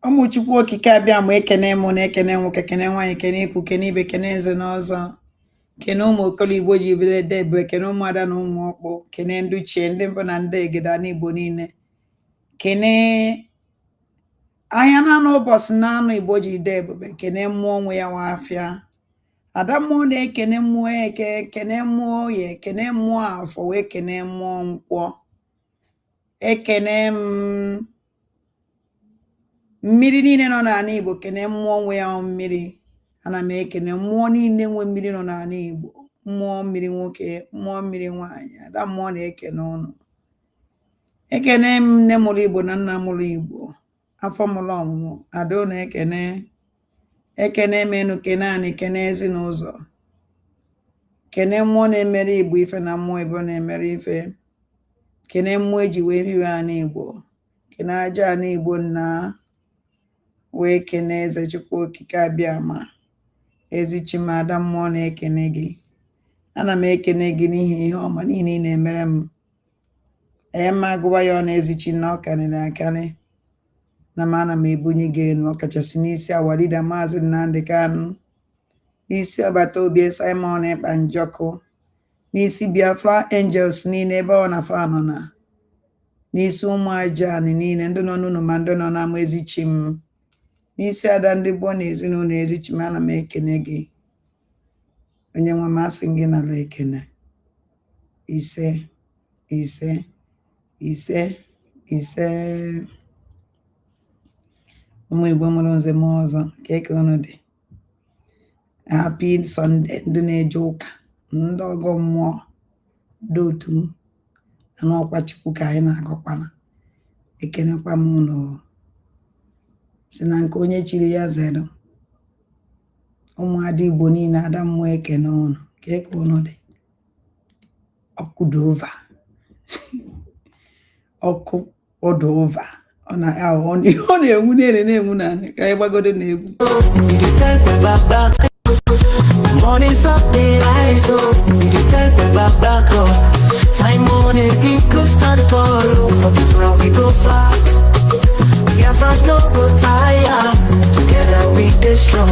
Ụmụ Chukwu okike abịa ma ekene mụ na ekene nwoke kene nwaanyị kene ikwu kene ibe kene nze na ọzọ kene ụmụ okolo Igbo ji bido edebe kene ụmụada na ụmụ ọkpụ kene ndị uchie ndị mbụ na ndị egede n'Igbo niile kene ahịa na-anụ ụbọchị na anụ Igbo ji de ebube kene mmụọ nwe ya nwa afịa ada mmụọ na-ekene mmụọ eke kene mmụọ oye kene mmụọ afọ wee kene mmụọ nkwọ ekene mmiri niile nọ n'ala Igbo kene mmụọ nwe ya mmiri ana m ekene mmụọ niile nwe mmiri nọ n'ala Igbo mmụọ mmiri nwoke mmụọ mmiri nwaanyị ada mmụọ na-ekene ụnụ ekene m nne mụrụ Igbo na nna mụrụ Igbo afọ mụrụ ọmụmụ ada na ekene ekene menu kene anyị kene ezinụzọ kene mmụọ na-emere Igbo ife na mmụọ Igbo na-emere ife kene mmụọ eji wee biwe anyị Igbo kene aja anyị Igbo na wee kene eze Chukwu okike abịa ma ezi chimada mmụọ na-ekene gị ana m ekene gị n'ihi ihe ọma niile ị na-emere m ma agụwa ya ọ na-ezichi na ọ karịrị akarị na m ana m ebunye gị elu ọkachasị n'isi awalida Maazị Nnamdi Kanu n'isi ọbata obi Simon Ekpa Njọkụ n'isi Biafra Angels niile ebe ọ na fa nọ na n'isi ụmụ ajani niile ndị nọ n'ụlọ ma ndị nọ n'ama ezichi m n'isi ada ndị gboo na ezinụlọ ezichi m ana m ekene gị onye nwe masị gị n'ala ekene ise ise ise ise ụmụ Igbo mụrụ nze m ọzọ ka eke unu dị happy Sunday ndị na-eje ụka ndị ọgọ mmụọ dị otu m anụ ọkwa Chukwu ka anyị na-agọkwana ekenekwa m ụlọ si na nke onye chiri ya zero ụmụada Igbo niile ada mmụọ ekene ụnụ ka eke ụnụ dị ọkụdova ọkụ ọdova ọ na-enwu na-enwu naanị ka anyị gbagodo na-egwu morning Sunday rise up, you take me back up. Time morning, it could stand tall, from we go far. We have us no go tire, together we stay strong.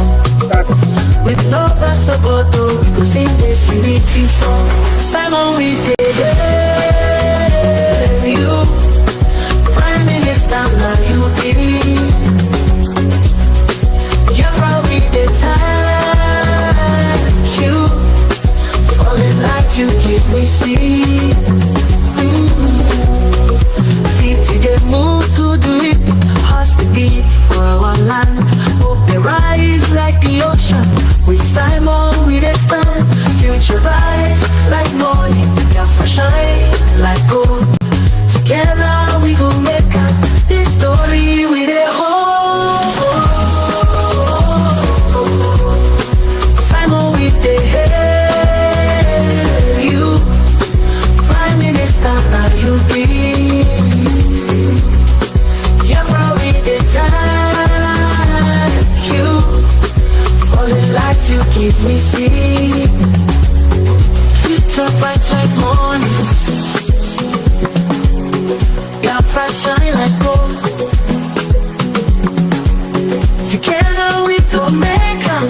With love and support, we go sing this unity song. Simon, we did you, Prime Minister, now you be. You're probably the time. You give me see. Feet to get moved to the rip, hearts to beat for our land. Hope they rise like the ocean. With Simon we they stand. Future bright like morning, Biafra shine like gold. Together we go make this story with a hope. Simon with the head. You be, you're probably the time. You for the light you give me see. Feet up bright like morning, your fresh shine like gold. Together we go make up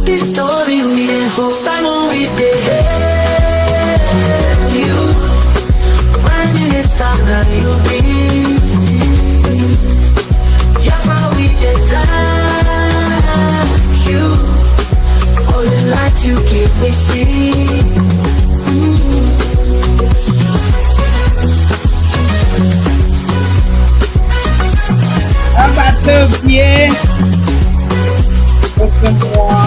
this story we hold. Simon with the that you be. You're probably the time. You for the light you give me see. About the pied. Open-moi.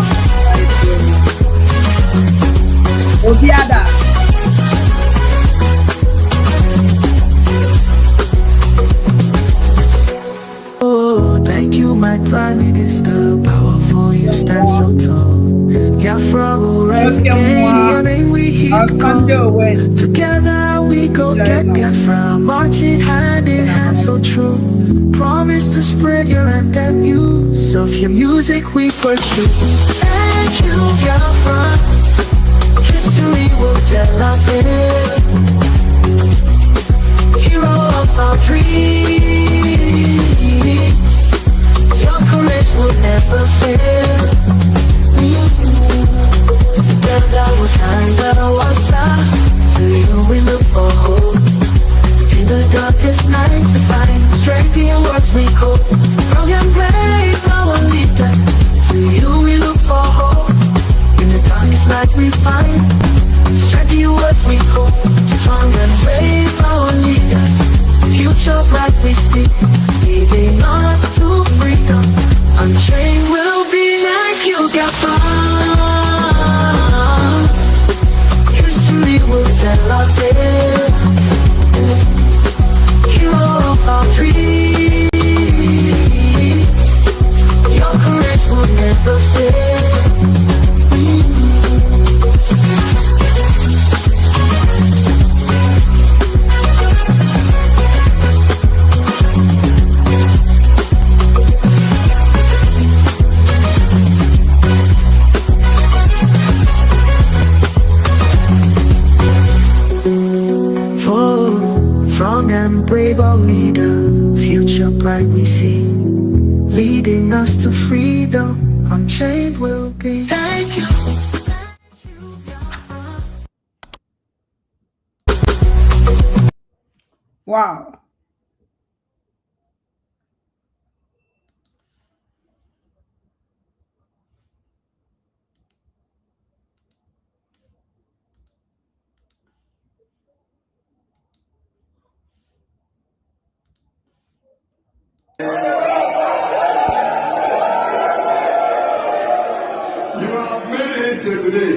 Odiada. My Prime Minister, powerful, you stand so tall. Biafra will rise again, your name we hear call. Together we go get Biafra, marching hand in hand so true. Promise to spread your anthem news of your music we pursue. Thank you, Biafra. History will tell our tale. Hero of our dreams. strength in your words we cope. From your brave our leader, to you we look for hope. In the darkest night we find strength in your words we hope. Strong and brave our leader, future bright we see, leading us to freedom. Unchained will be. Thank you, God. History will tell our tale. Hero of our dreams, your courage will never fail. And brave our leader, future bright we see, leading us to freedom. Unchained will be. Thank you. Wow. Today,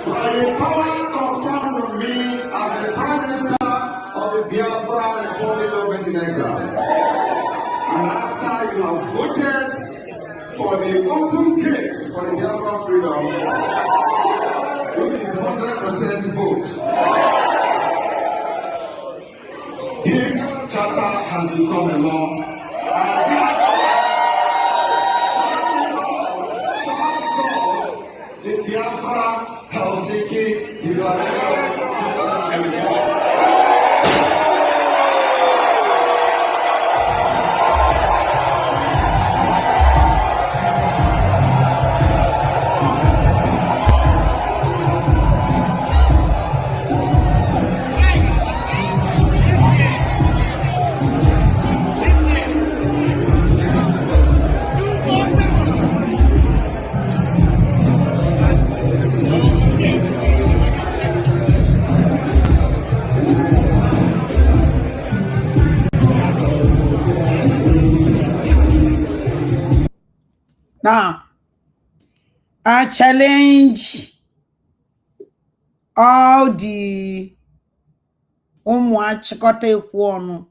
by the power confirmed on me as the Prime Minister of the Biafra Republic government in exile, and after you have voted for the open case for the Biafra freedom, which is 100% vote, this charter has become a law. Biafra, Helsinki, Liberation, 2024. Now, I challenge all the chikota ekwu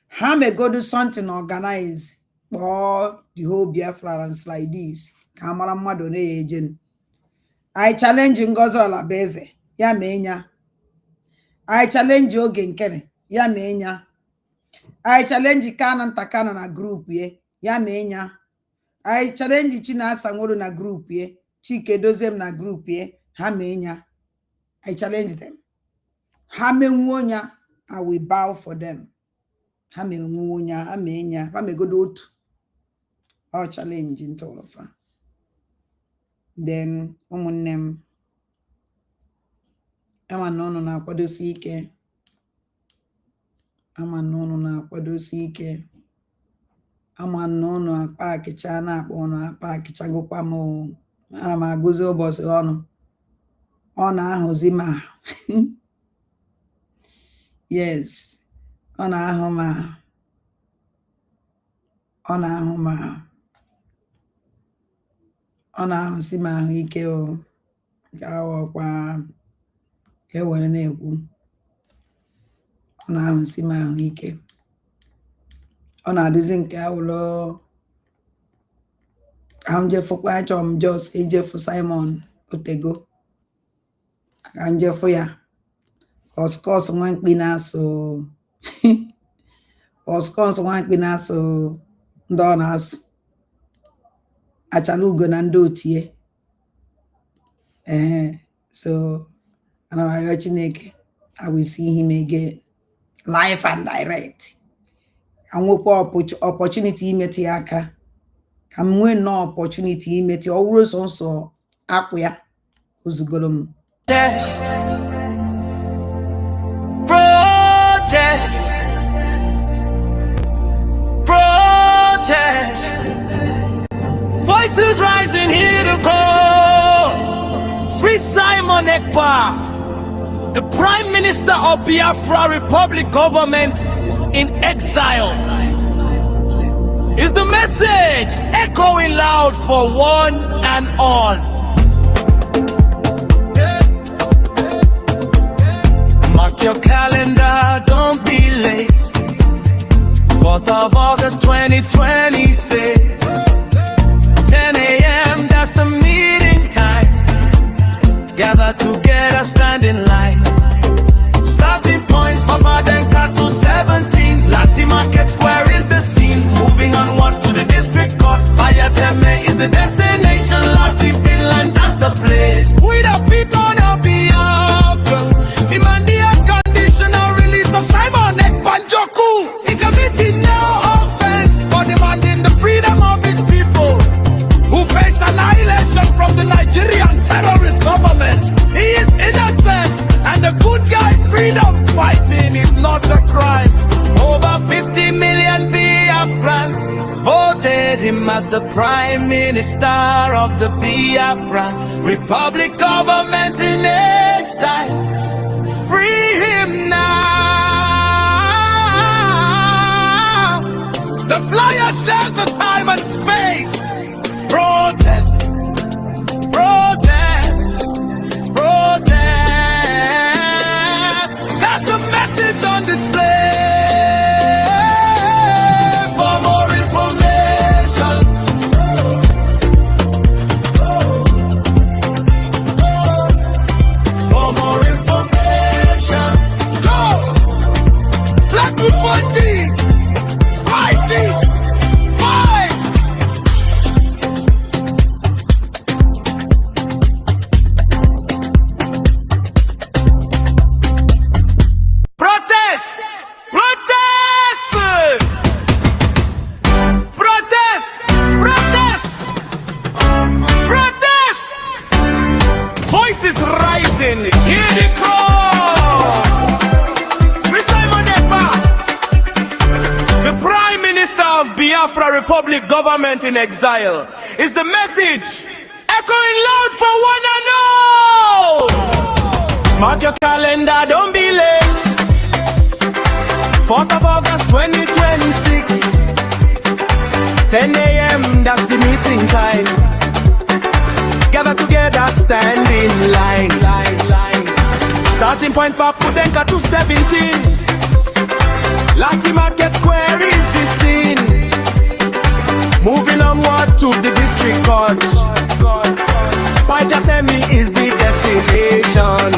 how may go do something organize or the whole Biafrans like this. Kamara mmadụ na-ejen. I challenge Ngozi Olabeze, ya menya. I challenge Oge Nkene, ya menya. I challenge Kana Ntakana na group ye, ya menya. I challenge Chinasa Nwolu na group ye, Chike Dozem na group ye, ha menya. I challenge them. Ha menwonya, I will bow for them. Ha menwonya, ha menya, ha me go do all challenge into all of her. Then ụmụnne ama na unu na-akwadosi ike, ama na unu na-akwadosi ike, ama na unu akpa akịcha na-akpọ unu akpa akịcha gụkwa m ana m agụzi ụbọchị ọnụ ọ na-ahụzi ma yes ọ na-ahụ ma ọ na-ahụ ma ọ na-ahụsi ma ahụ ike o nke awọkwa ewere na-ekwu ọ na-ahụsi ma ahụ ike ọ na-adịzi nke awụlọ ahụ jefukwa achọ m jos ejefu Simon Otego aka njefu ya kọskọs nwa mkpi na-asụ kọskọs nwa mkpi na-asụ ndị ọ na-asụ achala ugo na ndị otie so ana m ayọ Chineke I will see him again live and direct anwekwa opportunity imetụ ya aka ka m nwee nnọọ opportunity imetụ ọ wụrụ sọnsọ akwụ ya ozugoro m Protest Nepa, the Prime Minister of Biafra Republic government in exile, is the message echoing loud for one and all. Mark your calendar, don't be late. 4th of August 2026, 10 a.m., that's the meeting time. Gather together, stand in line. Starting point for Badenka to 17. Lati Market Square is the scene. Moving onward to the district court. Bayateme is the destination. Lati, Finland, that's the place. We the people of Biafra, demand the unconditional release of Simon Ekpanjoku. He committed no offense for demanding the freedom of his people who face annihilation from the Nigerian terrorist government. He is innocent, and the good guy freedom fighting is not a crime. Over 50 million Biafrans voted him as the Prime Minister of the Biafra Republic government in exile. Free him now. The flyer shares the time and space. Protest, protest, protest. That's the message on display. For more information, for more information, go! Black people need fighting, fight! Protest! Protest! Protest! Protest! Protest! Voices rising, hear the call! Simon Ekpa, the Prime Minister of Biafra Republic government in exile, is the message echoing loud for one and all! Mark your calendar, don't be late. 4th of August 2026, 10 a.m., that's the meeting time. Gather together, stand in line. Starting point for Pudenka to 17. Lati Market Square is the scene. Moving onward to the district court. Pajatemi is the destination.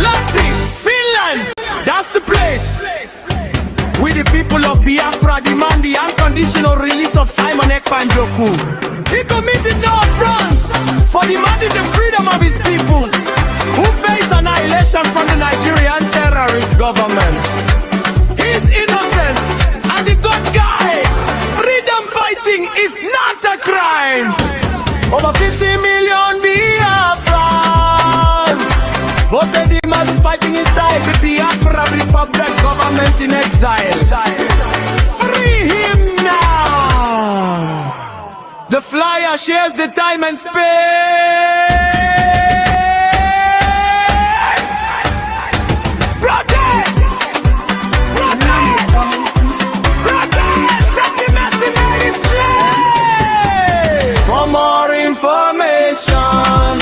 Lati, Finland, that's the place. We the people of Biafra demand the unconditional release of Simon Ekpanjoku. He committed no offense for demanding the freedom of his people who face annihilation from the Nigerian terrorist government. He is innocent, and the good guy, freedom fighting is not a crime. Over 50 million Biafrans voted him as fighting his style. The Biafra Republic government in exile. Free him now. The flyer shares the time and space. Protest! Protest! Protest! Let the message display. For more information,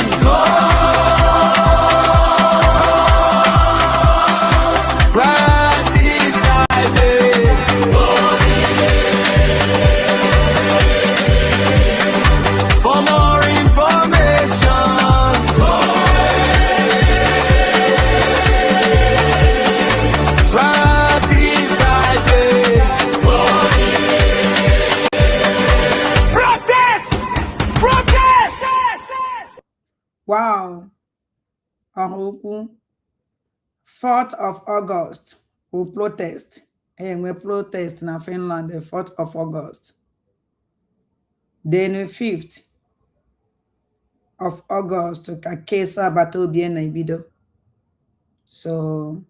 Wow. Ahokwu. 4th of August. We protest. And we protest in Finland the 4th of August. Then the 5th of August, Kakesa Batobie na Ibido. So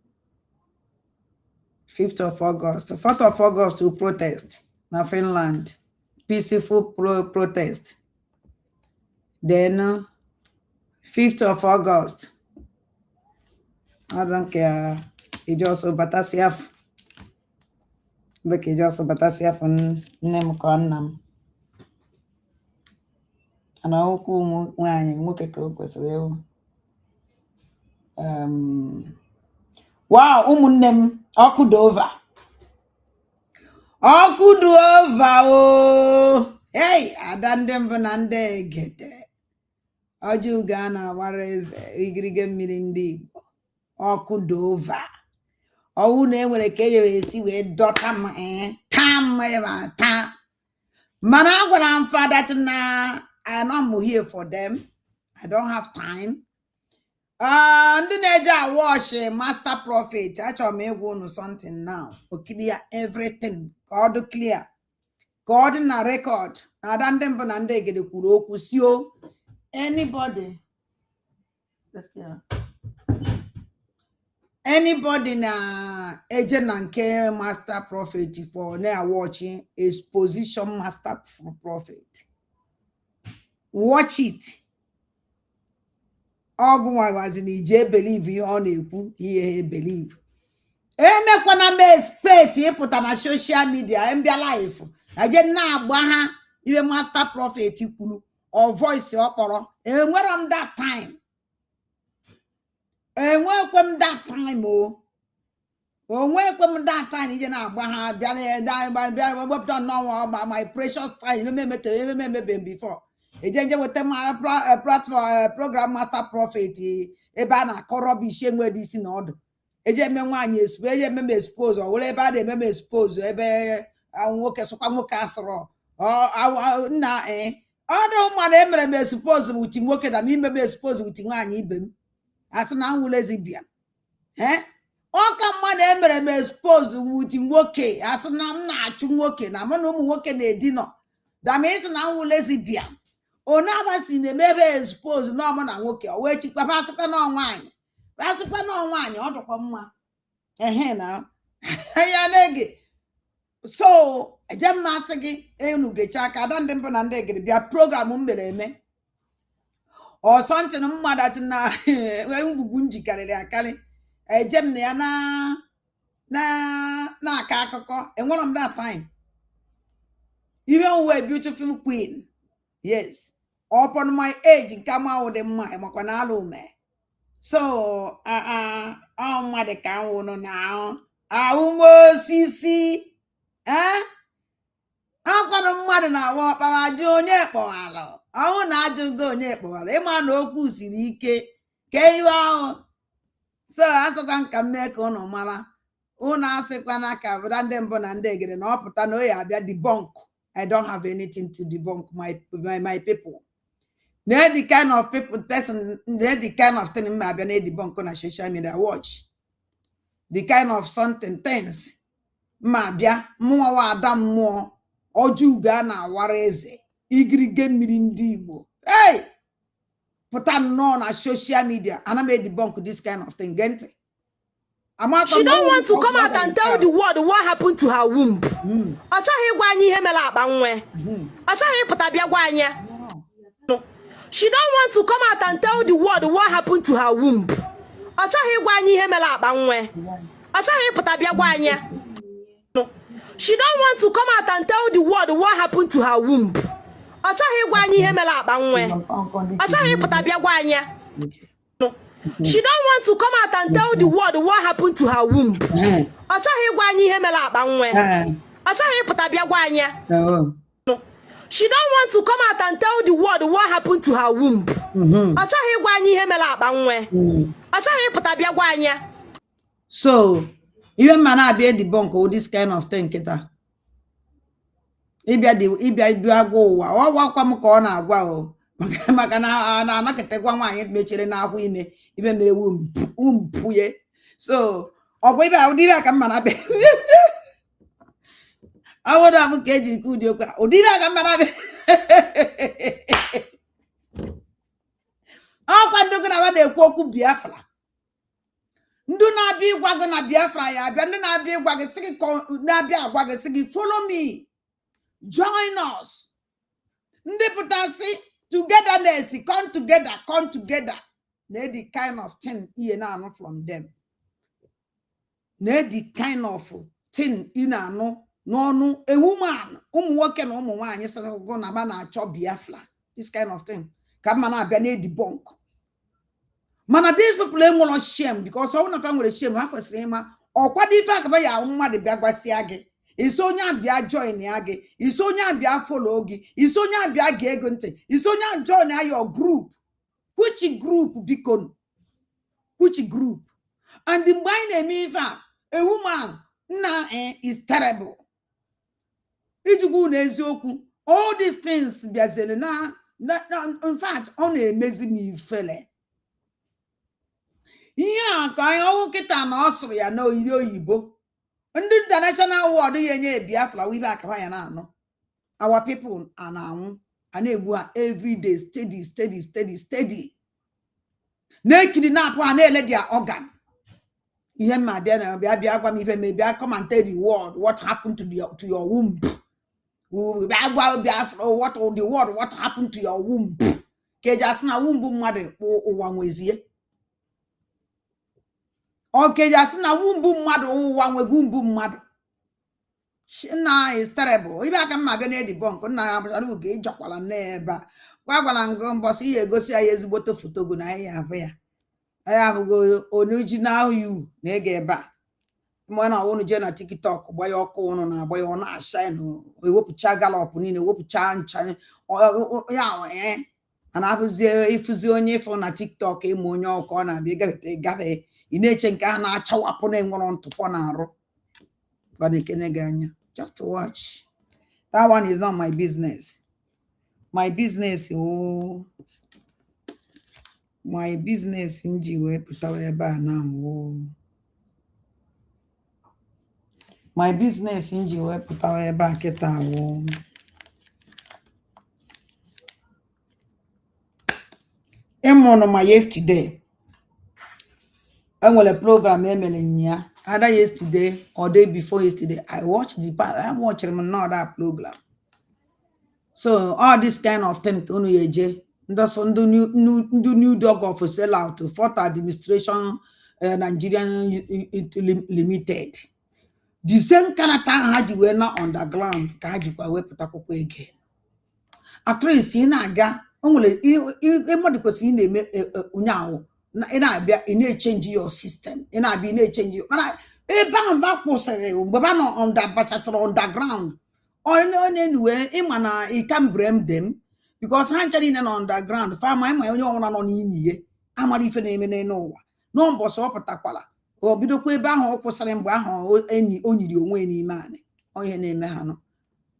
5th of August. 4th of August we protest na Finland. Peaceful protest. Then 5th of August, I don't care. It just batasiaf. Look, it just batasiaf on name con. And I hope when look at wow, name Okudova. Okudova, oh, hey, Adandem Vanande get it. Oju Ghana, what is Igrige Mirindi? Okudova. Oh, name when a cave see where Dotam, Tam, Tam. Mana, when I'm father to now, I'm here for them. I don't have time. Ndị na-eje awash master prophet achọrọ m ịgwa unu something now o clear everything ka ọ dị clear ka ọ dị na record na ada ndị mbụ na ndị egede kwuru okwu si o anybody na-eje na nke master prophet for na-watch exposition master prophet watch it. Ọgụ nwawazi na ije believe ihe ọ na-ekwu ihe believe emekwana m expect ịpụta na social media mbịa life aje na-agba ha ihe master prophet kwuru or voice ọ kpọrọ enwere m that time enwekwe m that time onwekwe m that time ije na-agba ha bịa wepụta n'ọnwa my precious time ememebe before ejenje weta ma platform program master prophet ebe a na-akọrọ bụ isi enwe dị isi na ọdụ eje eme nwaanyị eje ememe expose ọ were ebe a na-ememe expose ebe nwoke sụkwa nwoke asụrụ nna ọdụ mmadụ emere m expose wuti nwoke na m imeme expose wuti nwaanyị ibe m asị na nwulezi bịa ọka mmadụ emere m expose wuti nwoke asị na m na-achụ nwoke na mụ na ụmụ nwoke na-edinọ dama ịsị na nwulezi bịa onye agbasi na-emebe expose n'ọmụ na nwoke o wee chikwa pasịkwa n'ọnwaanyị ọ dịkwa mma na ya na-ege so eje mmasị gị enugecha aka ada ndị mbụ na ndị egere bịa program m mere eme ọsọ ntị na mmadụ na ngwugwu njikarịrị akarị eje m na ya na-aka akụkọ enwere m that time even we beautiful queen. Yes, upon my age, come out of my makwanalume. So, my can now. Sisi, I'm gonna mother now. What about Junior Poalo? I won't add you go near Poalo. Emma no pussy, Ike. Came out. So, as a can come make on Mala. Una sequanaka, but then bonande get an opportunity debunk. I don't have anything to debunk my people. They're the kind of person, they're the kind of thing I've been debunk on social media watch. The kind of something things. Mabia, more Adam more, or Jugana wareze, Igrige Mirindibo. Hey! Put on on social media, and I made debunk this kind of thing. Gente. She don't want to come out and tell the world what happened to her womb. She don't want to come out and tell the world what happened to her womb. She don't want to come out and tell the world what happened to her womb. She don't want to come out and tell the world what happened to her womb. She don't want to come out and tell the world what happened to her womb. So, even man I be debunk all this kind of thing, Kita. Ibia go wa kwa m ka ọ na-agwa o maka na anaketekwa nwaanyị mechere na ahụ ime ibe mere wumpuye so ọ bụ ibe ụdịrị aka mma na be awodo abụ ka eji ikuji okwa ụdịrị aka mma na be ọkwa ndị na ba na-ekwu okwu Biafra ndị na-abịa ịgwa gị na Biafra ya abịa ndị na-abịa ịgwa gị sị gị na-abịa agwa gị sị gị follow me. Join us. Ndeputasi togetherness, come together. The kind of thing you know from them. the kind of thing in no a woman nwoke na ụmụ nwaanyị sị go na ba na-achọ Biafra, this kind of thing ka mma na-abịa na debunk. Mana these people enwere shame, because ọ na fa nwere shame ha kwesịrị ịma ọkwa dị ife akaba ya mmadụ bịa gwasịa gị isi onye abịa join ya gị, isi onye abịa follow gị, isi onye abịa gị ego ntị, isi onye join ya your group. Which group biko? Which group? And the mgbe a woman na is terrible. Ijugu na eziokwu, all these things biazele na in fact ọ na-emezi m ifele. Ihe a ka anyị ọwụ kịta na ọ sụrụ ya na oyiri oyibo. Ndị international world ya enye Biafra wibe akaba ya na anọ. Our people are na-anwụ, a na-egbu ha every day, steady. Na-kidnap ha na-ele their organ. Ihe ma bịa gwa m ife me bịa come and tell the world what happened to your womb. What the world, what happened to your womb? Ke just na womb mmadụ ụwa nwezie. Okay, just na womb mmadụ ụwa nwegu womb mmadụ. Shina is terrible. Ibe aka mma bịa na debunk nna ya abụrụ ga ịjọkwala n'ebe a. Gwagwala ngo mbọsị ihe egosi ya ezigbote foto go na ya ahụ ya. Aya ahụgo original you na-ege ebe a. Mgbe na ọwụnụ je na TikTok gbanye ọkụ ụnụ na-agba ya ọ na-ashine, ewepụcha galop niile, ewepụcha ncha ya ana abụzie ifuzi onye ịfụ na TikTok ịmụ onye ọkụ ọ na-abịa gafe ị na-eche nke a na-achawapụ na enwere ntụpọ na-arụ. Just watch. That one is not my business. My business, oh, my business inji we putawa ebe a now. My business inji we putawa ebe a keta wo. Emono ma yesterday. I will a program emele either yesterday or day before yesterday. I watched now that program. So all this kind of thing that's on the new dog of a sellout fourth administration Nigerian Limited. The same kind of time had you were not underground, again. At least in aga only because now. In change your system, in change you. But back was underground. Or anyway, he can blame them because hanching in an underground. Farm my own on in I'm not even no boss up at Takwala or Bidoque Baho, Posalem Baho, any only your winning man or your name Mahano.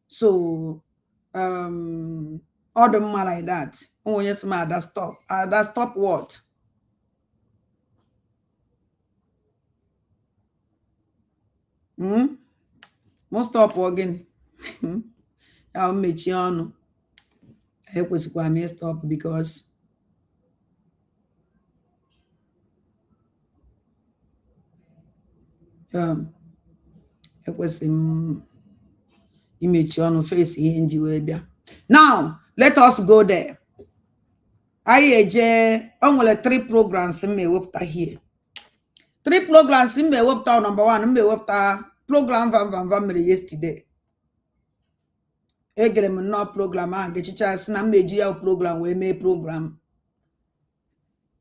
So, all the man like that. Oh, yes, ma, that stop. That stop what? Most stop again. I'll meet you on. I was going stop because it was image on face in. Now let us go there. I only 3 programs in me up here. 3 programs in me up number 1 in me up program van yesterday. Egrem no program a gechicha na meji ya program we mee program.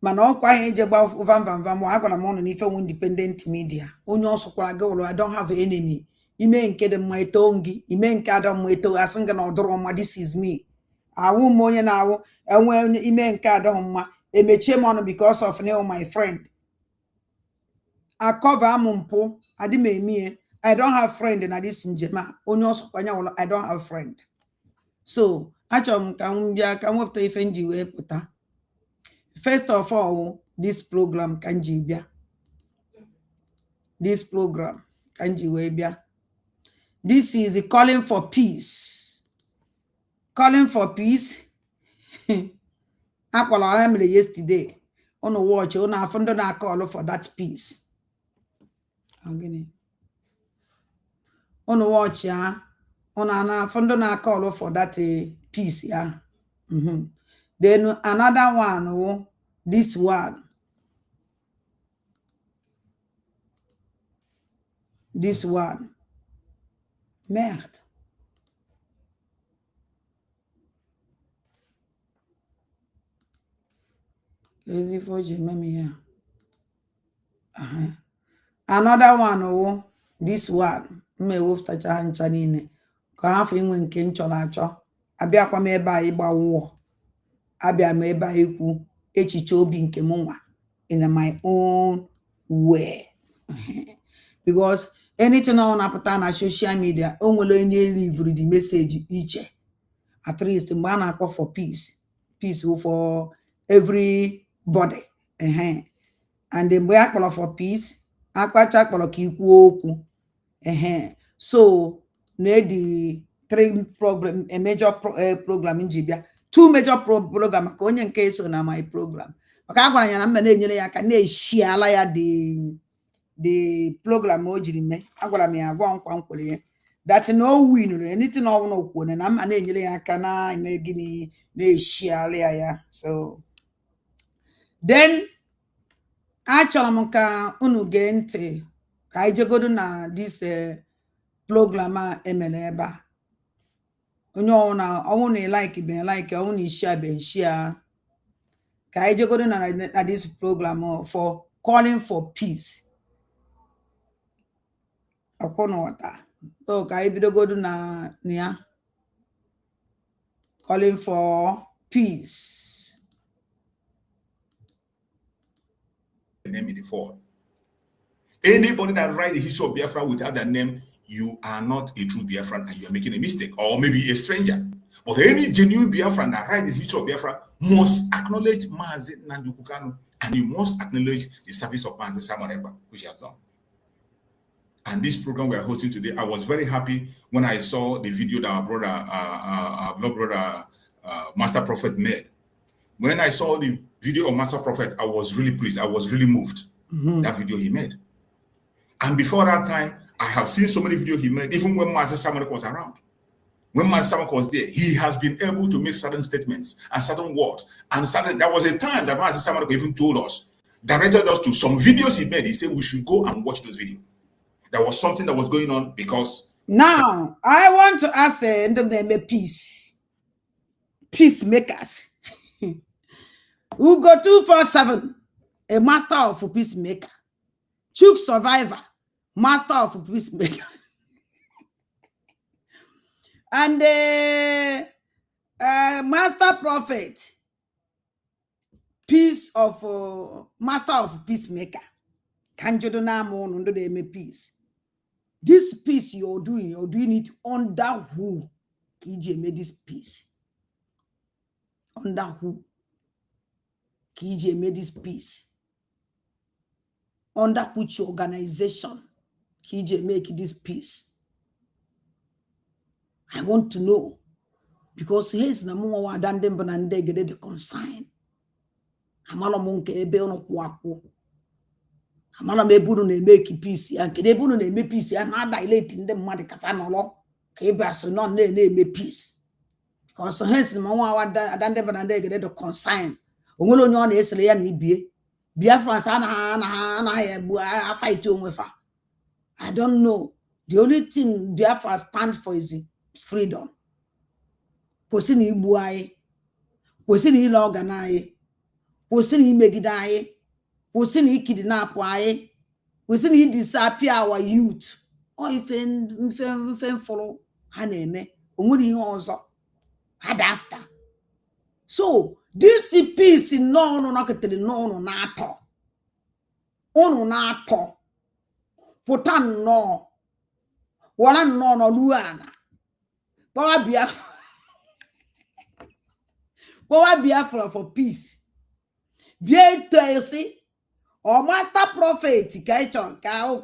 Mana ọkwa ihe je gba van agwara m ọnụ n'ife independent media. Onye ọsọkwara gị ụlọ I don't have enemy. Ime nke dị mma eto ngi, ime nke ada mma eto asị na ọdụrụ mma this is me. Awụ m onye na awụ enwe ime nke ada mma emechie m ọnụ because of my friend. I cover amumpo adi me emie. I don't have friend in this njema. Onye ọsọkwanya ụlọ I don't have friend. So achọrọ m ka m bịa ka m wepụta ife nji wee pụta. First of all, this program kanji bịa. This program kanji wee bịa. This is the calling for peace. Calling for peace. Akwala emere yesterday. Ono watch, ono afundo na call for that peace. Ogini. Ono watch ya. Ono na afundo na call for that peace ya. Then another one, this one. this one. Merde. Easy for Jimmy here. Another one, oh, this one. Me wolf tacha hanchanine. Ka hafu inwe nke nchola acho. Abia kwa me eba igba wo. Abia me eba ikwu echiche obi nke munwa in my own way. Because anything on apụta na social media, o nwere onye live the message iche. At least mgbe a na-akpọ for peace for everybody. And mgbe a kpọrọ for peace, akpacha kpọrọ ka ikwu okwu. So na the three program, a major program in Jibia, two major program maka onye nke so na my program. Maka agwara ya na mma na-enyere ya aka na-eshi ala ya the program o jiri me. Agwara m ya agwa nkwa nkwere ya that no win anything no one okwu na mma na-enyere ya aka na ime gini na-eshi ala ya. So then achọrọ m ka unu gee ntị ka anyị jegodo na this program a emere ebe a. Onye ọwụ na like be like, ọwụ na share be share. Ka anyị jegodo na this program for calling for peace. Ọkwụnụghọta. So ka anyị bidogodo na ya calling for peace. Name in the fall. Anybody that write the history of Biafra without that name, you are not a true Biafran and you are making a mistake, or maybe a stranger. But any genuine Biafran that write the history of Biafra must acknowledge Mazi Nandukwu Kanu, and you must acknowledge the service of Mazi Samuel Ekpa, which he has done. And this program we are hosting today, I was very happy when I saw the video that our brother, Master Prophet made. When I saw the video of Master Prophet, I was really pleased. I was really moved. That video he made. And before that time, I have seen so many videos he made, even when Master Samuel was around. When Master Samuel was there, he has been able to make certain statements and certain words. And there was a time that Master Samuel even told us, directed us to some videos he made. He said we should go and watch those videos. There was something that was going on because... Now, I want to ask peacemakers. Who go 247, a master of peacemaker. Chuk survivor, master of peacemaker. And the master prophet, master of peacemaker. Can you do now under the peace? This peace you're doing it under who? KJ made this peace. Under who? KJ made this peace. Under which organization KJ make this peace? I want to know. Because here's na mwa wadande mbanande gede the consign. Amala monke ebe ono kwako. Amala mebunu ne make peace. And kede bunu ne make peace. And na dilate in the madi kafanolo. Kebe aso non ne me peace. Because hence na mwa wadande mbanande gede the consign. Ongolo nyo na esele ya na ibie. Biafra na fight onwefa. I don't know. The only thing Biafra stands for is freedom. Kwesịrị igbu anyị, kwesịrị ile ọgan anyị, kwesịrị imegide anyị, kwesịrị ikidnap anyị, kwesịrị idisappear our youth. Ọ ife mfọrọ ha na-eme, onwere ihe ọzọ had after. So this peace no unu nọketere n'unu na-atọ. Unu na-atọ. Pụta nnọọ. Wara nnọọ n'ọlụ ana. Power Biafra for peace. Bien to see, or master prophet,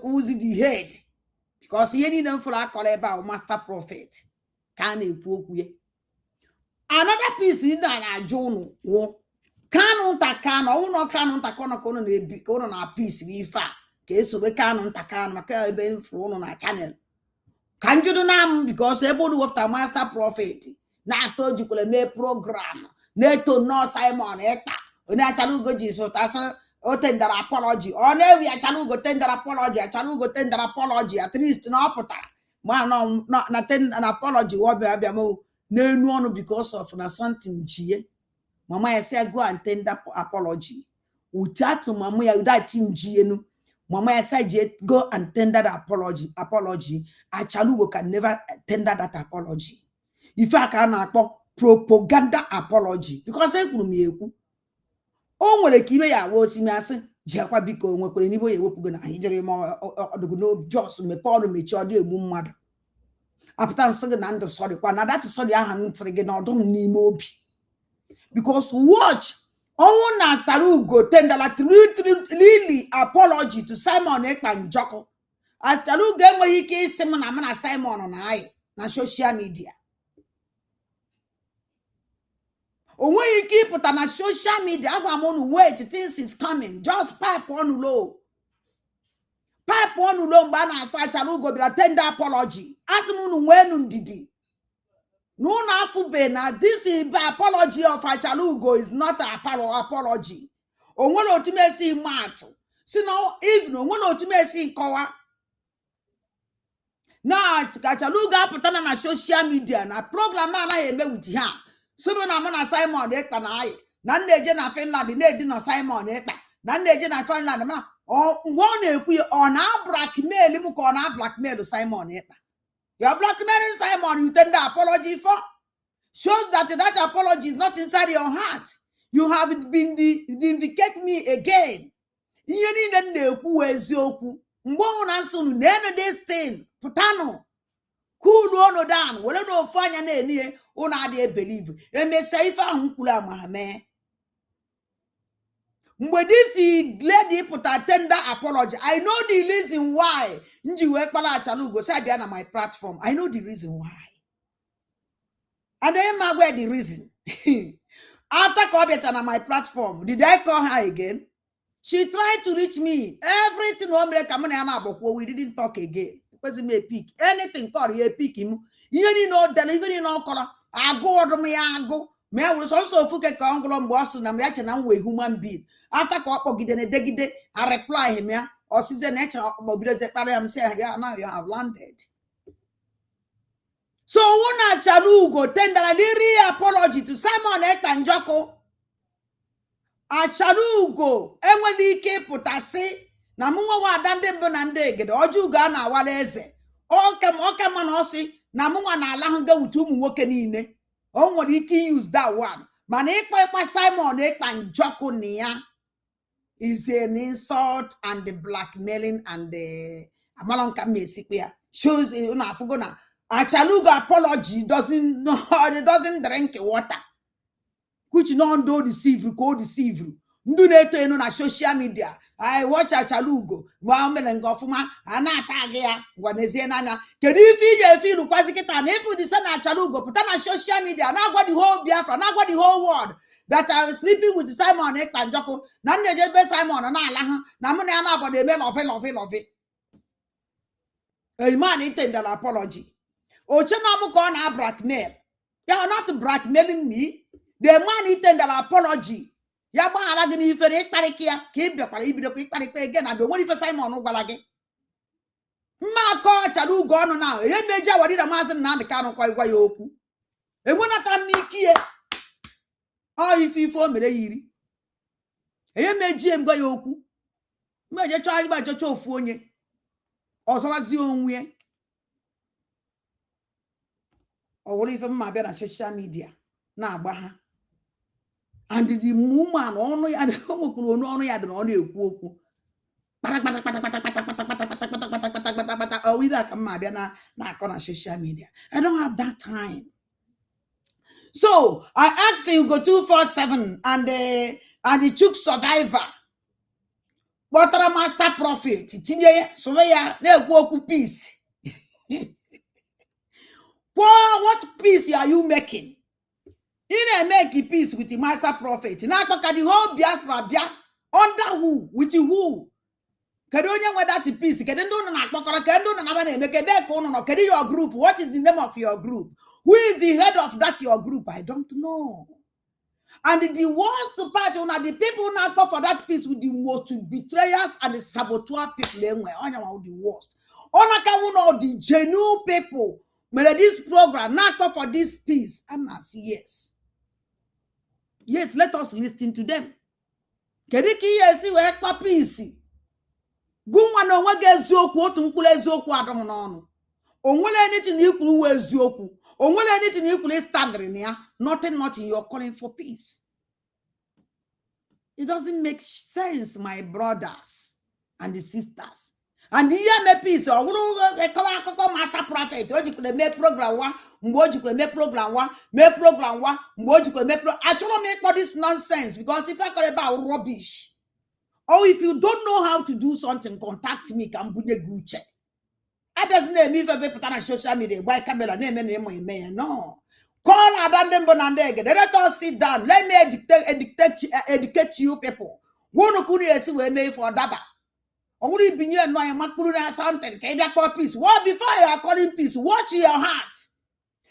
who's the head. Because he need them for a call about master prophet. Can he poke we? Another piece in that John wo. Canon takano, no canon takono na peace we far. Case we canon takan, Maka ben thrown on our channel. Can you do now? Because everybody was the master prophet. Now so you could make program. Neto no Simon Eta. When I tell you go Jesus, that's o tender apology. Or no, we actually go tender apology. Actually go tender apology. At least no putara. Man, no, not an apology. What be abiyamo? No, because of na something G. Mama, I say go and tender apology. Utatu mama ya that team G. Mama, I say go and tender the apology. Achalugo can never tender that apology. If I can propaganda apology because I could me. O nwere ka ibe ya wo si me ase jekwa biko nwekwere nibo ye wepugo na hijere ma odugo just me Paul mechi odi egbu mmadu apụta nso gị na ndụ sorry kwa na that sorry aha ntiri gị na ọdụ n'ime obi because watch ọnwụ na atara ugo tendala lili apology to Simon Ekpa Njoko as tara ugo enweghị ike isi m na mana Simon na anyị na social media. When you keep it on social media, I'm going to wait. Things is coming. Just pipe on low. Pipe on low, bana sa chalugo bi tender apology. Ask me when didi. No na fube na this is apology of Achalugo is not an apology. O one ultimacy matter. So now even one ultimacy kowa. Now Achalugo put on social media na program na eme with her. So na mana Simon Ekpa na ayi na nneje na Finland na edi no Simon Ekpa na nneje na Finland ma o ngwo na ekwu o na blackmail mu ko na blackmail Simon Ekpa. You are blackmailing Simon, you tender apology for shows that apology is not inside your heart. You have been vindicate me again. Ihe ni na ekwu eziokwu ngwo na nsunu na eno this thing putano cool on down wele no fanya na enie una dey believe e me say if ahun kula mahame mgbe this lady put a tender apology. I know the reason why nji we kpala Achalugo say bia na my platform. I know the reason why, and then where the reason after Kobieta na my platform, did I call her again? She tried to reach me everything we didn't talk again. Me pick anything call you pick him. You know delivery no color. I go order me I go. Me I was also fuke ka ngolo boss na me acha na we human being. After ko gide degide I reply him ya or season nature obido se pare am say yeah now you have landed. So una Achalugo tender a apology to Simon Ekpa Njoko. Achalugo enwere ike pụtasị na mụnwa wa adande mbụ na ndị egede ọjụ ga na awala eze oke mana ọsị na mụnwa na ala hụ gewute ụmụ nwoke niile o nwere ike use that one mana ịkpa Simon Ekpa Njoko na ya is an insult and the blackmailing and the amalonka mesikpe ya shows na afugo na Achalugo apology doesn't drink water which no do deceive ko deceive ndu na-eto enu na social media. I watch Achalugo gba mere ngofuma ana tag ya ngwa nezie nanya kedu ife ije feel kwazi kita na if the son Achalugo put on social media na agwa the whole Biafra na agwa the whole world that I was sleeping with Simon Ekpa Njoko na nneje be Simon na ala ha na mo na na abodo eme love a man intended apology oche na mo ko na blackmail ya not blackmailing me. The man intended apology. Ya ba ala gị n'ifere ịkparịkịa ka ị bịakwara ibidokwa ịkparịkpa again and onwere ife Simon gwara gị mma akọ Achalugo ọnụ na ihe meji awari na maazị Nnamdi Kanu kwa igwa ya okwu enwenata m ikie ọ ife o mere yiri ihe meji em gwa ya okwu mmeje chọọ igba jocha ofu onye ọzọwazi onwe ọ wụrụ ife mma bịa na social media na-agba ha. And the woman onu ya nwekuru onu ọnụ ya dị na ọ na-ekwu okwu na-akọ na social media. I don't have that time. So I asked you go 247 and the Chuk survivor kpọtara master prophet tinye so ya na-ekwu okwu peace. What peace are you making? You make peace with the master prophet. Now, the whole Biafra under who? With who? Can you know that peace? Can you know your group? What is the name of your group? Who is the head of that your group? I don't know. And the worst part, the people now go for that peace with the most betrayers and the saboteur people. The worst. One of the genuine people made this program now go for this peace. I must say yes. Yes, let us listen to them. Kediki yesi we peace. Gumwa no wege eziokwu otu mkpụrụ eziokwu adọm n'ọnụ. Onwele anything ikwu we eziokwu. Onwele anything ikwu standard ya. Nothing you're calling for peace. It doesn't make sense, my brothers and the sisters. And the year me peace or master prophet or you could make program one, you could make program one, make program one, you could make I don't make all this nonsense because if I call about rubbish. Or if you don't know how to do something, contact me. Can put a good check. I doesn't name if I put on social media. Why camera name? No. Call Adam Bonandeg. Let us sit down. Let me educate you people. One could see we made for Daba. Only be near no Makuna something. Peace. What before you are calling peace? Watch your heart.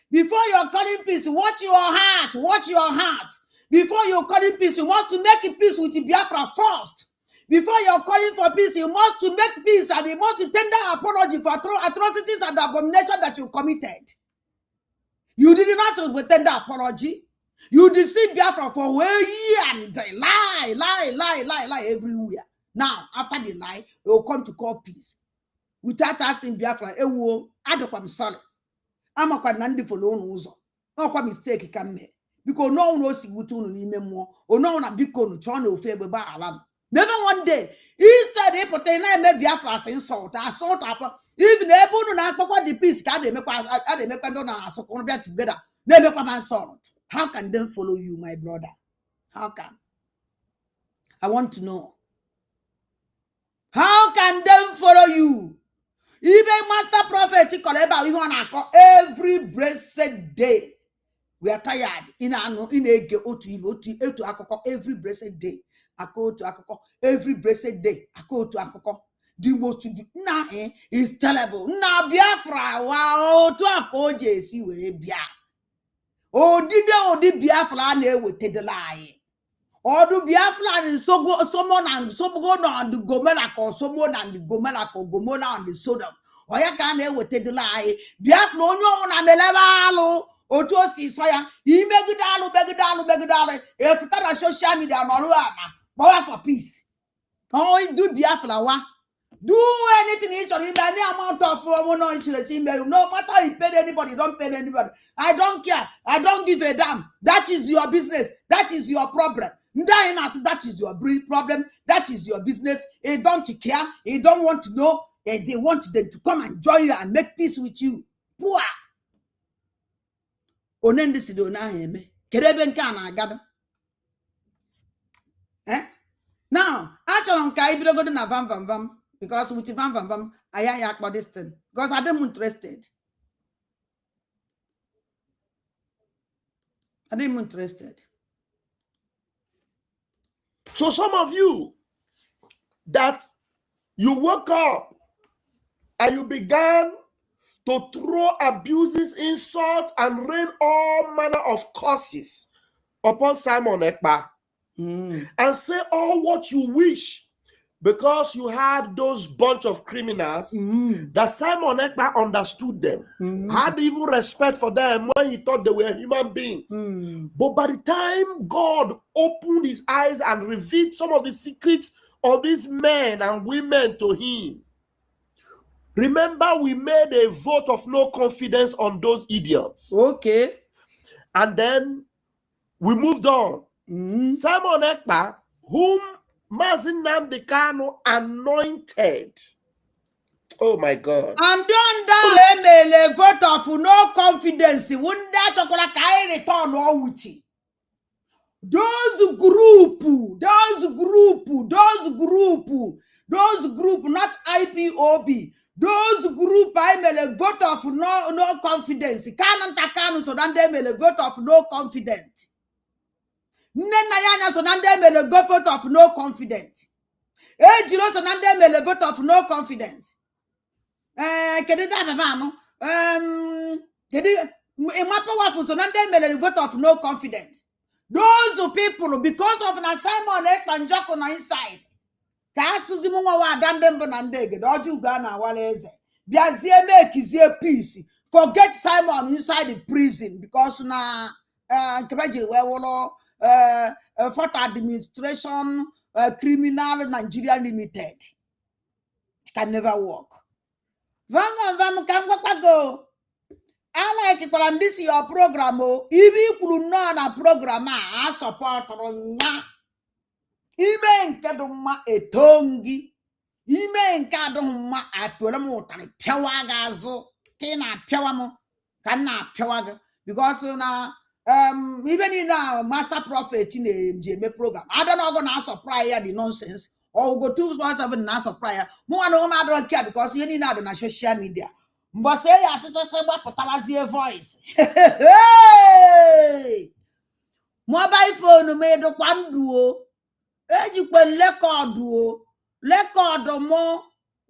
Before you are calling peace, watch your heart. Watch your heart. Before you are calling peace, you want to make peace with Biafra first. Before you're calling for peace, you must to make peace and you must to tender apology for atrocities and abomination that you committed. You did not tender apology. You deceived Biafra for a year and lie everywhere. Now, after the lie, you will come to call peace. Without asking Biafra, I'm sorry. I'm a quite for loan. No quite mistake can make. Because no one knows you to more, or no one a big con to favor by alarm. Never one day. Instead, they put a name Biafra insult. I sort up. Even able to not the peace, they make us together. They make a man salt. How can they follow you, my brother? How can? I want to know. How can they follow you? Even Master Prophet, every blessed day. We are tired. Every blessed day. I go to Akoko every blessed day. I go to Akoko. The most to do now is terrible. Now Biafra wow to Akko JC with Bia. Oh, did Biafra ne with the lie? Or do Biafra and so go someone and so go on the Gomelako, someone and the Gomelako, Gomona and the Sodom. Or ya can with the lie. Biafra no na melevalo. Oto si soya. He begidalo. If that social media no for peace. Oh, do Biafra. Do anything each of him, any amount of no interest in no matter you pay anybody, don't pay anybody. I don't care. I don't give a damn. That is your business. That is your problem. That is your problem. That is your business. They don't care. They don't want to know. And they want them to come and join you and make peace with you. Poor. Onende sidona heme. Kerebe nkana agada. Now, actually, I go to na vam. Because with vam, I yak about this thing. Because I don't interested. So some of you that you woke up and you began to throw abuses, insults, and rain all manner of curses upon Simon Ekpa and say all what you wish. Because you had those bunch of criminals that Simon Ekpa understood them, had even respect for them when he thought they were human beings. But by the time God opened his eyes and revealed some of the secrets of these men and women to him, remember we made a vote of no confidence on those idiots. Okay. And then we moved on. Simon Ekpa, whom Mazin Nnamdi Kanu anointed. Oh my God. And don't that a vote of no confidence. Wouldn't that return all with it? Those group, not IPOB. Those group I made a vote of no confidence. Canon Takano, so then they made a vote of no confidence. Nenayana, so then they made a vote of no confidence. Ejiro, so then they made a vote of no confidence. Kedida Kedi Imapo Wafu, so then they made a vote of no confidence. Those people, because of an assignment Ekpanjoko na inside, ka asụzi m nwa wa ada ndị mbụ na ndị egede ọjọọ ugo a na-awala eze bịazie mekizie peace forget Simon inside the prison because na nke jiri wee wụrụ Fort Administration Criminal Nigeria Limited. It can never work. Vam ka ngwakwago I like it this your program ibi kwuru no na program a support nya ime nke dị mma etongi ime nke adị mma atụrụ m ụtarị pịawa gị azụ ka ị na-apịawa m ka m na-apịawa gị because na ibe niile master prophet na-eji eme program ada na ọgụ na-asọprai ya the nonsense ọgụgo 247 na-asọprai ya mụnwa na ụmụ adịrọ nke ya because ihe niile adị na social media mbọsị ya asịsịsị gbapụtawazie voice mobile phone m edokwa ndụ o ejikwe lekọdụ m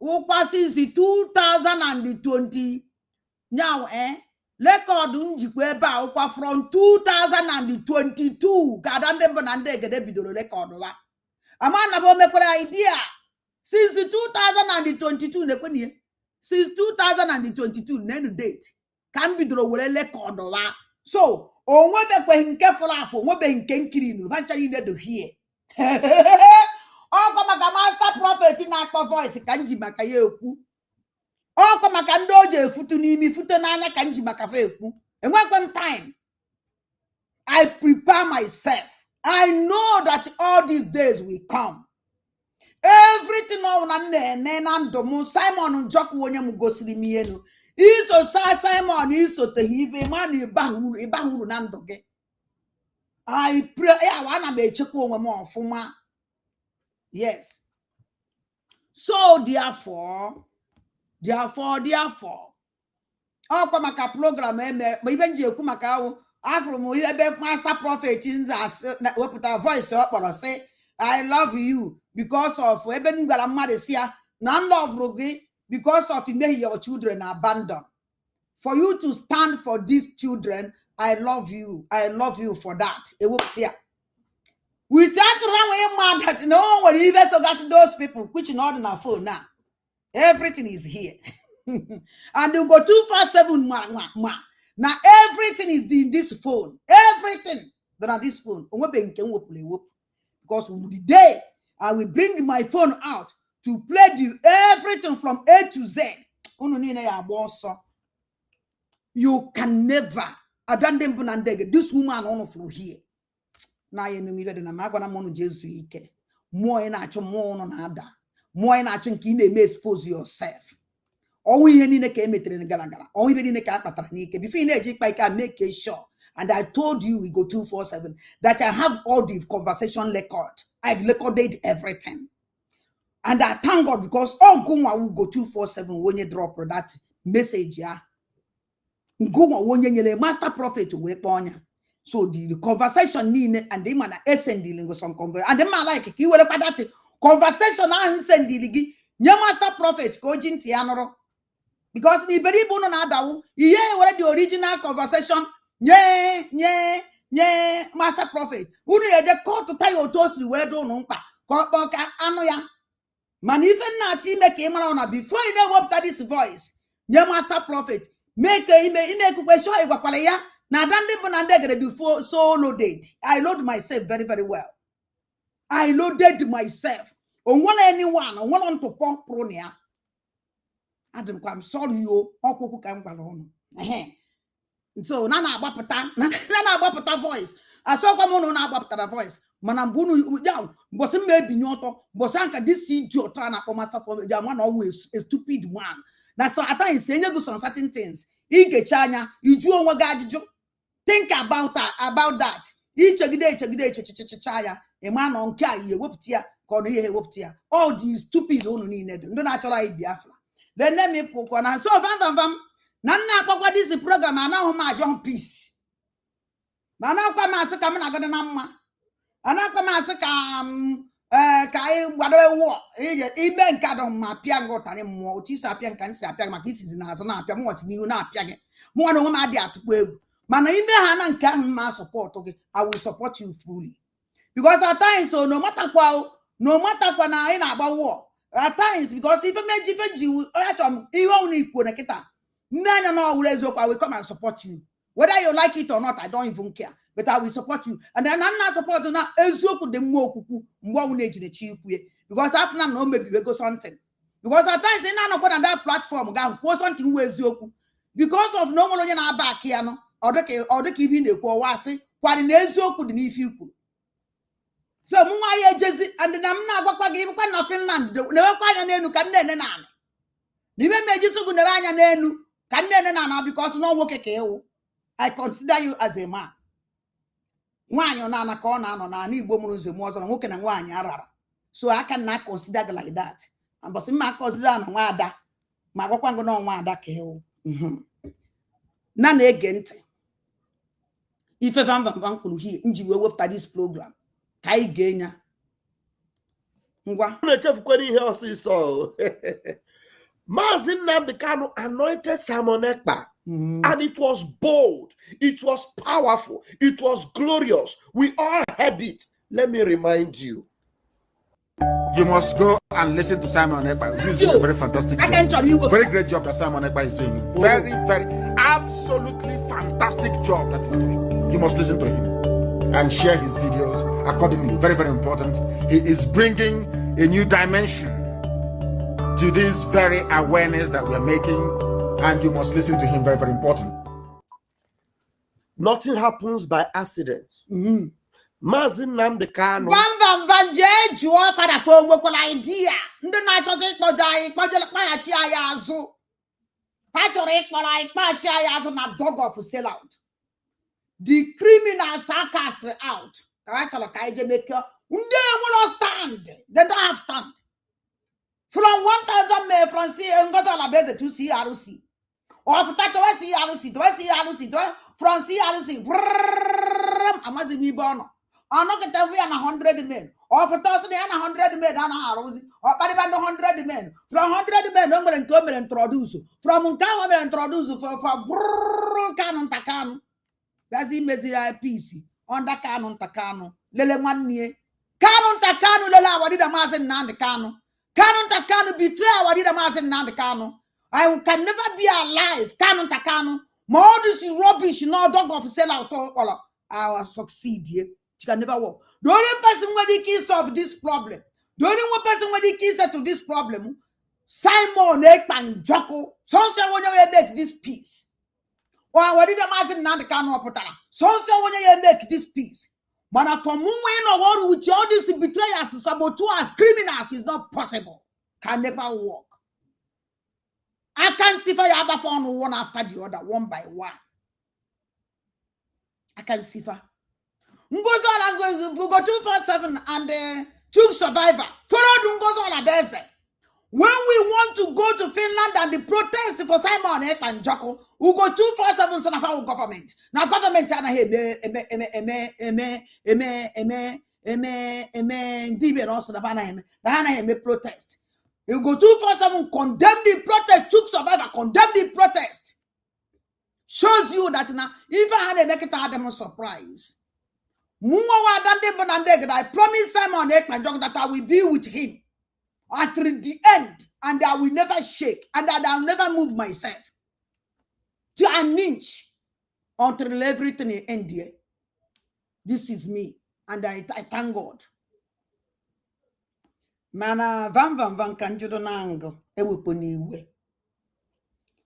ụkwa since 2020 now lekọdụ njikwa ebe a ụkwa from 2022 ka ada ndị mbụ na ndị egede bidoro lekọdụ wa ama na bụ mekwara idea since 2022 nekwenye since 2022 nenu date ka m bidoro were lekọdụ wa so onwebekweghị nke fọrọ afọ onwebeghị nke nkiri nụ ha nchara ile dohie ọkọ maka master prophet na-akpọ voice ka nji maka ya ekwu ọkọ maka ndị o ji efutu n'imi fute n'anya ka nji maka fa ekwu enwekwe m time I prepare myself I know that all these days will come everything ọ na na-eme na ndụ m Simon Njọkụ onye m gosiri m ihe nụ iso Simon isoteghị ibe ma na ịbahuru na ndụ gị I pray ana m echekwa onwe m ọfụma yes so therefore ọkwa maka program eme ibe nji ekwu maka ahụ afụrụ m ebe master prophet wepụtara voice ọ kpọrọ sị I love you because of ebe m gwara mmadụ si ya na love gị because of imeghi your children abandon for you to stand for these children I love you for that ewepụta ya without running mad that no one will even so got those people which not on our phone now everything is here and you go 247 now everything is in this phone everything that on this phone because the day I will bring my phone out to play everything from A to Z you can never this woman on from here na ye memi bede na magwana mo no Jesu ike mo e na acho mo no na ada mo e na acho nke na expose yourself owo ihe ni ne ka emetere ne galagala owo ibe ni ne ka akpatara n'ike before na eji kpa ike make sure and I told you we go 247 that I have all the conversation record I recorded everything and I thank God because all go will go 247 when you drop that message ya go wonye nyele master prophet we kponya so the conversation nine and the man sending some conversation and the man like ki wele kwa that conversation and sending gi nye master prophet ko jinti anoro because ni beri bu no na adawo iye were the original conversation nye master prophet unu eje court to tie otosiri were do no mpa ko ka anu ya man even na ti make e mara na before you know what this voice nye master prophet make ime kukwe show igwakwale ya na dande bo na ndegere do so loaded I load myself very very well I loaded myself on one anyone on one to pop pronia Adam I'm sorry you okuku ka ngwala onu so na agbapụta voice asokwa mo no na agbapụta voice mana mbunu ya mbosi mebi nyoto mbosi anka this idiot na akpọ master for ja man always a stupid one na so at times enye go some certain things igecha anya iju onwe ga ajụjụ think about that ichegide ya ema no nke a ihe wepụta ya ka ọ ihe wepụta ya all the stupid unu niile do ndo na achọrọ anyị Biafra then let me pokwa na so vam na nna akpakwa this program anaghụ m ajọ peace mana akwa masị ka m na agada na mma anakwa masị ka anyị gbado ewu ime nke adọ mma pịa ngụtarị mmụọ otu isi apịa nka nsi apịa maka isizi na azụ na-apịa m wọsi n'ihu na-apịa gị mụnwa na onwe m adị atụkwa egwu Mana ime ha na nke ahụ ma support okay, I will support you fully. Because at times, so no matter what na ị na-agba war. At times, because if you I will come and support you. Whether you like it or not, I don't even care. But I will support you. And then I'm not supporting now. Because after I'm not maybe we go something. Because at times in that platform, post something because of no one na back here, no, or the even the kwasi, what in ezoku the nifu. So Mumaya Jezi and the Namna give one Finland, never quite a nenu can then. Even Majisu Navanya Nenu can then because no work a I consider you as a man. One your nana corner on any woman's more than walking and one yara. So I cannot consider like that. And but in my consider and wada, my work on wada keo. None again. If a van could hear, you after this program. Kai Genya. Mazin Nnamdi Kanu anointed Simon Ekpa. And it was bold, it was powerful, it was glorious. We all heard it. Let me remind you. You must go and listen to Simon Ekpa. He's doing a very fantastic job. Very great job that Simon Ekpa is doing. Very, absolutely fantastic job that he's doing. You must listen to him and share his videos accordingly. Very, very important. He is bringing a new dimension to this very awareness that we're making. And you must listen to him. Very, very important. Nothing happens by accident. Mazin Nnamdi Kanu. Van Jua for the poor idea. The night of it, no die, Mayachiayazu. Patrick, Mayachiayazu, not dog of sell out. The criminals are cast out. Kaija maker. They will not stand. They don't have stand. From 1,000 men from C and got on a base to CRC. Or from CRC, from CRC. Amazing me born. Or not get every 100 men. Or for 1,100 men, or 100 men. From 100 men, no one come and introduce. From Unkawa introduce for Canon Takano. That's the Messiah PC. On the Canon Takano. Lele Manie. Canon Takano, Lela, what did a mass and Nandi Kano? Canon Takano betray what did a mass and Nandi Kano? I can never be alive. Canon Takano. More this rubbish, no dog of sell out all. I will succeed here. She can never work. The only person where the key solve this problem. The only one person where the key to this problem. Simon Ekpan Joko. So when you make this peace. Or what did the mass and Nandi Kano Potala? So when you make this peace. But for whom we know what with all these betrayers, saboteurs, criminals is not possible. Can never work. I can see for you phone one after the other, one by one. I can see for. Go 247 and Chukwu survivor. Follow goes on a base. When we want to go to Finland and the protest for Simon Ekpa and Joko, we go 247 son of our government. Now government protest. You go 247 condemn the protest. Chukwu survivor condemn the protest. Shows you that now if I had a make it a surprise. I promise Simon Ekpa and Joko that I will be with him until the end, and I will never shake, and that I'll never move myself to an inch until everything is ended. This is me, and I thank God. Mana van kanjudo nango eweponiwe.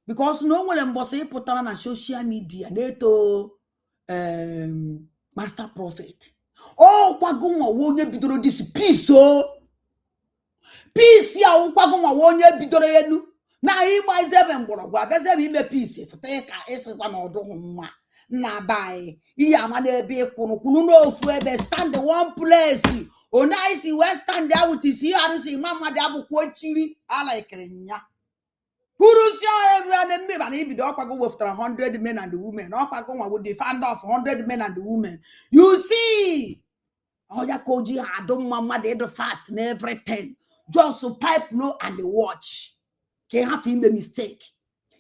Because no one embose putana na social media neto master prophet. Oh, wagunwa wonye bidoro this peace oh. Peace ya ukwagunwa wonye bidoro yenu. Na igba izebe mgboro abeze ime peace fute ka esikwa na odo nwa na bai. Iya ma na ebe kwunu no ofu ebe stand one place. Onaisi West stand there with his CRC mama de abuko chiri ala ekrenya. Kurusha everyone me ban ibido okwago with 100 men and the women. Okwago with the founder of 100 men and the women. You see, oh ya koji adom mama de the fast and everything. Just to pipe low and the watch. Can have him a mistake.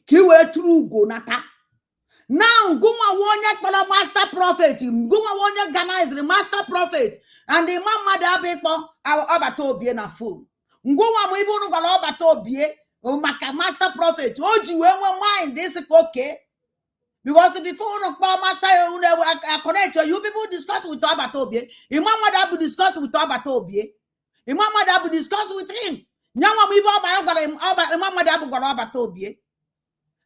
He were through go nata. Now, Guma Wonya Kala master prophet, Guma Wonya Ghana is the master prophet, and the Mama Dabeko, our Abato be na fool. Nguma Mibunu Galabato be, oh, Maka master prophet, oh, you won't mind this okay. Because before master, I connect you people discuss with Abatobie, Imama Dabu discuss with Abatobie, Imama Dabu discuss with him. Nyama Miba Imama Dabu Galabatobie.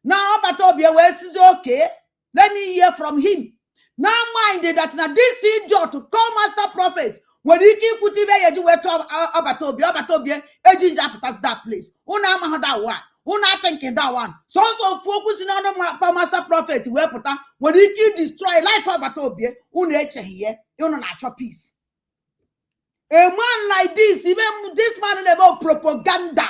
Now Abatobie, where is okay? Let me hear from him. Now mind that now this idiot to call master prophet. When he keep putting where you were to Abatobie, Ejin Japitas that place. Una Mahada one. Una thinking that one. So focusing on the master prophet where puta when he keep destroy life of Abatobie, uneche here, you know natural peace. A man like this, even this man is about propaganda.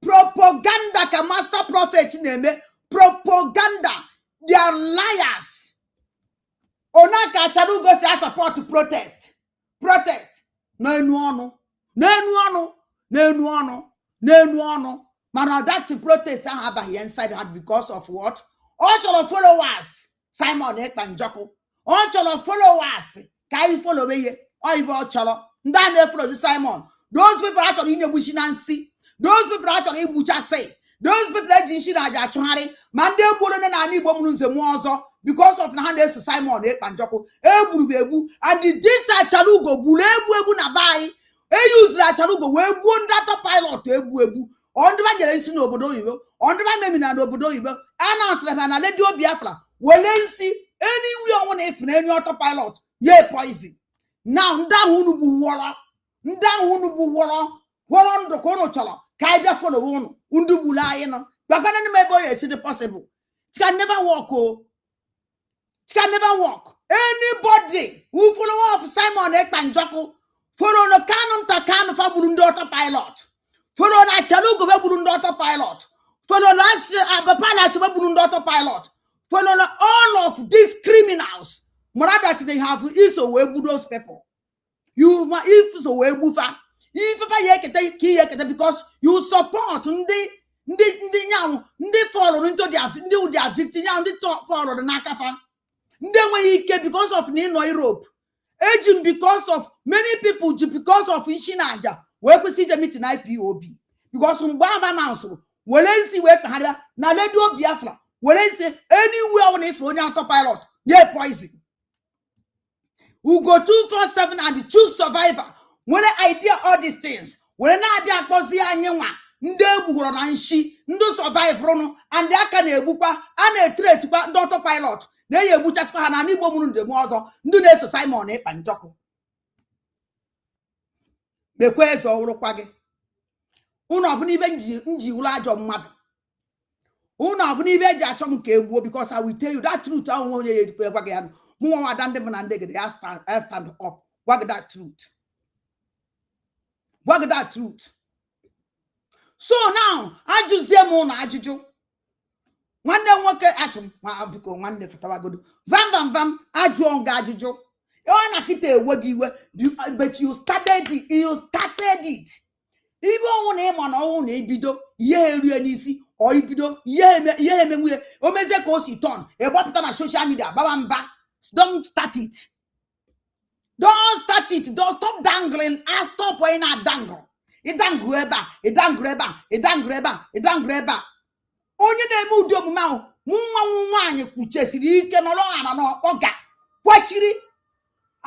Propaganda can master prophet name propaganda. They are liars. Onaka Charugo say support to protest. Protest. No. Man, that's the protest I have here inside had because of what? All your followers, Simon Ekpanjoko. All your followers, can you follow me? Or you watch Cholo. Then they follow Simon. Those people actually in the Bushi Nancy. Those people actually in Bucha say. Those people that Jinshina Jachari. Mande Bulan and Ani Bomun's a Mozo. Because of Nandes Simon Ekpanjoko. Ebu and the this Chalugo Bulebu Nabai. Use that Chalugo. We won that pilot. Ebu. On the man no obodo yibo, on the man maybe na obodo yibo. Announce na let you Biafra. Well, see anywhere on if any autopilot. Ye poison. Now nda hunu bu wora. Wora ndo kono chala. Kaida follow one. Undu bulaye no. Bakana ni mebo is it possible. It can never work. Oh. It can never work. Anybody who follow off Simon Ekpanjoko follow no canon to canon for Burundi autopilot. Follow na Chalugo Burundi autopilot. Follow last Abapala Burundi autopilot. Follow all of these criminals. More that they have is a way those people. You if so way bufa. If I because you support they follow into their victim now they follow the Nakafa. Then when he came because of Nino Europe. Aging because of many people because of Ishinaja. Where we see the meeting IPOB because from Baba Manso, well, see where now let do Biafra. Well, say anywhere on a phone autopilot, yeah, poison. We go 247 and the true survivor. When I idea all these things, when I be a posi anyewa, ndebu ronanshi, ndo survive rono, and there can a bupa and a trade to autopilot. They a butchers for Hanani Bomun de Mozo, Ndunes Simon Panjoko. The question or Page. Una of Nibenji large of mother. Una of Nibeja Chomke, because I will tell you that truth. I won't again. More than them and they stand up. What that truth? What that truth? So now, I just say more, I just one day one can ask him, one day for Tabago. Vam, I join Gajijo. But you started it. Even when him on own ebido, ye nisi, or ebido, ye omeze kosi ton, a bottom on social media, babamba. Don't start it. Don't start it. Don't stop dangling. I stop when I dangle. It dangreba. Onye na-eme udo mma nwa nwaanyị kwuchesiri ike no oga. Kwachiri.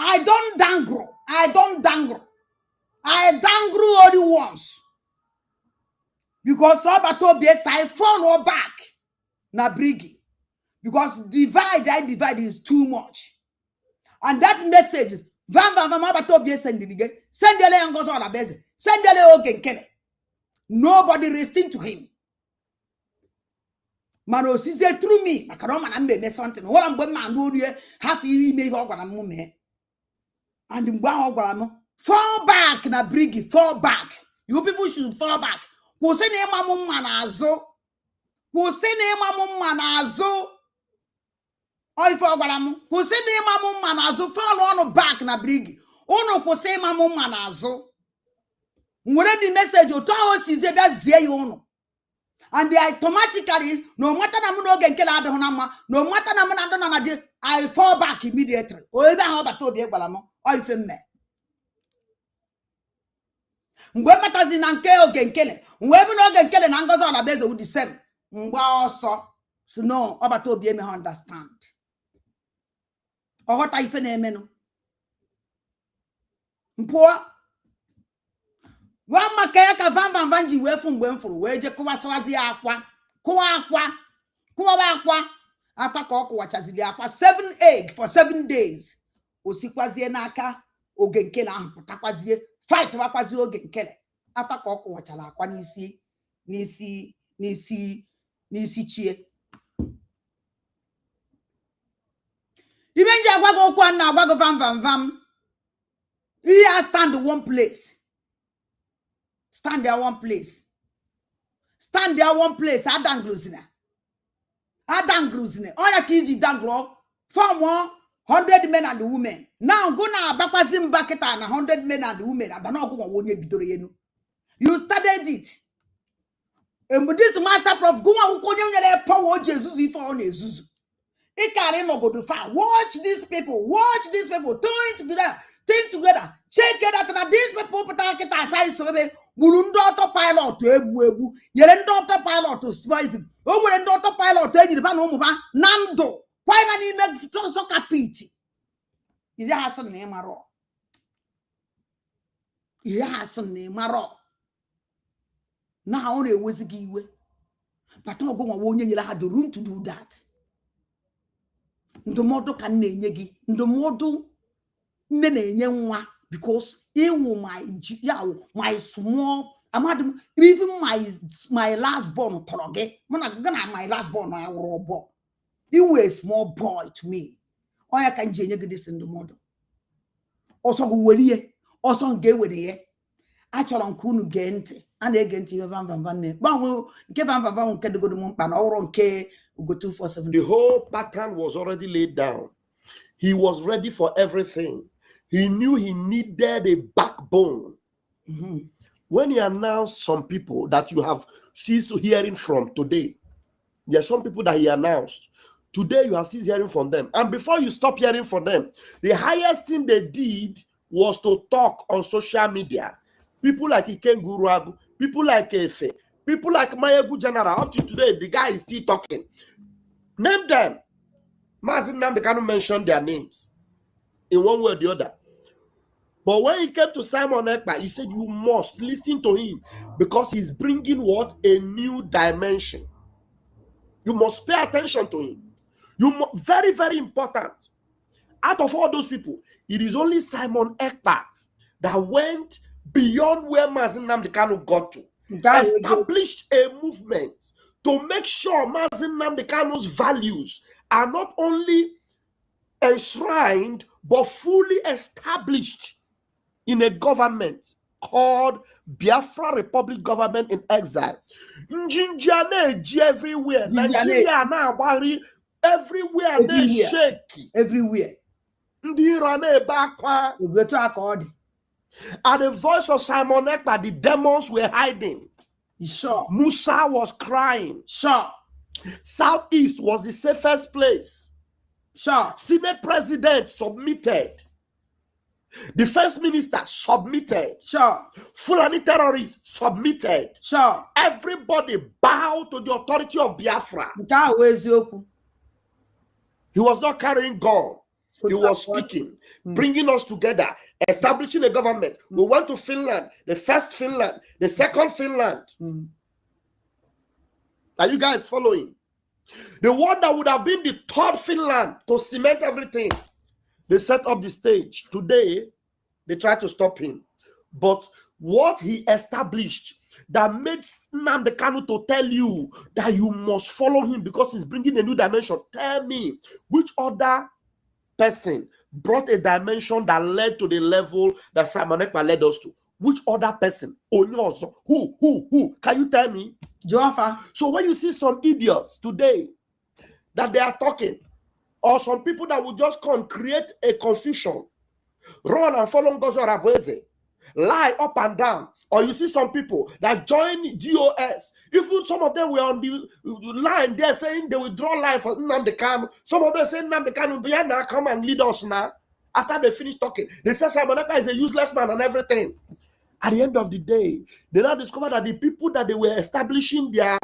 I don't dangle. I dangle only once. Because Obato BS I follow back. Na brigi. Because divide is too much. And that message is Obato BS send it again. Send the and goes on a base. Send the okay kele. Nobody listening to him. Mano si say through me. Makaroma na mbe something. What I'm going man do here half you me ho gwana mu me. And the fall back na brigi, fall back. You people should fall back. Who say name mamu manazo? Who say name mamu manazo? Oi for gwalamu. Who say name mamu manazo? Fall on back na brigi. Ono ko say mamu manazo. Mwere di message o to ho si ze bia zie yo no. And they automatically, no matter no get killed, no matter I fall back immediately. Or even how about to be a balamo, or if me. Mbematazi nankeo genkele. Whenever no genkele nangozo on a base with the same. So no, about to be me understand. Or what I feel meno. Mpoa. One makaya ka van vanji we from Wenful, where je kuwasazi aqua. Kuwa. After koko wachazi aqua 7 egg for 7 days. Osikwazie naka ogenkele amputakwazie. Fight wakwazi ogenkele. After koko wachala aqua nisi chie. Even jagwago kwa na wago vam. He has stand one place. Stand there one place. Adan gluzine. Oya kiji danglo. Form 100 men and the women. Now go na bakwazim baketa na 100 men and the women. You studied it. And this master prof go on power Jesus if on Jesus. It can't go to far. Watch these people. Think together. Check it out. Now these people put aside so Burundo autopilot to ebu. Yelendo autopilot to spice. Overendo autopilot to Edibano Nando. Why man you make so capiti? Is has a name maro. Now only was a giveaway. But don't go on you had the room to do that. The model can name the model nene because it will my small even my last born toroge. When I gonna my last born I will you were a small boy to me. Or I can change this in the model. Also go with also get with it. Actually on kunu gente and again to van but we'll give van get the good month and or on K go 247. The whole pattern was already laid down. He was ready for everything. He knew he needed a backbone. When he announced some people that you have ceased hearing from today, there are some people that he announced. Today you have ceased hearing from them. And before you stop hearing from them, the highest thing they did was to talk on social media. People like Iken Guruagu, people like Efe, people like Mayebu General. Up to today, the guy is still talking. Name them. Mazin Namde cannot mention their names in one way or the other. But when he came to Simon Ekpa, he said, you must listen to him because he's bringing what? A new dimension. You must pay attention to him. Very, very important. Out of all those people, it is only Simon Ekpa that went beyond where Mazin Namde Kanu got to. Established a movement to make sure Mazin Namde Kanu's values are not only enshrined, but fully established in a government called Biafra Republic Government in Exile. Everywhere. Nigeria now, everywhere. Shaky. Everywhere. At the voice of Simon Ekpa, the demons were hiding. Sure. Musa was crying. Sure. Southeast was the safest place. Sure. Senate president submitted. The first minister submitted. Sure. Fulani terrorists submitted. Sure. Everybody bowed to the authority of Biafra. He was not carrying gun. He was speaking, bringing us together, establishing a government. We went to Finland, the first Finland, the second Finland. Are you guys following? The one that would have been the third Finland to cement everything. They set up the stage. Today, they try to stop him. But what he established that made Nnamdi Kanu to tell you that you must follow him because he's bringing a new dimension. Tell me, which other person brought a dimension that led to the level that Simon Ekpa led us to? Which other person? Who? Can you tell me? Joafa. So when you see some idiots today that they are talking, or some people that will just come create a confusion, run and follow Ngozi Arabweze, lie up and down, or you see some people that join DOS. Even some of them were on the line there saying they will draw line for Nnamdi Kanu. Some of them say Nnamdi Kanu now come and lead us now. After they finish talking, they say Simon Ekpa is a useless man and everything. At the end of the day, they now discover that the people that they were establishing their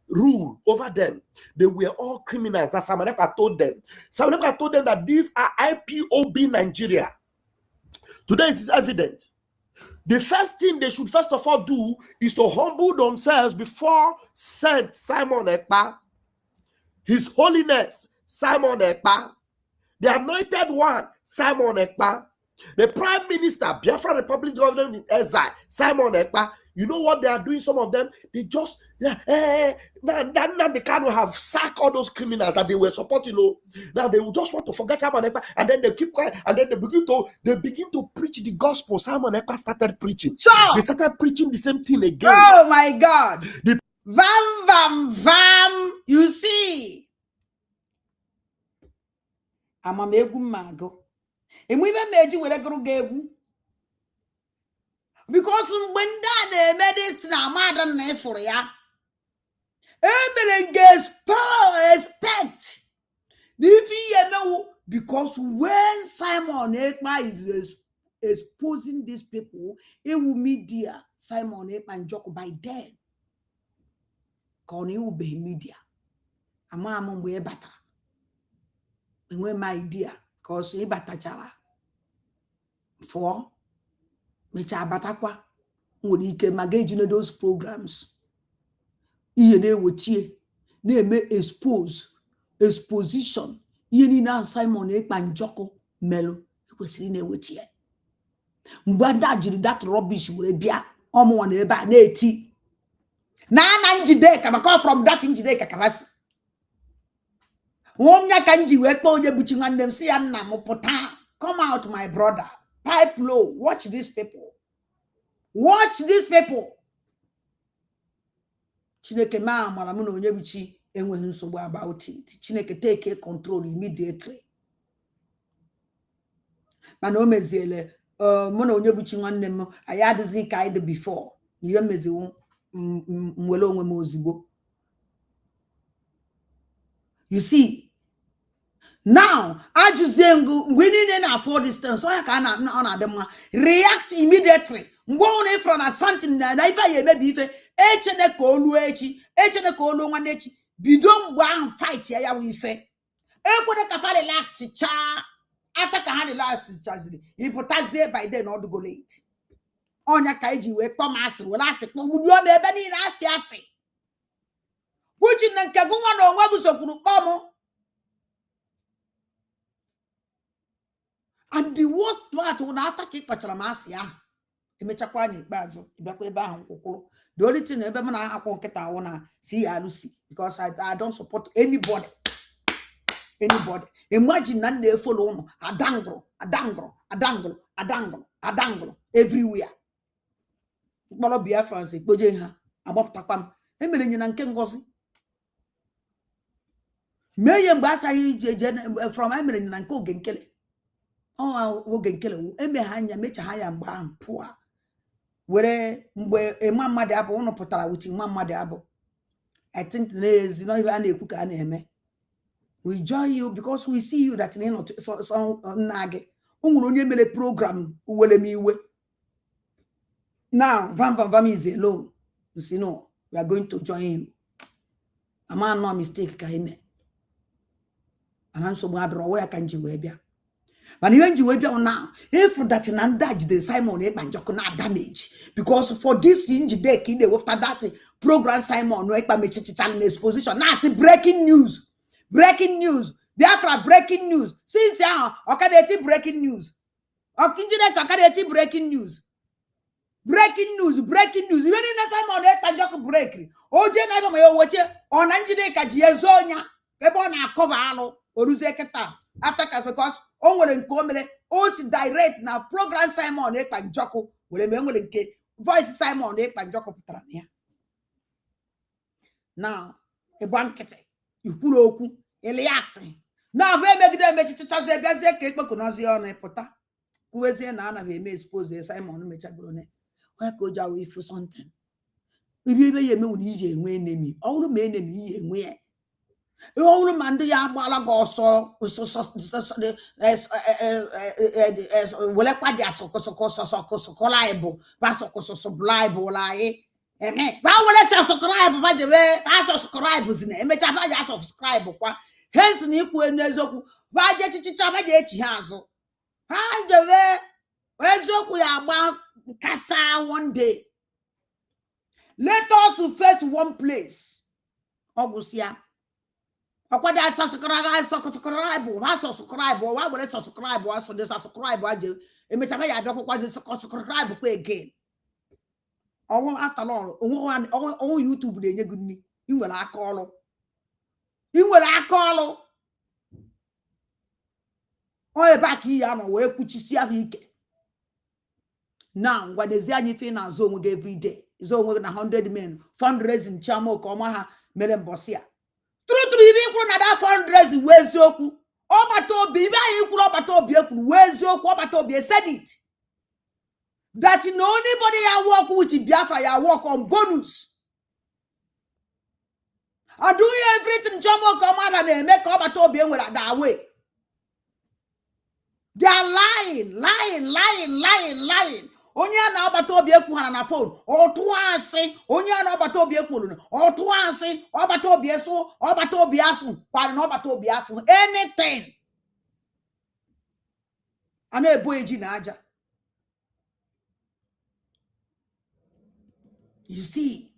rule over them, they were all criminals. As Simon Ekpa told them. Simon Ekpa told them that these are IPOB Nigeria. Today it is evident. The first thing they should first of all do is to humble themselves before Saint Simon Ekpa, His Holiness Simon Ekpa, the Anointed One Simon Ekpa, the Prime Minister, Biafra Republic Government in exile, Simon Ekpa. You know what they are doing? Some of them, they just now they kind of have sacked all those criminals that they were supporting. Now they will just want to forget Simon Ekpa, and then they keep quiet, and then they begin to preach the gospel. Simon Ekpa started preaching. So they started preaching the same thing again. Oh my God! Vam. You see, I'm a megu mago. And we made you with a guru. Because when that medicine mother for ya, everything gets expect. If you know, because when Simon Ekpa is exposing these people, it will media Simon Ekpa and Joko by then. Cause it will be media. I'm way better. And when my idea, cause it better chala. For mecha batakwa nwere ike magage na those programs ihe na-ewetie na-eme exposition ihe ni na Simon Ekpa Njoko melu kwesịrị na-ewetie mgbe nda jiri that rubbish were bịa ọmụnwa na ebe a na-eti na Njideka maka from that Njideka kabasi wonya ka nji wee kpọ onye buchi nwanne m si ya nna m pụta come out my brother. Pipe low. Watch these people. Watch these people. Chineke ma amara mu na onye bichi enweghị nsogbu about it. Chineke take control immediately. Mana o meziele mu na onye bichi nwanne m anyị adịghị ka anyị dị before. Ihe meziwo nwere onwe m ozugbo. You see, now, Ajuzengu, winning in a for distance, so I can honor them. React immediately. Mbone from a something that if I may be Echene Kolu one H, Bidom one fight here with fe. Equate Kafale lax cha after Kahani last chassis. He put us there by then, not to go late. Onya Kaiji, we come as well as it. Would you be any last which in the Kaguma or Wabus of Kurupomo? And the worst part when after kick Pachalamasia, Emechakwani Bazo, Bakweba, the only thing ever I won't get I wanna see Lucy because I don't support anybody. Imagine none they follow a dangle everywhere. Bolo Biafrans, Bojeha, about Takwam, Emily and Kengosi. Million Bassa from Emily and Kogan Kelly. Oh, wogen kele eme hanya mecha haya mba mpua were mgbe mama de abo ono pụtara with mama de abo. I think there's not even na-ekwu ka na-eme. We join you because we see you that not so nage unwuru onye mere program uwele mi iwe. Now Vam is alone. You see, no, we are going to join you. A man no mistake ka eme. And I'm so glad where can you bia. But even you now, if that and the Simon Ekpa Njoko na damage because for this deck in the after that program Simon Ekpa channel exposition now see breaking news. Therefore breaking news. Since okay breaking news. Okay breaking news. Breaking news. Even in Simon Ekpa Njoko break. Oje na iba mayo wache on Njideka Jiezonya. People na cover alo oruzeketa after cast because on will come also direct now program Simon Ekpa Njoko will be voice Simon Ekpa Njoko putrania. Now a banquet you put oku reacting. Now we make them make it as a basic cake on a pota. Who is here now? We may expose Simon Mechagrone. Why go away for something? Maybe you may need a enemy. All the men and me and we. All the man ya gbala go so as wele kwa dia so liable ba so liable lai ba wele subscribe ba je be ba subscribe zine emecha ba ya subscribe kwa hence na ikwu enezoku ba je chichicha ba je echi ha azu ha je be ezoku ya gba kasa one day. Let us face one place. Ogusia Akwa da subscribe, why would I subscribe or so this subscribe? I do. It may have a subscribe again. Or after all, all YouTube, they good me. You will I call. You will I call. Oh, back here, I'm away, which you see a week. Now, what is the only thing I zone every day? Is over 100 men, fundraising, chamo, Komaha, Melem Bossia. True, even that fundraising, where's Yoku? Obato be where's Yoku? Obato be said it. That you know anybody I walk with Biafra, I walk on bonus. I do everything Jomo come out and they make Obato be that way. They are lying. Onya na obato bie ku na phone o to ase onya na obato bie ku no o to ase obato bie so obato bie aso kwa na obato bie aso anything ana ebo eji na aja. You see,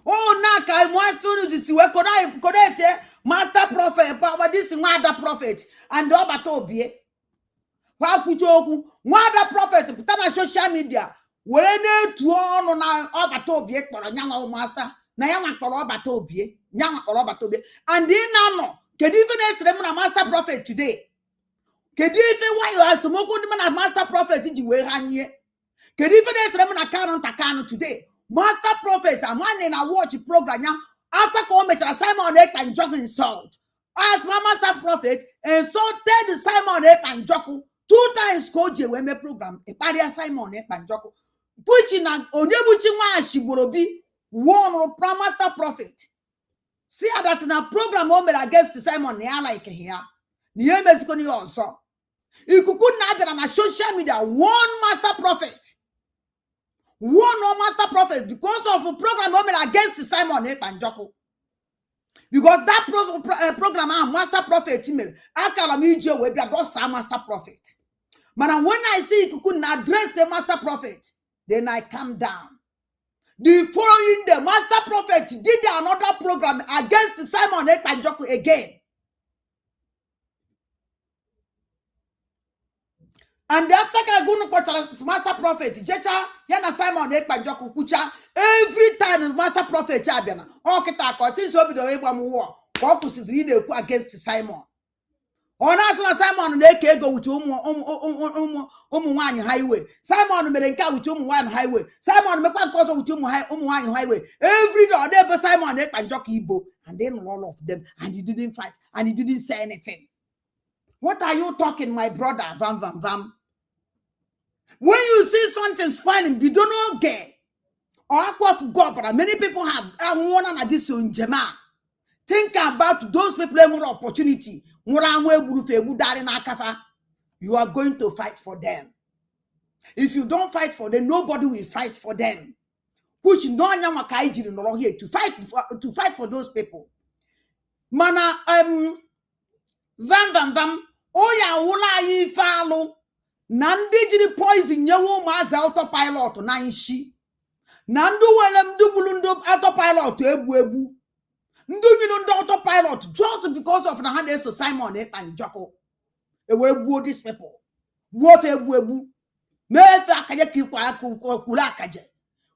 oh na kai mo students ti we correct master prophet but this is other prophet and obato bie Wakujoku, one other prophet, put on social media. When they to on Obatobie, or a young master, Nayama Korobatobi, Yama Korobatobi, and then no, can even ask them a master prophet today? Can you say why you are some good man a master prophet in you? Can even ask them a account today? Master prophet, a man in a watch program after comment Simon Ek and Jogging salt. As my master prophet, and so tell the Simon Ek and Jocko. 2 times koje we me program e paria Simon e panjoko which na onyebuchi nwa ashiborobi one master prophet see that na program o mere against Simon na like here na ye meziko ni onso ikuku na abia na social media one master prophet because of a program o mere against Simon e panjoko because that program master prophet email akala mi je we bia do sa master prophet. But when I see you couldn't address the master prophet, then I calm down. The following the master prophet did another program against Simon Ekpanjoku again. And after Kagunu master prophet, Jecha, Yana Simon Ekpanjoku Kucha, every time master prophet Chabiana, Okita, since we the Abraham war, Focus is really against Simon. Ona Simon na-eke go with ụmụ nwanyị highway. Simon mere nke with ụmụ nwanyị highway. Simon mekwa nke ọzọ with ụmụ nwanyị highway. Every day they be Simon ekpa njọkọ Igbo and then all of them and he didn't fight and he didn't say anything. What are you talking, my brother? Vam. When you see something spoiling, you don't know gay or aqua to God, but many people have one and this in Jema. Think about those people who have opportunity. You are going to fight for them. If you don't fight for them, nobody will fight for them. Which no one here to fight for those people. Mana Vam oya wula yi follow nandi jiri poison yawo maza autopilot na nshi nandu wele mdubulu autopilot ebu ndu nyino autopilot just because of na hand so Simon and Jocko ebu these people both ebu mefe akaje kula akaje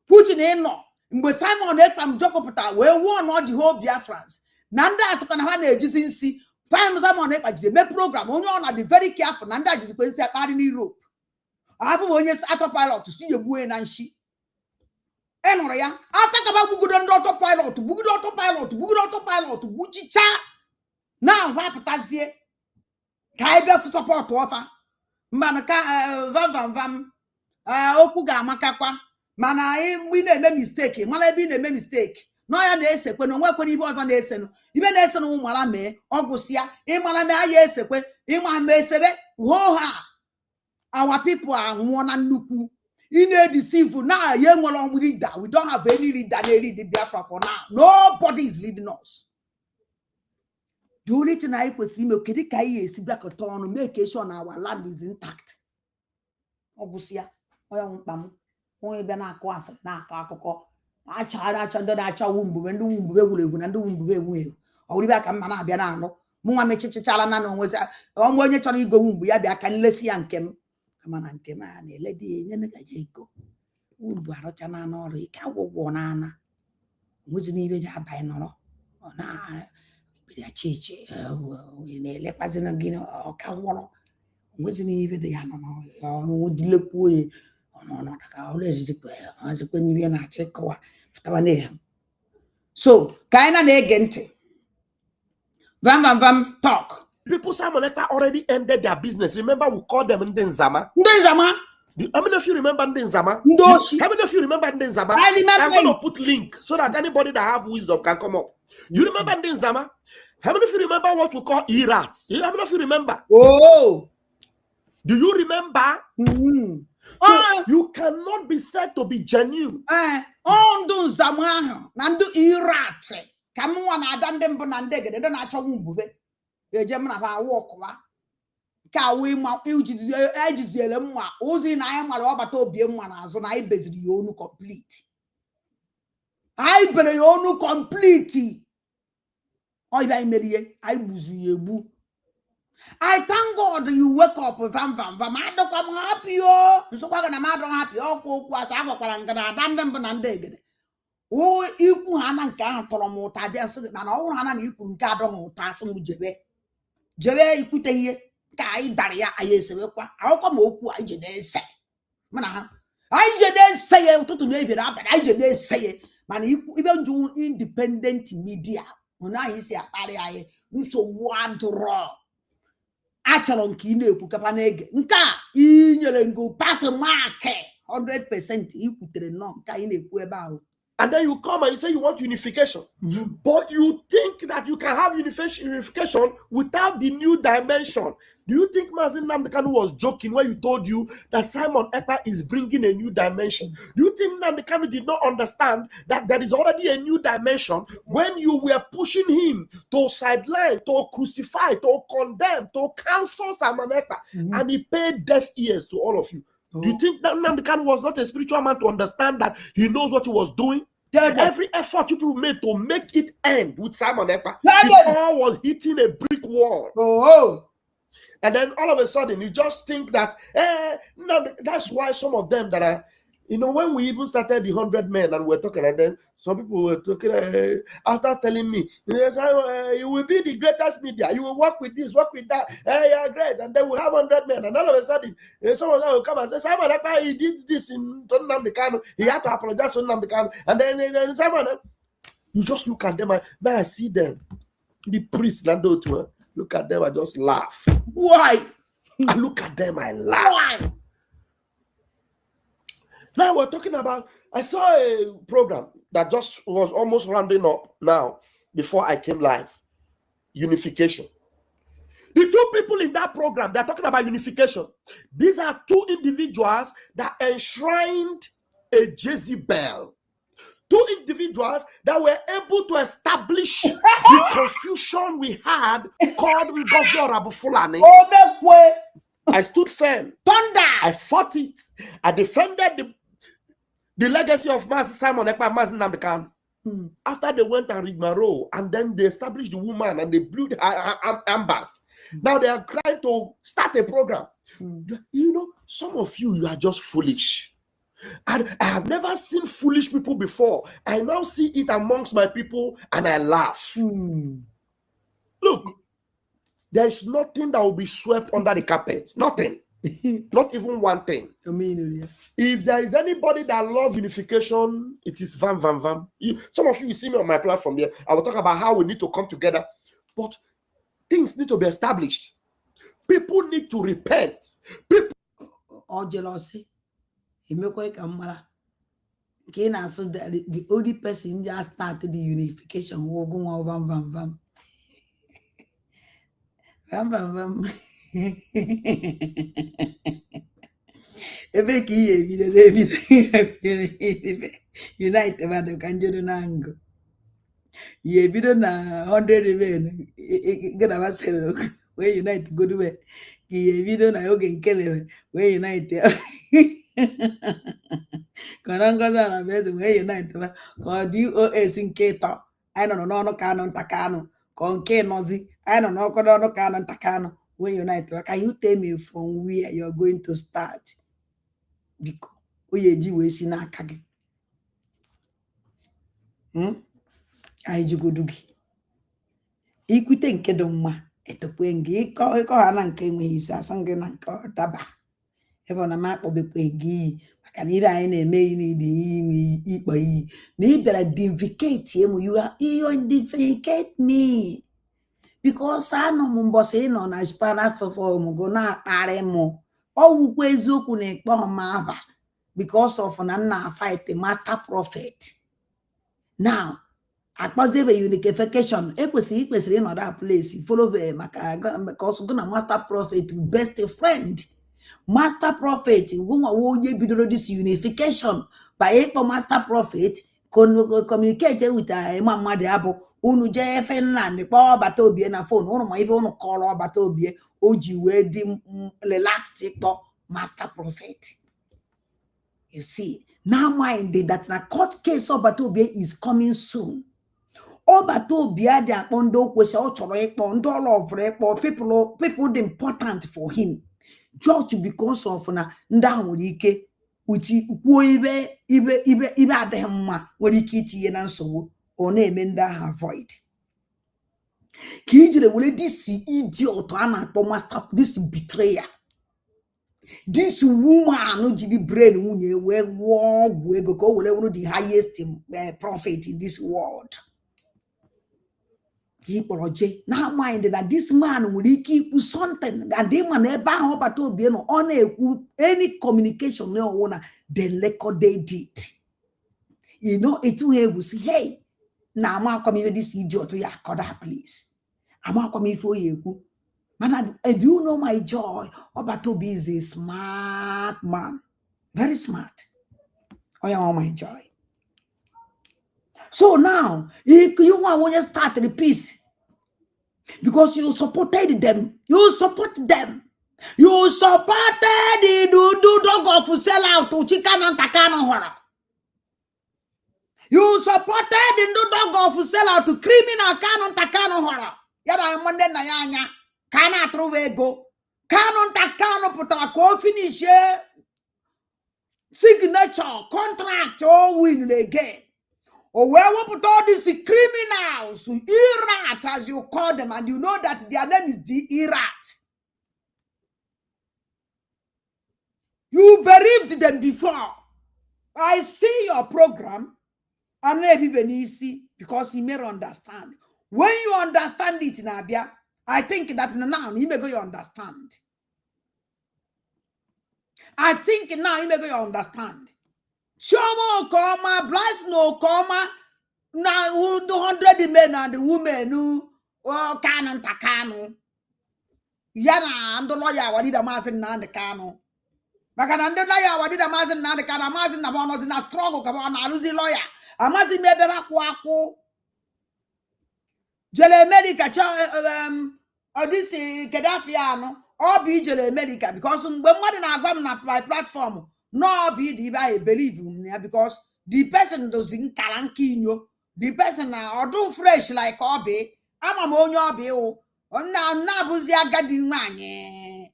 which no mgbe Simon and Jocko puta we won all the whole Biafrans nanda asukana ha na ejisi nsi time Simon ekpajide me program onye ọ na be very careful na nda jisi kwensi akpari ni Europe abu onye autopilot si yebuwe na nshi enoro ya after kaba bugudo ndo autopilot buchicha na hwa putazie ka ibe support offer man ka vam okwu ga-amakakwa mana we na-eme mistake mara ebe ị na-eme mistake no ya na-esekwe na onwekwe ibe ọzọ na-esenụ ibe na-esenụ ụmụara mee ọgwụsịa ịmara mee aya esekwe ịma mgbe esebe ha our people anwụọ na nnukwu ị na-edeceive na ya enwere leader. We don't have any leader na lead Biafra for now. Nobody is leading us. The only thing I could see me kedu ka anyị esi bịakọta ọnụ make sure na our land is intact. Ọgwụsịa onye mkpam onye bịa na-akụ asịrị na-akọ akụkọ acha ndị na-acha wumbube ndị wumbube egwuregwu na ndị wumbube egwu ọwụrụ ka mma na-abịa na-anụ mụnwa mechichichara na onwezi ọnwa onye chọrọ igo wumbu ya bịa ka nlesi ya nke m kama na nke m a na-ele dị enye na gaje ego wumbu arụcha na n'ọrụ ike agwụgwọ na ana onwezi n'ibe ji abaghị nọrọ ọ na chichi na-elekwazi na gị ọka gwọrọ onwezi n'ibe dị ya nọ n'odilekwuo ya ọnọdụ ka ọrụ ezizikwe n'ibe na-achọ ịkọwa pụtawa na so ka anyị na-ege ntị Vam talk. People Simon Ekpa already ended their business. Remember, we called them Ndenzama. Ndenzama. How many of you remember Ndenzama? Ndoshi. How many of you remember Ndenzama? I remember. I'm going to put link so that anybody that have wisdom can come up. You remember Ndenzama? How many of you remember what we call E-rats? How many of you remember? Oh. Do you remember? Mm-hmm. So you cannot be said to be genuine. Ndenzama. Nandu E-rats. Kamuwa na adande mbo na ndege ndo na-achọ wumbube eje m na ba wọkwa ka we ma ejiziele mma ozi na anyị mara ọbata obie mma na azụ na anyị beziri ya onu complete anyị bere ya onu complete ọ bịa imerie anyị gbuzu ya egbu. I thank God you wake up vam adọkwa m happy o nsokwa ga na m adọ happy okwu asa agwakwara ngana adande mbo na ndege o ikwu ha na nke ahụ tọrọ m ụta bịa sị mana ọ bụrụ ha na ikwu nke adọghị ụta asụ m jebe ikwute ihe ka anyị dara ya anyị esebekwa akwụkwọ ma okwu anyị je na-ese mana ha anyị je na-ese ya ụtụtụ na ebere abalị anyị je na-ese ya mana ikwu ibe njụ independent media na anyị si akparị anyị nsogbu adụrọ achọrọ nke ị na-ekwu kapa na-ege nke a inyere ngo pass mark 100% ikwutere nnọọ nke anyị na-ekwu ebe ahụ. And then you come and you say you want unification. Mm-hmm. But you think that you can have unification without the new dimension. Do you think Mazin Nnamdi was joking when you told you that Simon Ekpa is bringing a new dimension? Do you think Nnamdi did not understand that there is already a new dimension when you were pushing him to sideline, to crucify, to condemn, to cancel Simon Ekpa, and he paid deaf ears to all of you? Do you think that Nnamdi was not a spiritual man to understand that he knows what he was doing? Every effort you people made to make it end with Simon Ekpa, it all was hitting a brick wall. Oh. And then all of a sudden, you just think that, that's why some of them that are, when we even started the 100 men and we're talking, and then some people were talking, after telling me, you will be the greatest media, you will work with this, work with that, yeah, great, and then we'll have 100 men, and all of a sudden, some of them will come and say, Simon Ekpa, he did this in Nnamdi Kanu, he had to apologize to Nnamdi Kanu, and then Simon, you just look at them, and now I see them, the priests, look at them, I just laugh. Why? I look at them, I laugh. Why? Now we're talking about, I saw a program that just was almost rounding up now before I came live. Unification. The two people in that program, they're talking about unification. These are two individuals that enshrined a Jezebel. Two individuals that were able to establish the confusion we had called Ngozi Orabu Fulani. I stood firm. Thunder. I fought it. I defended the legacy of Master Simon Ekpa and Master Nnamdi Kanu. After they went and rigmarole, and then they established the woman and they blew the ambers. Now they are trying to start a program. Some of you are just foolish. And I have never seen foolish people before. I now see it amongst my people and I laugh. Look, there is nothing that will be swept under the carpet. Nothing. Not even one thing. If there is anybody that loves unification, it is Vam. Some of you will see me on my platform there. I will talk about how we need to come together. But things need to be established. People need to repent. Or jealousy. emekwa ka mmara nke na-asụ the only person just started the unification wogo nwa vam ebe ka ihe ebido n'ebido unite mmadụ ka njedo na ngụ ihe ebido na 100 men gana masịrị wee unite goduwe ka ihe ebido na oge nkele wee unite ka na ngozi ala meze wee unite ka ọ dị os nke ịtọ anyị nọ n'ọnụ ka anụ nta ka anụ ka nke nọzi anyị nọ n'ọkọdọ ọnụ ka anụ nta ka anụ wee unite can you tell me from where you're going to start biko oye ji wee si n'aka gị anyị jigodu gị ikwute nke dị mma etokwe gị ịkọ ha na nke enweghị isi asị gị na nke daba ebe ọ na m akpọbekwe gị iyi maka na ibe anyị na-eme iyi n'idi iyi ịkpọ iyi na ị bịara divicate emu you divicate me because anọ m mbọsị ị nọ na sparafọm go na-akparị mụ ọwụkwa eziokwu na ịkpọ m ava because of na nna fight master prophet now akpọziebe unification ekwesịrị ịnọdụ a place follow maka ọsọ gụ na master prophet best friend master prophet nwawo onye bidoro this unification by ịkpọ master prophet communicate with ịma mmadụ abụ unu jee Finland kpọọ ọbata obie na phone ụnụ ma ibe unu kọrọ ọbata obie o ji wee dị relaxed ịkpọ master prophet. You see, now mind that na court case ọbata obie is coming soon. ọbata obie dị akpọ ndị o kwesị ọ chọrọ ịkpọ ndị ọrụ ọvụrụ ịkpọ people dị important for him just because of na ndị ahụ nwere ike kwuo ibe adịghị mma nwere ike itinye na nsogbu ọ na-eme ndị ahụ avoid ka ijire were this idiot a na-akpọ master this betrayer this woman jiri brain nwunye wee gwọọ ọgwụ ego ka o were wụrụ the highest prophet in this world. He kpọrọ na mind that this man nwere ike ikwu something and the man ebe ahụ ọbata obie nọ ọ na-ekwu any communication na ọwụ na the recorded it. You know, etu ha egwu si hey na amakwam ife this idiot ya akọda please amakwam ife o ya ekwu mana do you know my joy ọbata obie is a smart man, very smart. Oh yeah, my joy. So now, you want to start the peace because you supported them. You support them. You supported the dog of sell out to chicken and takano horror. You supported the dog of sell out to criminal canon takano horror. Yada Monday Nayanya, Kana Trovego, Canon takano putako finish signature contract or win again. Or where we put all these criminals, Irat as you call them, and you know that their name is the Irat. You bereaved them before. I see your program, and maybe Benisi, because he may understand. When you understand it, Nabia, I think that now he may go you understand. I think now he may go you understand. Chomo koma, bless no koma. Now 100 men and the women who canon takano. Yana and the lawyer what did a masin and the cano. Bakan and the lawyer what did a masin and the cano masin was in a struggle come on a losing lawyer. A masin maybe quaco. Jele America or this Gaddafiano or be Jele America because when more than a platform. No be the I believe him because the person doesn't kalankinyo, the person or do fresh like Obi, I'm a monyo bill, or now Nabuzia Gadimani,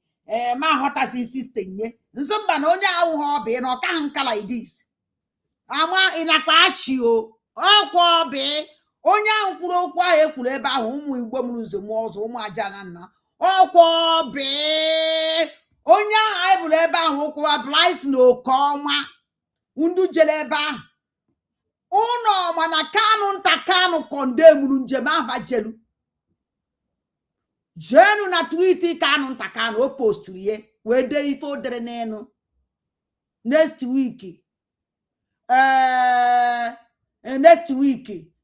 my hot as insisting ye, and somebody only our hobby and or can't like this. I'm in a patio, oh, Quabe, Onya Kuro quiet Kuleba, whom we women's the walls, oh my janana, oh, Quabe. Onya I will eba who applies no comma undu jeleba uno manakano takano condemn njema bajelu jenu na tweeti kanu takano post ye we dey ifo dere nenu next week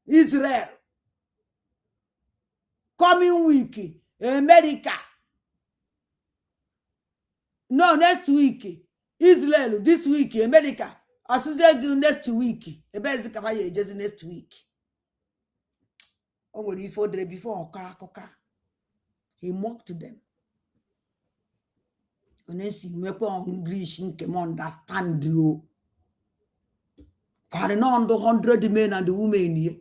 Israel, coming week America. No, next week Israel, this week America. Next week just next week. Oh, before he mocked them. Unless you make English can understand you. Pardon on the 100 men and the women here.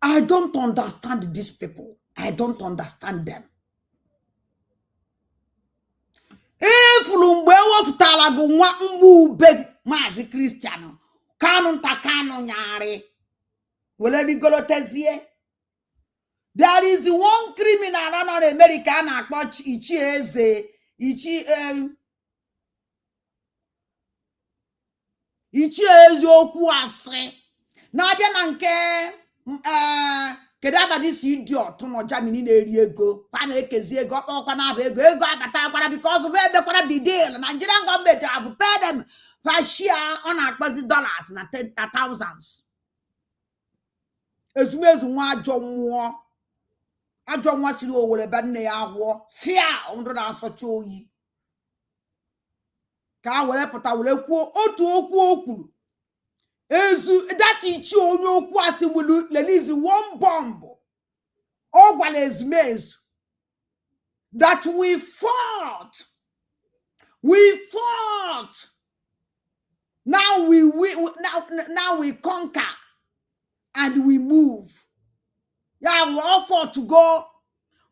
I don't understand these people. I don't understand them. If lumbe wafutala go nwa mbu beg mazi Christiano kanu takano nyare wele di golotezie. There is one criminal in America na akpọ ichi eze okwu asị na abịa na nke kedu abadi si idiot no Germany na-eri ego pa na ekezi ego ọkpọkwa na ego abata akwara because of ebekwara the deal. Nigerian government have paid them per share on akpazi dollars na thousands. Ezumezu nwa ajọ nwa siri owere ba nne ya ahụọ fia ndụ na-asọcha oyi ka were pụta were kwuo otu okwu okwuru ezu dachi chi onye okwu asị wulu release one bomb ọ gwara ezumezu that we fought now we conquer and we move. Yeah, we all fought to go.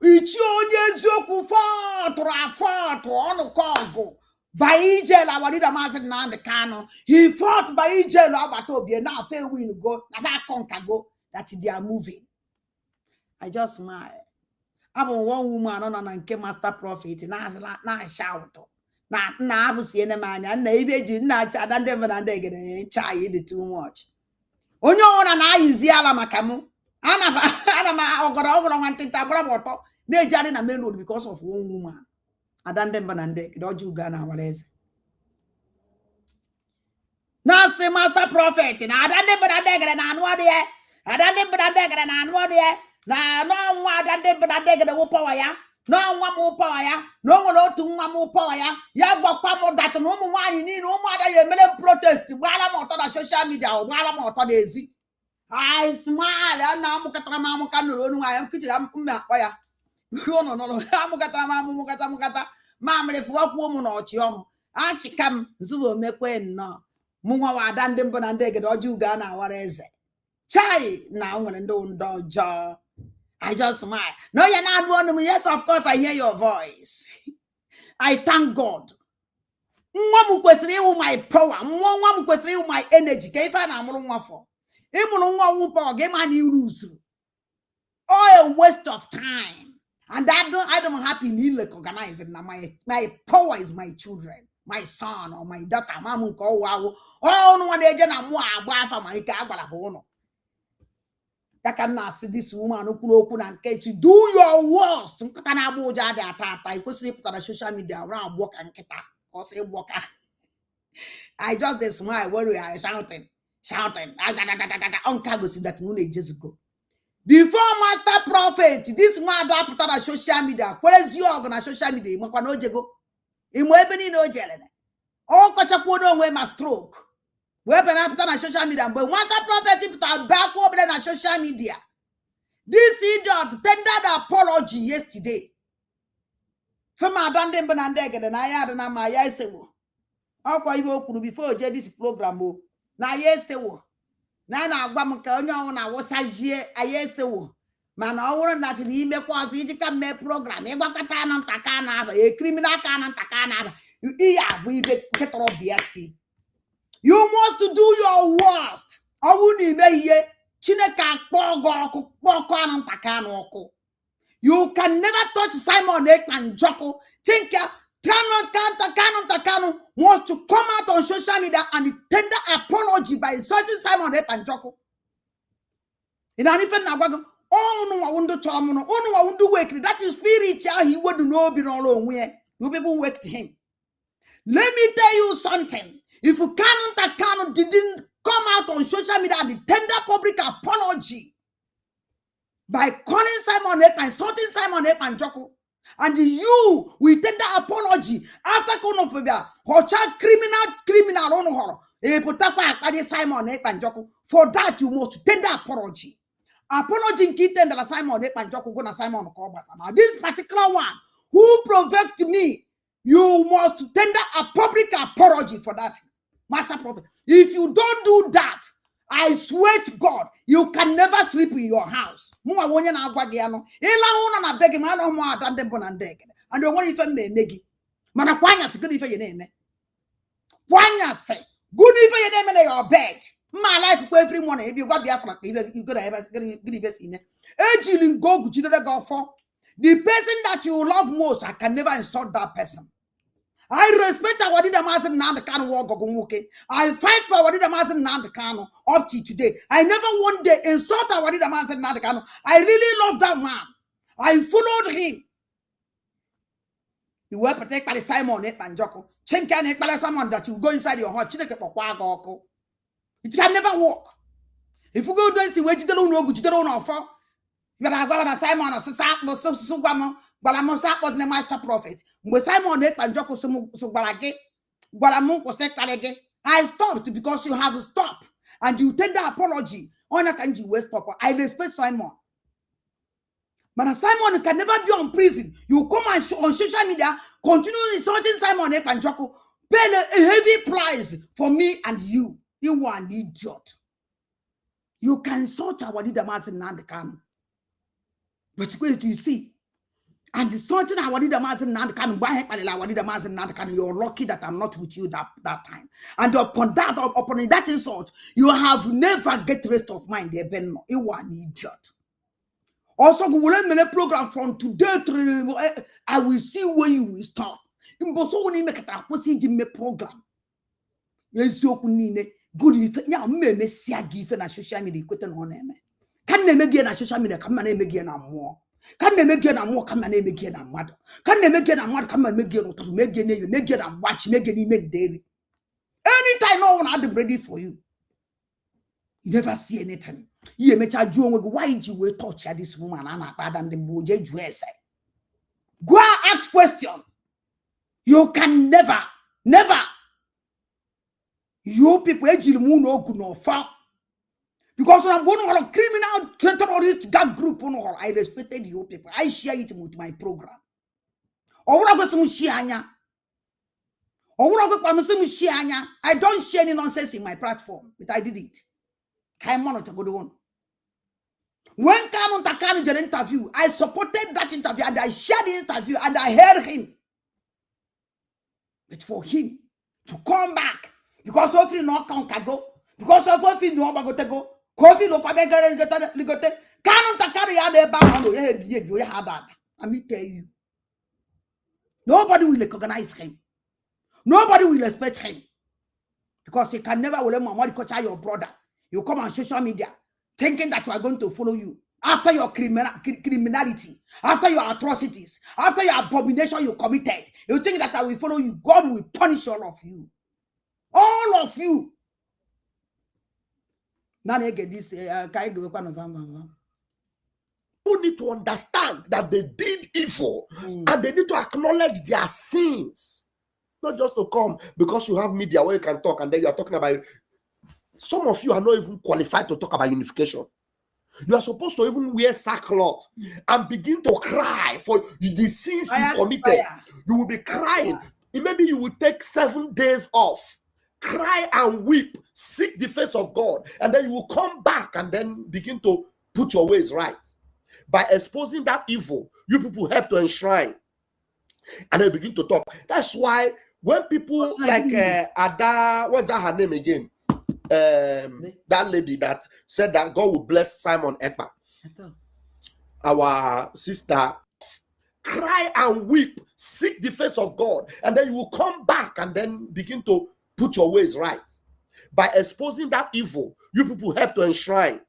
Ichi onye eziokwu fought on Congo. By Ijel, our leader Master Nand Kano. He fought by Ijel Abatobia. Now fail win go. Now conquer go. That they are moving. I just smile. I'm one woman on an master prophet. Now shout. Now I've seen a man and maybe not. I don't ever get a child too much. Onye ona na ayizi ala makamu. Ana ogoro over one thing tabraboto. They jari na main road because of one woman. Adande banande doju gana wareze. Na say master prophet na adande banande na anwade ye. Adande banande na anwade na no nwa adande banande wo power ya. No nwa mo power ya. No nwa otu nwa mo power ya. Ya gbokwa mo dat no mu nwani ni no mu ada ye mele protest gbara mo to na social media o gbara mo to n'ezi. I smile na mu katara ma mu kanoro nu wa am kitira mu akwa ya. No amu kata mamre fu akwo mu na ochi ohu achikam zubo mekwe no mu nwa wa adande mbo na ndege doju ga na awara eze chai na nwere ndo jo. I just smile. No, you're not one of me. Yes, of course, I hear your voice. I thank God. Mwamu kwesiri my power. Mwamu kwesiri my energy. Kaifa na amuru mwafo. Imu nwa wupo gema ni urusu. All a waste of time. And I don't happy in organizing. My power is my children, my son or my daughter. Mamu ko wawo. Oh no one eje na mu agba afa ma ike agbara ho no. That can not see this woman who to do your worst. Nkata na agba uja de atata. Ikwesiri put on social media around work and keta. Cause a worker. I just smile worry I shouting. Uncle go see that moon just go. Before master prophet, this man that put on social media. Where is your on social media? Mwa no jego. Imo ebeni no jelene. Oh, kochapo no we ma stroke. We put on social media. But master prophet put on back over on social media. This idiot tendered apology yesterday. Some are done them banandeg and I had an amaya sewo. How you could before this program? Na yes sewo. Na agbamuka onye ọnwụ na wosajie ayesewo mana ọwụrụ na ti ime kwọsị iji ka me program ịgbakọta na ntaka na aba e criminal ka na ntaka na aba iya bụ ibe ketoro biati. You want to do your worst. Ọwụ na ime ihe Chineke akpọ go ọkụ kpọkọ na ntaka na ọkụ. You can never touch Simon Ekman Joko. Think Kanu wants to come out on social media and tender apology by insulting Simon Epanjoko. In an even Nagwago, oh no, I won't do Tomono, oh no, I won't do work. That is spiritual, he wouldn't know be all where you people worked him. Let me tell you something. If Kanu didn't come out on social media and tender public apology by calling Simon Ekpa, insulting Simon Ekpa and Joko, and you will tender apology after Konofobia, Hocha criminal on horror, Simon Ekpa and Joko, for that you must tender apology. Apology in Kitten that Simon Ekpa and Joko gonna Simon Kobasa. Now, this particular one who provoked me, you must tender a public apology for that, Master Prophet. If you don't do that, I swear to God, you can never sleep in your house. And the one if I may make it. Manakwanya say good if your name. Wanya say good if your name in your bed. My life every morning. If you got the Africa, you could have good best in it. Ejilin go go for the person that you love most. I can never insult that person. I respect our leader Mazen Nandakano Wogomuke. I fight for our leader Mazen Nandakano up to today. I never one day insult our leader Mazen Nandakano. I really love that man. I followed him. You were protected by Simon and Joko. Chenkan by someone that you go inside your heart. It can never work. If you go down see where you don't know, you don't offer. You gotta go on Simon or but I'm not was the Master Prophet. When Simon and Joko Subalage, Gualamun was again. I stopped because you have stopped and you tender apology. On a kanji West Papa. I respect Simon. But Simon can never be on prison. You come on social media, continue insulting Simon and Joko, pay a heavy price for me and you. You are an idiot. You can insult our leader Mazen Nandekan. But wait, you see. And the something I wanted the Mazen Nandekan, why I wanted the Mazen Nandekan, you're lucky that I'm not with you that time. And upon that insult, you have never get rest of mind there, Ben. You are an idiot. Also, we will make a program from today to I will see where you will start. In Boso, when you make a program, yes, you can good if ya me see a gift na social media kweten ho na eme kan na emege na social media kan na emege na mo kan na emege na mo kan na emege na mado kan na emege na mado kan na emege no to emege na emege na watch emege ni make daily anytime no one had ready for you. You never see anything. You me charge you why did you wait touch this woman and bad and the boje say go ask question. You can never you people no fuck. Because when I'm going on a criminal terrorist gang group, I respected you people. I share it with my program. Or I don't share any nonsense in my platform, but I did it. When Canon Takano did an interview, I supported that interview and I shared the interview and I heard him. But for him to come back, because of you no can go, because of you no go to go, coffee no come get ligote, Canon Takari had a back on you had that. Let me tell you. Nobody will recognize him. Nobody will respect him. Because he can never will let your brother. You come on social media thinking that you are going to follow you. After your criminality, after your atrocities, after your abomination you committed, you think that I will follow you. God will punish all of you. All of you. Now they get this. People need to understand that they did evil and they need to acknowledge their sins. Not just to come because you have media where you can talk and then you are talking about it. Some of you are not even qualified to talk about unification. You are supposed to even wear sackcloth and begin to cry for the sins you committed. You will be crying. Maybe you will take 7 days off. Cry and weep, seek the face of God, and then you will come back and then begin to put your ways right. By exposing that evil, you people have to enshrine and then begin to talk. That's why when people like Ada, what's that her name again? That lady that said that God will bless Simon Ekpa, our sister, cry and weep, seek the face of God, and then you will come back and then begin to put your ways right. By exposing that evil, you people have to enshrine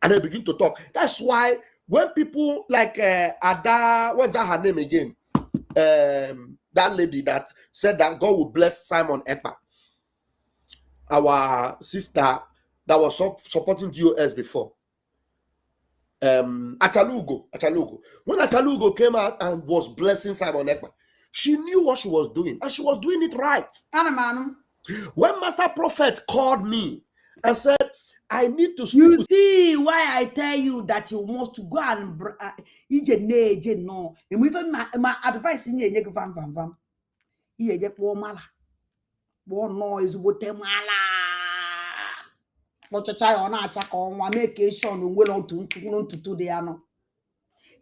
and then begin to talk. That's why when people like Ada, what's that her name again? That lady that said that God will bless Simon Ekpa, our sister that was supporting DOS before. Achalugo. When Achalugo came out and was blessing Simon Ekpa, she knew what she was doing, and she was doing it right. When Master Prophet called me and said, I need to speak. You see why I tell you that you must to go and no. And even my advice in you vam. Ye get mala. One noise would tell mala. But a child on a check on one make a son will to the ano.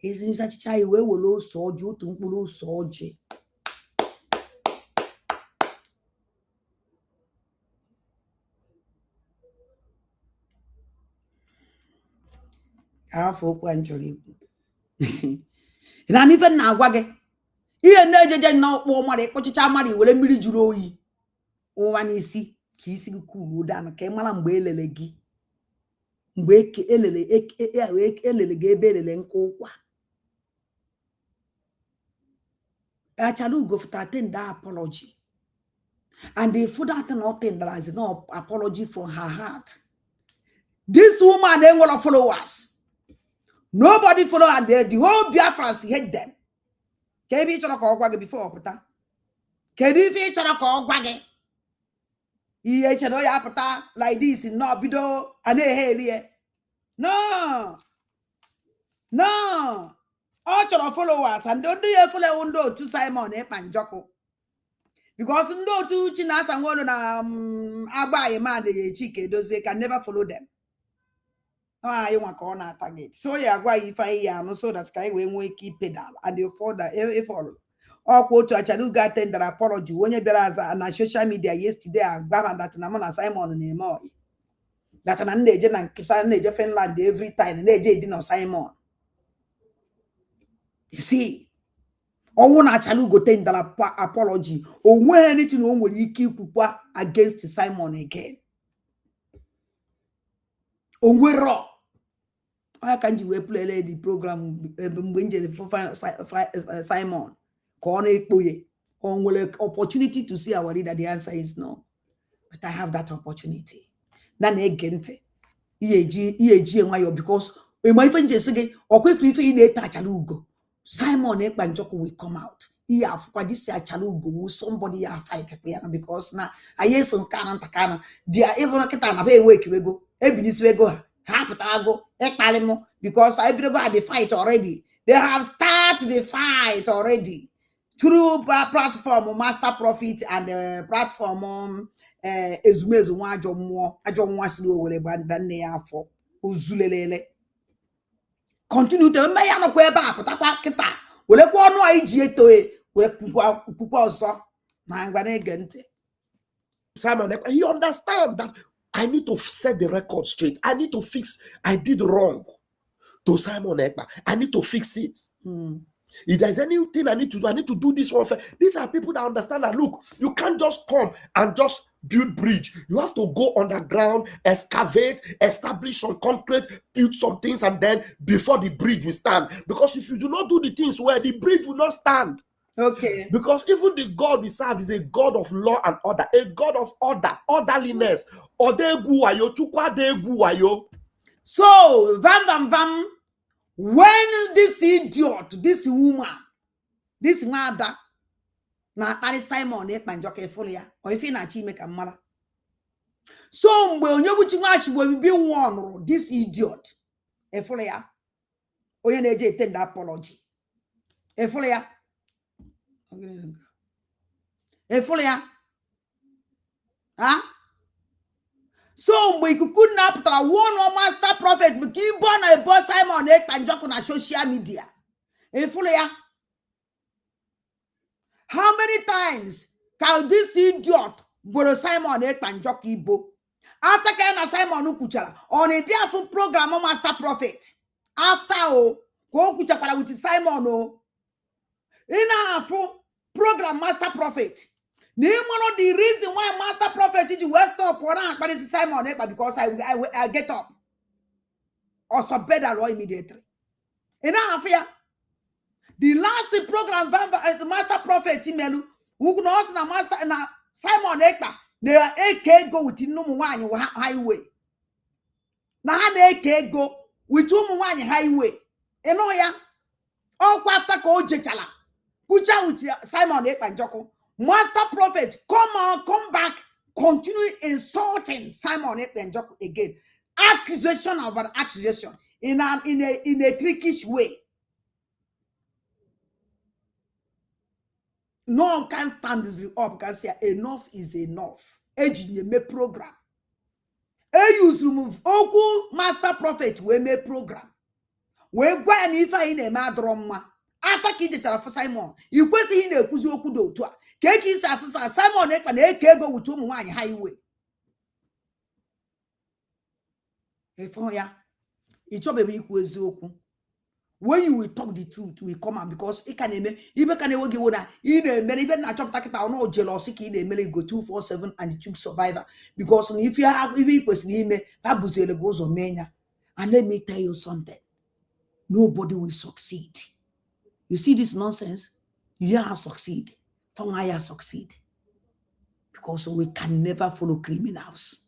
Is in such a child where will lose soldier to lose soldier. Afọ kwa njori. Na nife na agwa gị. Ihe na-ejeje na okpo mmadụ kpọchicha mmadụ were mmiri juru oyi. Ụwa n'isi ka isi gị kulu ụda ka ị mara mgbe elele gị. Mgbe elele gị ebe elele nke ụkwa. Achalugo for attend that apology. And they put that nothing that is no apology from her heart. This woman ain't gonna follow us. Nobody follow her there. The whole Biafrans hate them. Can you each other before Pata? Can you each other call Gwaggy? He ate a like this in no bido and here. No. All children follow us and don't do you follow undo to Simon and Joko. Because no two chinas and one abuy a man the chicken, those they can never follow them. You want corner target. So yeah, why if I am so that guy when we keep pedal and you fall that if follow. Or quote to a Chaluga tender apology when you better and social media yesterday and Baba that Namona Simon name more. That an agent and Kisan Finland every time and they didn't Simon. You see, or one Chalugo tender apology or when anything will you keep against Simon again. Oh, we're raw. Why can't you play the program Simon? On will opportunity to see our reader. The answer is no. But I have that opportunity. Nan egente. Because we might even just say, okay, free Chalugo. Simon Ekpanjoko will come out. Yeah, for this Chalugo, somebody are fighting because now I hear some takana. They are even a katana. Wake we go. Ebinis we go. Because I believe the fight already. They have started the fight already through platform Master Prophet and the platform Ezumezu continue to Simon, he understand that I need to set the record straight. I need to fix. I did wrong to Simon Ekpa. I need to fix it. If there's anything I need to do, I need to do this one. These are people that understand that, look, you can't just come and just build bridge. You have to go underground, excavate, establish some concrete, build some things, and then before the bridge will stand. Because if you do not do the things well, the bridge will not stand. Okay. Because even the God we serve is a God of law and order, a God of order, orderliness. So, vam. When this idiot, this woman, this mother, na Paris Simon Ekpanjoko Folia, or if you na chi make a mala. So, when you will be one, this idiot, Efolia, or you need to tender apology. Efolia. Efolia. Huh? So we could not put one or Master Prophet, but keep on a boss Simon Ekpanjoko na social media. Efolia. How many times can this idiot go Simon Ekpanjoko Ibo? After Kana Simon Ukuchala on a day for program of Master Prophet. After go Kuchapala with Simon in a program Master Prophet. Name one of the reason why Master Prophet is West up but it's Simon Ekpa because I get up or some better law immediately. In a fear. The last program Master Prophet Imelu who knows na Master na Simon Ekpa na-eke ego with ụmụ nwaanyị highway. Na ha na-eke ego with ụmụ nwaanyị highway. Ịnụ ya? Ọkwa after ka o jechala. Kucha with Simon Ekpanjoko. Master prophet, come back, continue insulting Simon Ekpanjoko again. Accusation about accusation in a trickish way. No one can stand this up because say enough is enough. Ejinye me program. Use remove oku master prophet we me program. We gwa na ife anyị na-eme adọrọ mma. After ka ijechara for Simon, you kwesịghị na-ekwuzi okwu dị otu a. Ka eke isi asịsa Simon ekpa na-eke ego with ụmụ nwaanyị highway. Efo ya, ịchọbebe ikwu eziokwu. When you will talk the truth, will come out because it can eme ibe can ewogi wona ine even na chop takita or no jealousy ki ine go 247 and the Chukwu survivor because if you have even question ime babuzele goes on menya. And let me tell you something, nobody will succeed. You see this nonsense, you have succeed from I succeed because we can never follow criminals.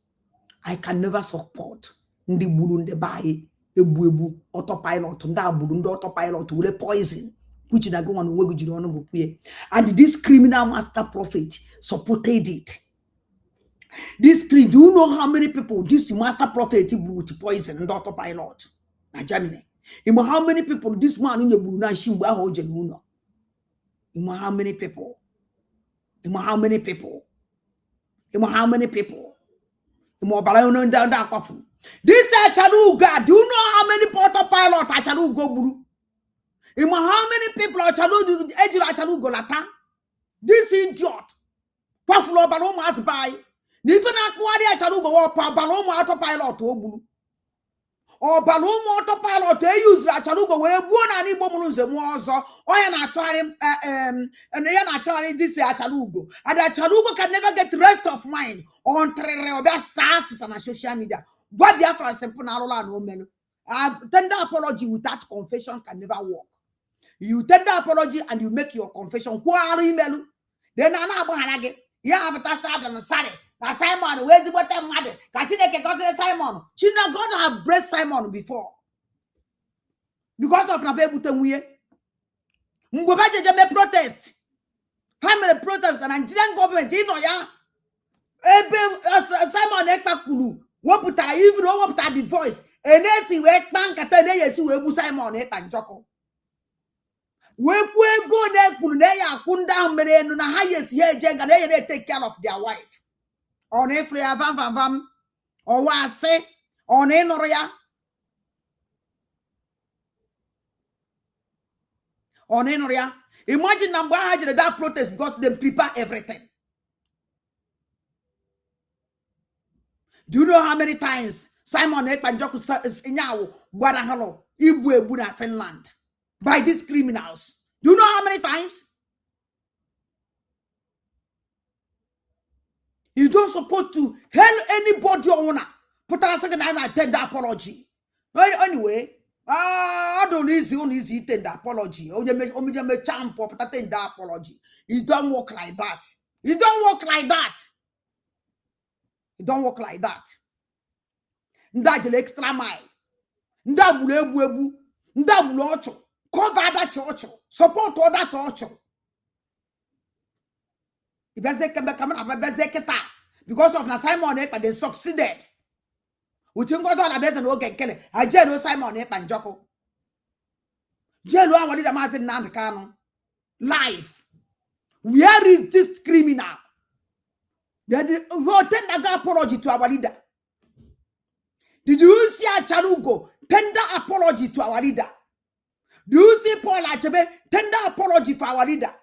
I can never support ndi bulu nde bayi ebu autopilot nda bulu ndi autopilot will poison which na go on we go on go kwe. And this criminal master prophet supported it. This do you know how many people this master prophet with poison and autopilot na Germany? You know how many people this man in your bulu na shimbu aho jenuno? You know how many people? You know how many people? You know how many people? You know balayono nda kwafu. This Achaluga, do you know how many autopilot Achalugo buru? You know how many people Achalugo Ejira Achalugo lata? This idiot. Kwafulo baloma as by. Nifana kwari Achalugo or baloma autopilot oburu. Or baloma autopilot they use Achalugo where one and Ibomunze Mozo or yana trying and yana trying this Achalugo. And Achalugo can never get rest of mind on Trereoba Sasses on social media. What the Afro simple no menu. Tender apology without confession can never work. You tender apology and you make your confession. Who are you melu? Then Anna yeah, but that's sad and sorry. Now Simon, where's the bottom mother? Kachineke got Simon. She not gonna have breast Simon before. Because of Nabebutemuye. Mbobaje jame protest. Family protest and Nigerian government, you know, yeah. Simon Ekpakulu. What put I even know what the voice? And then see where bank at the yes, we will Simon Ekpanjoko. We go there, Kunea, Kunda, Meren, highest here, Jang, and they take care of their wife. On a free vam, or what say, on Enoria. On Enoria. Imagine number 100 that protest because they prepare everything. Do you know how many times Simon Ekpanjoko is in Yawo, Guadalajara, Ibu Finland by these criminals? Do you know how many times? You don't support to help anybody owner. Put a second and I tender apology. Well, anyway, I don't easy tender apology. Oh, you me champ or put tender apology. You don't work like that. You don't work like that. It don't work like that. Ndajele extra mile. Ndabulu ebu. Ndabulu ocho. Cover that ocho. Support all that ocho. Because of na Simon Ekpa, they succeeded. We think God on a no get kele. I jail Simon Ekpanjoko. Jail one what did a man say Nantacano. Life. Where is this criminal? They tender apology to our leader. Did you see a Chalugo tender apology to our leader? Do you see Paul Achebe tender apology for our leader?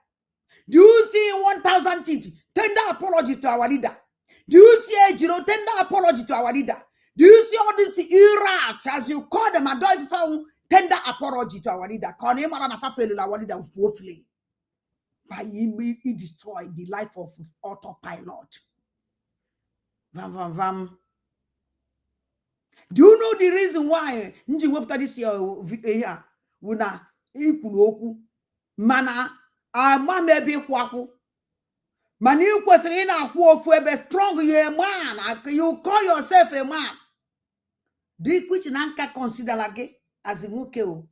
Do you see 1,000 teeth tender apology to our leader? Do you see Ejiro tender apology to our leader? Do you see all these irats, as you call them, and don't found tender apology to our leader? Our leader woefully. By he destroyed the life of autopilot. Vam. Do you know the reason why Nji wepta this year wuna ikunoku mana ama maybe kwaku Man, you kwesịrị ị na-akwụ ofu ebe strong, you a man, you call yourself a man. Dị which na nka consider gị as nwoke o.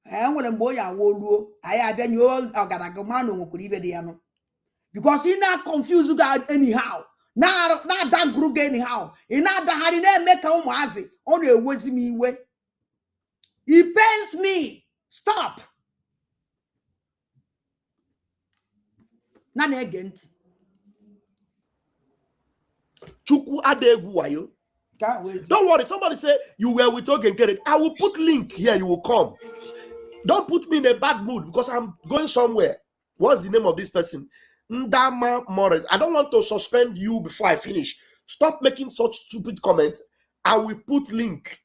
Enwere mgbe o ya woluo, anyị abịa nye ọgaraga mara na onwekwara ibe dị ya nọ. Because ị na-confuse gị anyhow, na-adaguru gị anyhow, ị na-adagharị na-eme ka ụmụazị, ọ na-ewezi m iwe. It pains me. Stop. Nana again. Chukwu adegu wayo. Don't worry. Somebody say you were with Ogenkere. I will put link here. You will come. Don't put me in a bad mood because I'm going somewhere. What's the name of this person? Ndama Morris. I don't want to suspend you before I finish. Stop making such stupid comments. I will put link.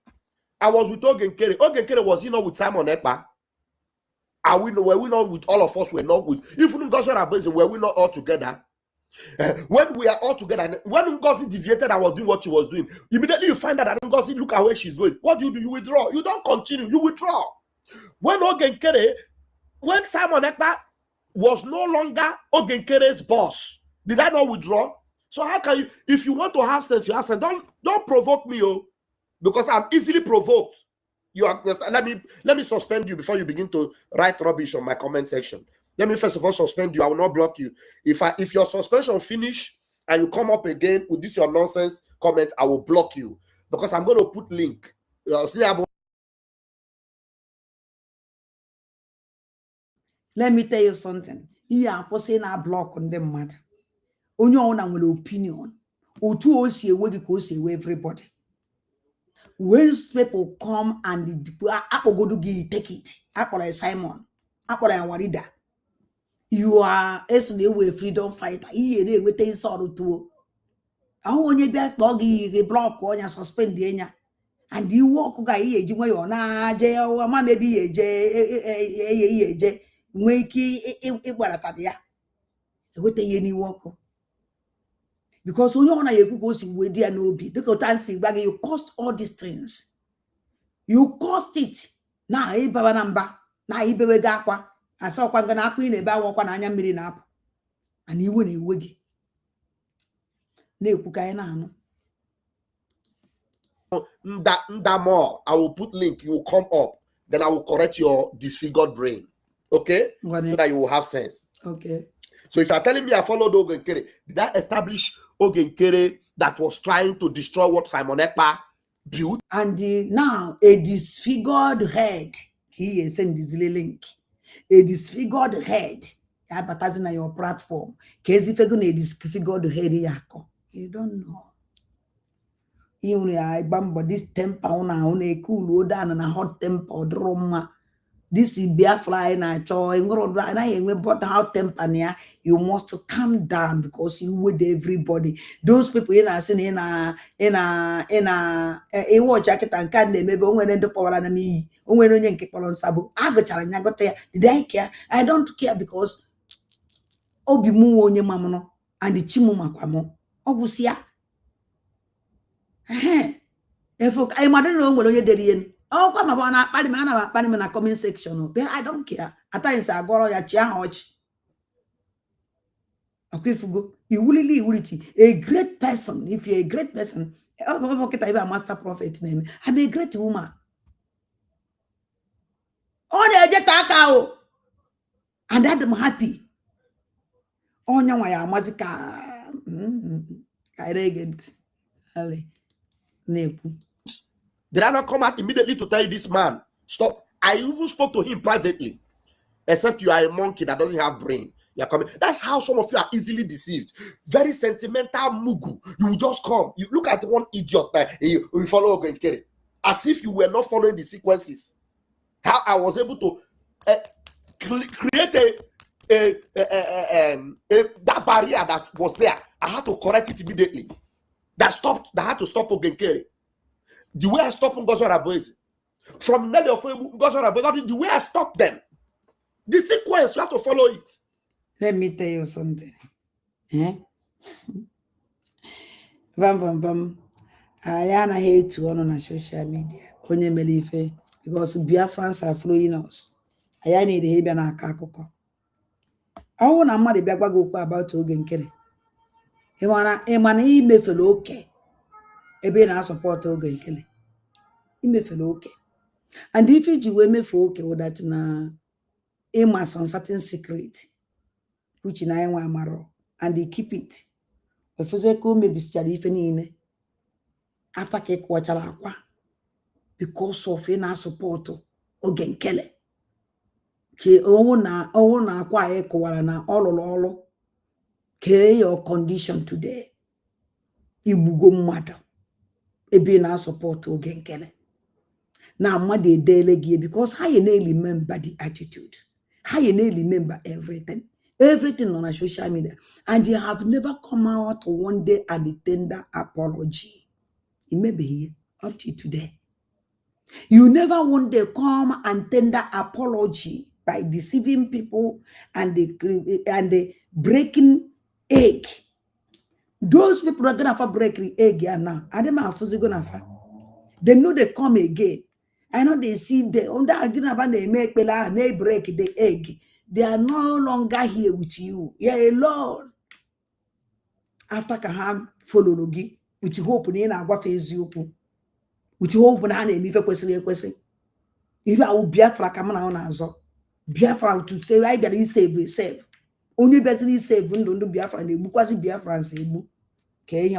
I was with Ogenkere. Ogenkere was, with Simon Ekpa. Were we not with all of us? We're not with. If were we not all together? When we are all together, when Ngozi deviated and was doing what she was doing, immediately you find out that Ngozi, look at where she's going. What do? You withdraw. You don't continue. You withdraw. When Ogenkere, when Simon Ekpa was no longer Ogenkere's boss, did I not withdraw? So how can you, if you want to have sense, you have sense. Don't provoke me, because I'm easily provoked. You are, let me suspend you before you begin to write rubbish on my comment section. Let me first of all suspend you. I will not block you. If your suspension finish and you come up again with this your nonsense comment, I will block you because I'm going to put link. Let me tell you something. Here I'm saying I block on them mad. Only on an opinion. Or two o see everybody. When people come and take it, Simon, Warida. You are a freedom fighter. He with a sort to. I want you back doggy, block on your suspend the and you walk guy, you on a jail, or maybe a jay, wakey, it was at the with the any walk. Because when you want to go see where there no be, look at see where you cost all these things. You cost it. Now, I baba number. Now, I be gakwa. I saw one gonna queen about walk on anya million up. And you wouldn't wiggy. Ne kukaina. That more. I will put link. You will come up. Then I will correct your disfigured brain. Okay? So that you will have sense. Okay. So if you're telling me I followed Ogenkere, did I establish Ogenkere that was trying to destroy what Simon Ekpa built? And now a disfigured head. He is sending this link. A disfigured head. Advertising on your platform. Case if you're going to disfigured head, you don't know. You know, this temper on a cool down and a hot temper drama. This is Biafra and I joy and I brought out temper. You must calm down because you with everybody. Those people in a watch jacket and can they maybe when end up on me when you keep on sabu. I got there. Did I care? I don't care because Obi mu on your mamma and the chimuma kwamo. Obusia. If I don't know what you're doing. Oh, come on, I'm in a comment section. But I don't care. At times I go ya church. Okay, you will a great person. If you're a great person, I have a master prophet name. I'm a great woman. Oh, they just and that I'm happy. Oh, no, I am mazika. I regret. Did I not come out immediately to tell you this man? Stop. I even spoke to him privately. Except you are a monkey that doesn't have brain. You are coming. That's how some of you are easily deceived. Very sentimental mugu. You will just come. You look at one idiot that you follow Ogenkere. As if you were not following the sequences. How I was able to create that barrier that was there. I had to correct it immediately. That had to stop Ogenkere. The way I stopped Ngozora Boys from Nelly of Ngozora Boys, the way I stopped them, the sequence, you have to follow it. Let me tell you something. I hate to on social media. Because Biafrans are following us. I need a Hebrew. ọwụ na mmadụ bịa gwa gị okwu about oge nkele ịmana imefere oke ebe ị na-asọpọtụ oge nkele imefere oke and if iji wee mefe oke that na ịma some certain secret which na anyị nwa amarọ and they keep it ofuze ka o mebisichara ife niile after ka ị kụwachara akwa because of ị na-asọpọtụ oge nkele ka ọnwụ na akwa anyị kụwara na ọ lụrụ ọrụ kee your condition today igbugo mmadụ ebe ị na-asọpọtụ oge nkele na mmadụ edele gị because ha na-remember the attitude, ha na-remember everything on a social media, and they have never come out one day and tender apology. It may be here up to today. You never one day come and tender apology by deceiving people and the breaking egg. Those people are gonna break the egg here now. I don't know how they gonna find. They know they come again. I know they see the under again they make and they break the egg. They are no longer here with you. You're alone. After Kaham follow Logi, with hope in our face you, with hope when I name if a question. If I will Biafra come on answer, Biafra to say I get save. Only better is save when don't do Biafra and the book was Biafra and say book. Okay,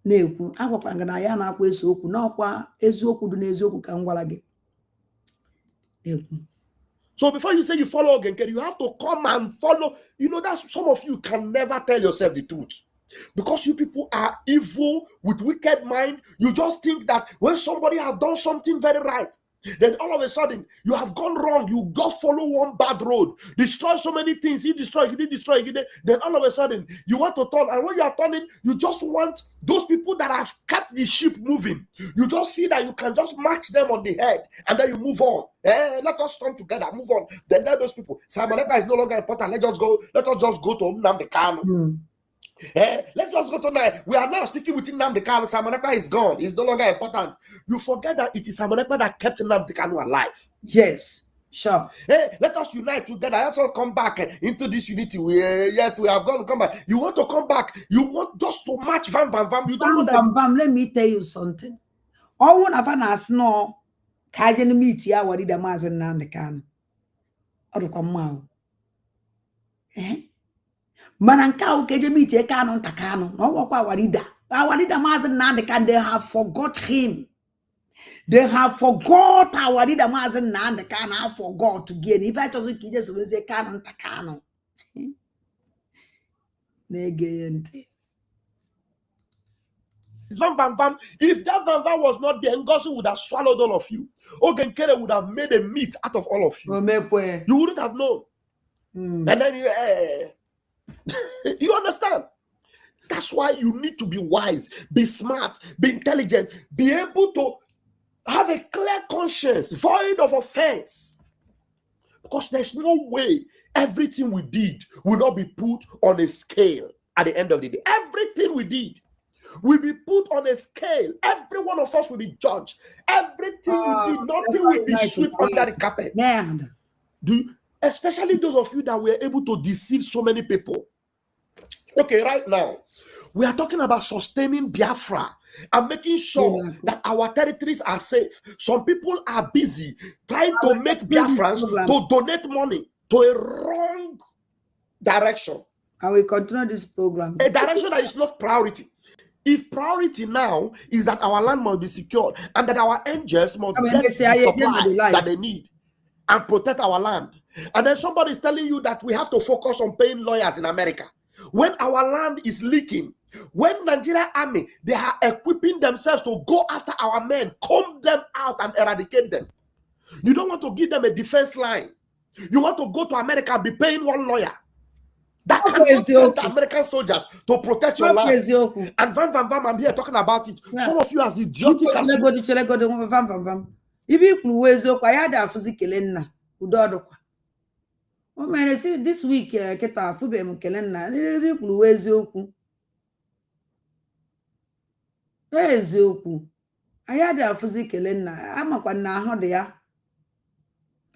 na-ekwu agwakwa nga na ya na-akwa eziokwu na ọkwa eziokwu dị n'eziokwu ka ngwala gị na-ekwu. So before you say you follow Ogenkere, you have to come and follow. You know, that's some of you can never tell yourself the truth because you people are evil with wicked mind. You just think that when somebody has done something very right, then all of a sudden you have gone wrong. You just follow one bad road, destroy so many things. He destroyed, he did destroy, he did. Then all of a sudden you want to turn, and when you are turning, you just want those people that have kept the ship moving. You just see that you can just match them on the head, and then you move on. Let us turn together, move on. Then let those people. Simon Ekpa is no longer important. Let us just go to Nnamdi Kanu. Let's just go to now. We are now speaking with Nnamdi Kanu. Simon Ekpa is gone. It's no longer important. You forget that it is Simon Ekpa that kept Nnamdi Kanu alive. Yes, sure. Let us unite together. Let's all come back into this unity. Yes, we have gone to come back. You want to come back. You want just to match Vam. You don't know that. Let me tell you something. All one of us know Kajan meet ya what did the Mazen Nnamdi Kanu. Or come out. Mananka ukeje meet ye Kanu Takano. No wakwa warida. Warida Mazen Nnamdi Kanu, they have forgot him. They have forgot our leader Mazen Nnamdi Kanu. I forgot to gain. If I just kids will say Kanu Takano. Negente. Vam. If that Vam was not there, Ngozi would have swallowed all of you. Ogenkere would have made a meat out of all of you. You wouldn't have known. And then you understand? That's why you need to be wise, be smart, be intelligent, be able to have a clear conscience, void of offense. Because there's no way everything we did will not be put on a scale at the end of the day. Everything we did will be put on a scale. Every one of us will be judged. Everything we did, nothing will be swept under the carpet. Man. Especially those of you that were able to deceive so many people. Okay, right now, we are talking about sustaining Biafra and making sure that our territories are safe. Some people are busy trying to make Biafrans to donate money to a wrong direction. I will continue this program. A direction that is not priority. If priority now is that our land must be secured and that our angels must get the supply that they need and protect our land. And then somebody is telling you that we have to focus on paying lawyers in America. When our land is leaking, when Nigeria army, they are equipping themselves to go after our men, comb them out and eradicate them. You don't want to give them a defense line. You want to go to America and be paying one lawyer. That cannot send the American soldiers to protect your land. And Vam, I'm here talking about it. Yeah. Some of you as idiotic as this week, eziokwu anya da afuzi kele nna amakwa na ahụ dị ya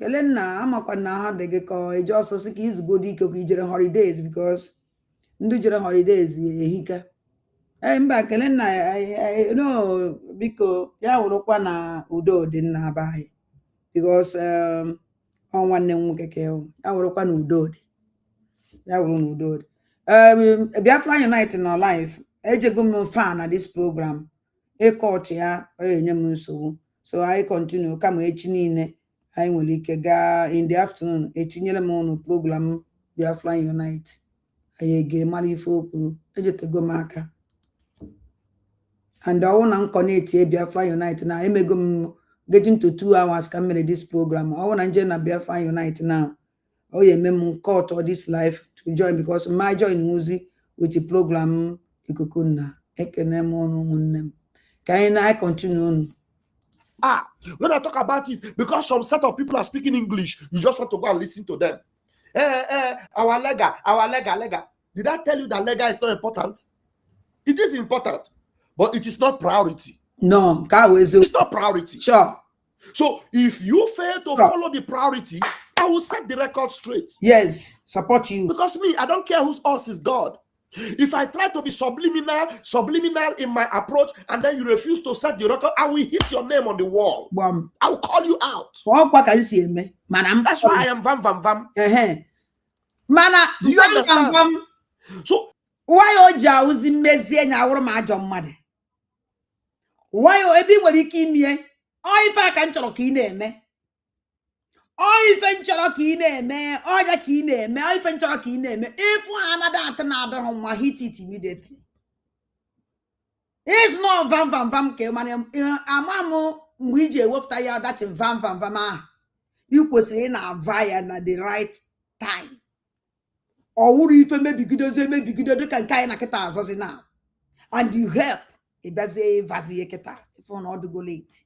Kelenna, amakwa na ha de go e just so ki izugo di iko ijere holidays because ndu jere holidays ehika. Mba Kelenna no biko ya wurukwa na udo dị nna ba anyị because on nwanne nwoke ke ya wurukwa na udo dị. Ya wuru na udo dị. Biafra Unite no life. Ejego m fan na this program. Court ya enye m nsogbu. So I continue kama echi niile anyị nwere ike gaa in the afternoon etinyere m unu program Biafra Unite. Anyị ga-mara ife okwu ejetego m aka. And I want to connect Biafra Unite now. Emego m getting to 2 hours can make this program. I want to join Biafra Unite now. Oh yeah, mem court or this life to join because my join music with the program ikukuna. Ekene mo no munnem. Can I continue? When I talk about it, because some set of people are speaking English, you just want to go and listen to them. Our lega. Did I tell you that lega is not important? It is important, but it is not priority. No, it's not priority. Sure. So if you fail to follow the priority, I will set the record straight. Yes, support you. Because me, I don't care whose us is God. If I try to be subliminal in my approach, and then you refuse to set the record, I will hit your name on the wall. I will call you out. That's why I am vam. Mana, do you understand? So why oja uzi mezie nya awuru ma ajo mmadu? Why o ebi nwere ike imie? O ife aka nchoro ka ị na-eme. O ife nchoro ka ị na-eme, o ja ka ị na-eme, o ife nchoro ka ị na-eme. If another at na adoro nwa hit it immediately. It's not vam ke man amamu mgbe ije wefta ya that vam ah. You kwesịrị na avaya na the right time. Or would you mebigido dị ka nke anyị na kita azozi now. And you help ebaze vazie kita if on all go late.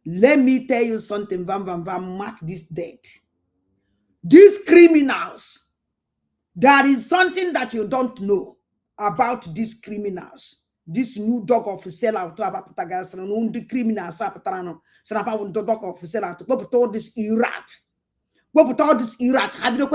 Let me tell you something, vam, mark this date. These criminals, there is something that you don't know about these criminals. This new dog officer out to about the criminals dog officer out to put all this erat. Put all this erat. Have you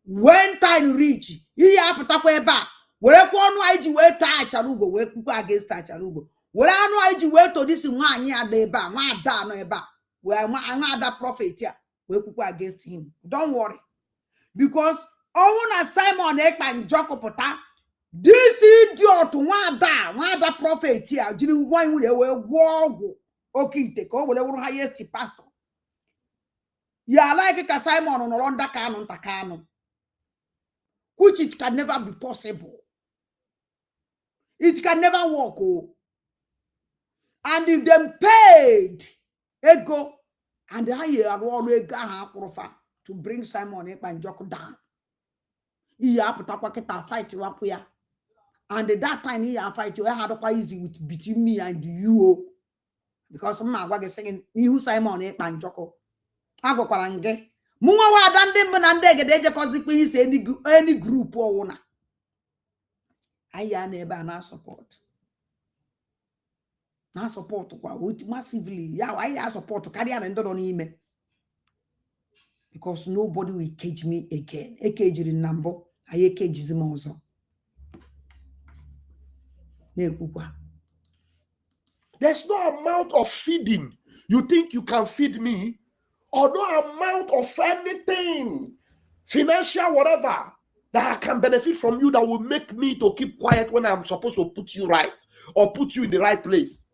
when time reach, he have to back. Where one IG way touch arugo, where cook against touch arugo. Where I know IG way to this one year de ba, my da no eba. Where my another prophet here, where cook against him. Don't worry. Because all Simon Ekman Joko Pota, this idiot one da prophet here, didn't want with a war. Okay, take over the highest pastor. Yeah, like a Simon on Ronda Canon Takano. Which it can never be possible. It can never work. Oh. And if them paid, ego, and I are always to bring Simon up and Joko down. He have to fight you up here. And at that time, he fight you. I had quite easy with between me and you. Because my wag is saying, you Simon up and Joko. I go kwarange. Munga wa dande mnandege deje consequence any group or one. I never na support. Na support with massively. Yeah, I support carry on and don't email. Because nobody will cage me again. A cage in number. I cage is also. There's no amount of feeding you think you can feed me, or no amount of anything, financial, whatever, that I can benefit from you that will make me to keep quiet when I'm supposed to put you right or put you in the right place.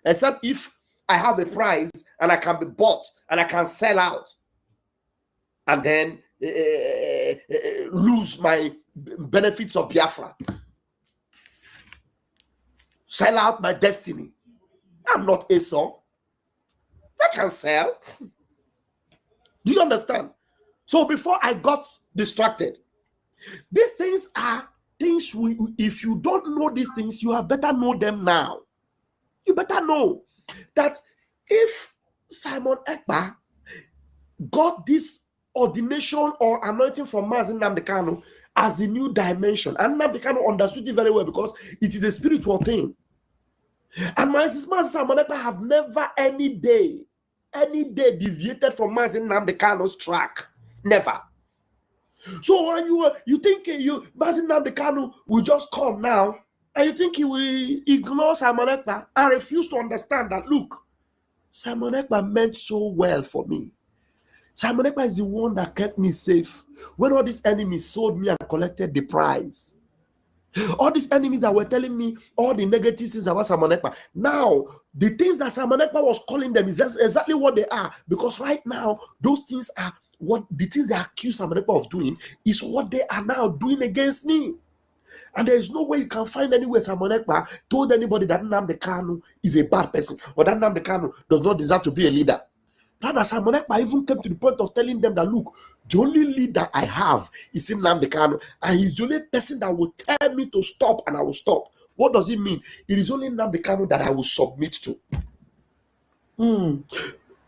Except if I have a price and I can be bought and I can sell out and then lose my benefits of Biafra. Sell out my destiny. I'm not Esau. I can sell. Do you understand? So before I got distracted, these things are things if you don't know these things, you have better know them now. You better know that if Simon Ekpa got this ordination or anointing from Mazi Nnamdi Kanu as a new dimension, and Nnamdi Kanu understood it very well because it is a spiritual thing. And my sister Simon Ekpa have never any day deviated from Mazin Nnamdi track. Never. So when you think Mazin Nnamdi will just come now, and you think he will ignore Simon Ekpa and refuse to understand that, look, Simon Ekpa meant so well for me. Simon Ekpa is the one that kept me safe when all these enemies sold me and collected the prize. All these enemies that were telling me all the negative things about Simon Ekpa. Now, the things that Simon Ekpa was calling them is exactly what they are. Because right now, those things are what the things they accuse Simon Ekpa of doing is what they are now doing against me. And there is no way you can find anywhere Simon Ekpa told anybody that Nnamdi Kanu is a bad person or that Nnamdi Kanu does not deserve to be a leader. Rather, Simon Ekpa even came to the point of telling them that, look, the only leader I have is Nnamdi Kanu, and he's the only person that will tell me to stop, and I will stop. What does it mean? It is only Nnamdi Kanu that I will submit to. And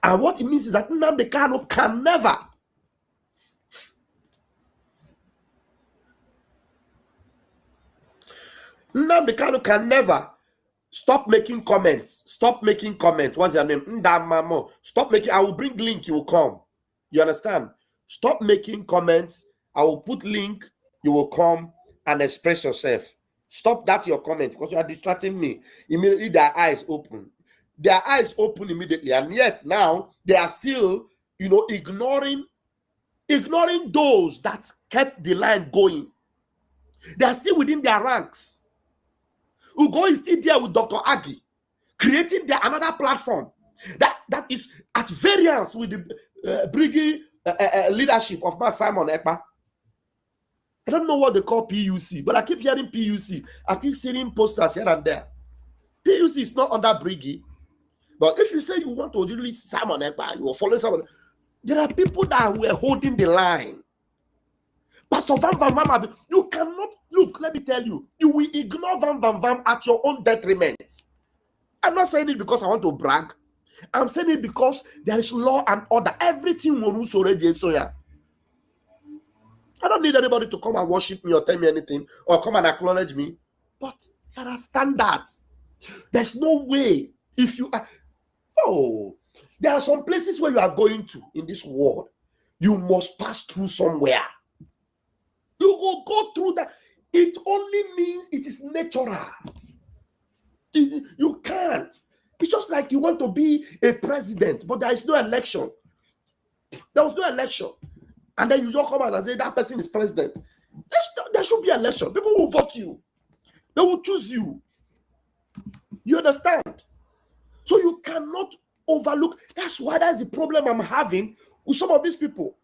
what it means is that Nnamdi Kanu can never stop making comments. Stop making comments. What's your name? Ndamamo. Stop making. I will bring link. You will come. You understand? Stop making comments. I will put link. You will come and express yourself. Stop that your comment because you are distracting me. Immediately their eyes open. Their eyes open immediately, and yet now they are still, ignoring those that kept the line going. They are still within their ranks. Ugo is still there with Dr. Agi, creating another platform that is at variance with the Briggy leadership of Master Simon Ekpa. I don't know what they call PUC, but I keep hearing PUC. I keep seeing posters here and there. PUC is not under Briggy, but if you say you want to release Simon Ekpa, you are following Simon. There are people that were holding the line. Pastor Van Van Vam, you cannot look. Let me tell you, you will ignore Van Van Vam at your own detriment. I'm not saying it because I want to brag. I'm saying it because there is law and order. Everything was already so yeah. I don't need anybody to come and worship me or tell me anything or come and acknowledge me. But there are standards. There's no way if you are. Oh, there are some places where you are going to in this world. You must pass through somewhere. You will go through that. It only means it is natural. You can't. It's just like you want to be a president, but there is no election. There was no election. And then you just come out and say that person is president. There should be election. People will vote you. They will choose you. You understand? So you cannot overlook. That's why that's the problem I'm having with some of these people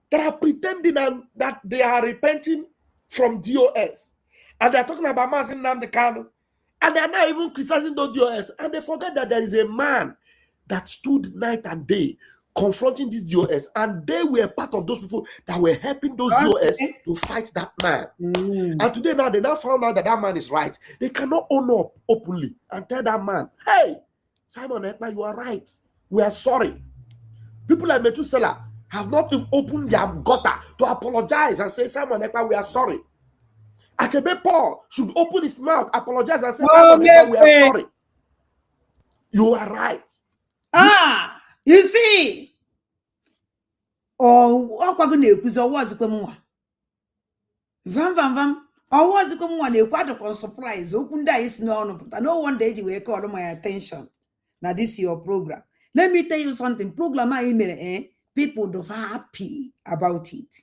that are pretending that they are repenting from DOS. And they're talking about Mazin Nnamdi Kanu. And they're not even criticizing those DOS. And they forget that there is a man that stood night and day confronting this DOS. And they were part of those people that were helping those DOS to fight that man. And today now, they now found out that that man is right. They cannot own up openly and tell that man, hey, Simon Ekpa, you are right. We are sorry. People like Methuselah have not opened their gutter to apologize and say, Simon Ekpa, we are sorry. Achebe Paul should open his mouth, apologize, and say, Simon Ekpa, we are sorry. You are right. You see. Oh, what going to do? Was come Vam. Oh, was come one? A quite surprise. Open that is no one day you will call my attention. Now this is your program. Let me tell you something. Program I email, people don't happy about it.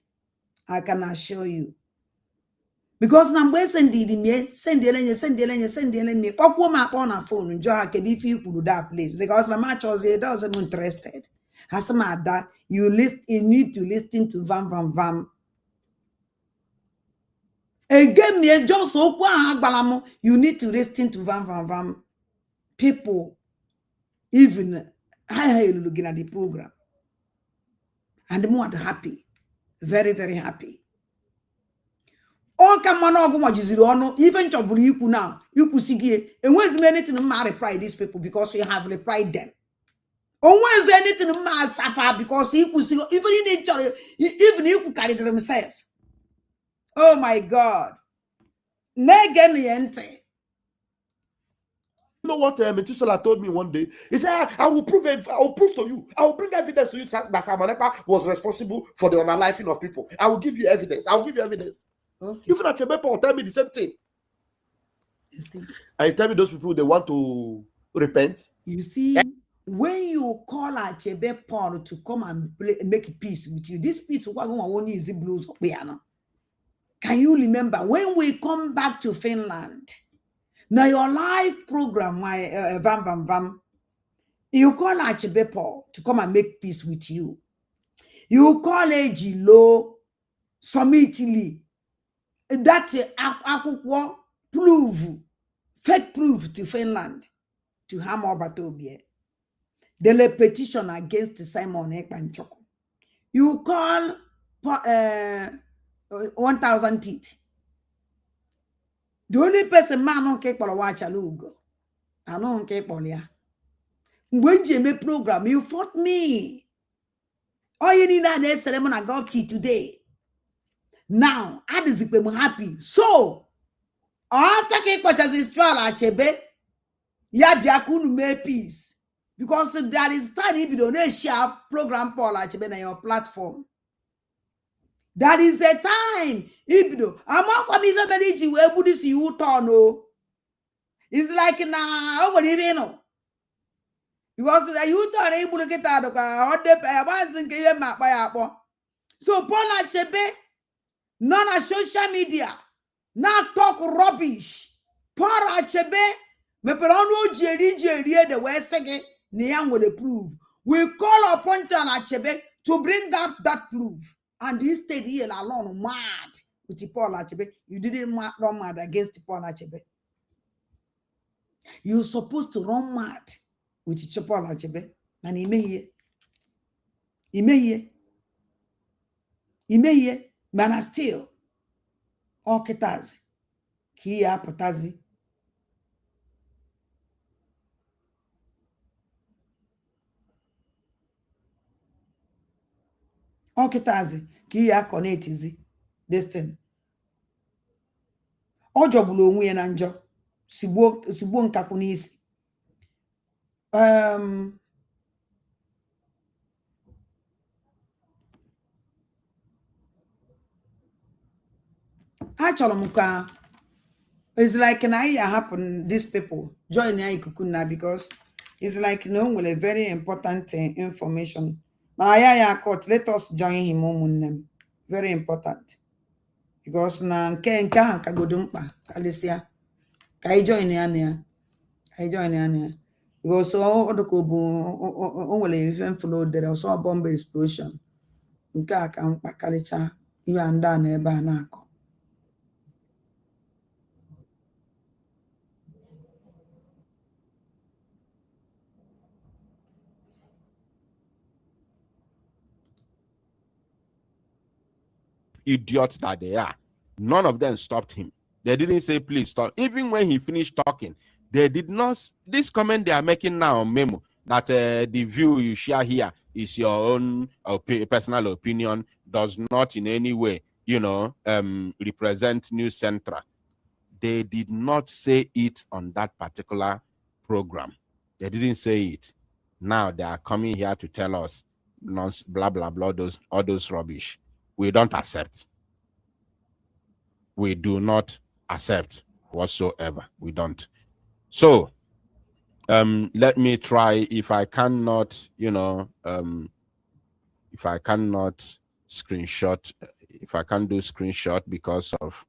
I can assure you. Because number send me. Pop my on a phone and Joe can if you could that place. Because the match was it doesn't interested. As a matter, you need to listen to Vam. Again, me just so you need to listen to Vam. People, even I looking at the program. And more happy. Very, very happy. All come on over what is even trouble you could now. You could see and where's anything to reply these people because we have replied them. Or where's anything to suffer because he could see even in each other, even you could carry them himself. Oh my God. Negeniente. know what Methuselah told me one day? He said, I will prove to you. I will bring evidence to you that Samanepa was responsible for the unaliving of people. I will give you evidence. I will give you evidence. Okay. Even Achebepo will tell me the same thing. You see? And you tell me those people, they want to repent. You see, when you call Achebepo to come and make peace with you, this peace will easy blues. Can you remember when we come back to Finland? Now your live program, my Vam, you call Achebepo to come and make peace with you. You call Ejilo, Summitly, that prove, fake proof to Finland to hammer Batobie. The petition against Simon Ekpanchoko. You call 1,000 teeth. The only person man don't care for watch a logo. I don't care for ya. When you make program, you fought me. All you need is ceremony I got tea today. Now, I am happy. So, after Cake Watchers is trial at Chebe, Yabiakunu make peace. Because there is time if you don't share program Paul at Chebe on your platform. That is a time. If you do, I'm not coming even managing where would you see you turn. It's like now, what do you know? Because the youth are able to get out of what they pay once and get map by apple. So Paul Achebe, none of social media, not talk rubbish. Paul Achebe, me perono jerry the West second, Niam will prove. We call upon John Achebe to bring up that proof. And you stayed here alone mad with the Paul Achebe. You didn't run mad against Paul Achebe. You're supposed to run mad with Paul Achebe. And he may hear. Man, still. All ketazi. Kia potazi. All ketazi. Kia connectizi. Destin. Ojo bulo onwe na njọ. Sigbo nkakwu n'isi. It's like na happen these people join ya because it's like well, a very important information. But court, let us join him very important because na nke ka godumpa kalisia ka join ya because all the only even flow there was a bomb explosion nke ka mkpa kalicha iwe anda na ebe na akọ. Idiots that they are. None of them stopped him. They didn't say, please stop. Even when he finished talking, they did not. This comment they are making now on Memo, that the view you share here is your own personal opinion, does not in any way, represent News Central. They did not say it on that particular program. They didn't say it. Now they are coming here to tell us, blah, blah, blah, all those rubbish. We don't accept. We do not accept whatsoever. We don't. So, let me try. If I cannot, if I cannot screenshot, if I can't do screenshot because of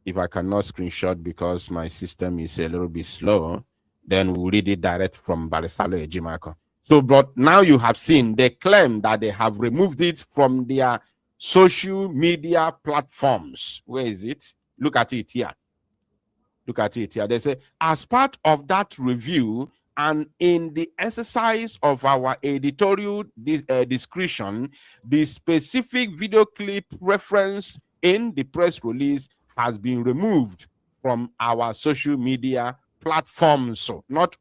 if I cannot screenshot because my system is a little bit slow, then we'll read it direct from Barisalo Ejimako. So, but now you have seen, they claim that they have removed it from their social media platforms. Where is it? Look at it here. Look at it here. They say, as part of that review and in the exercise of our editorial discretion, the specific video clip reference in the press release has been removed from our social media platforms. So not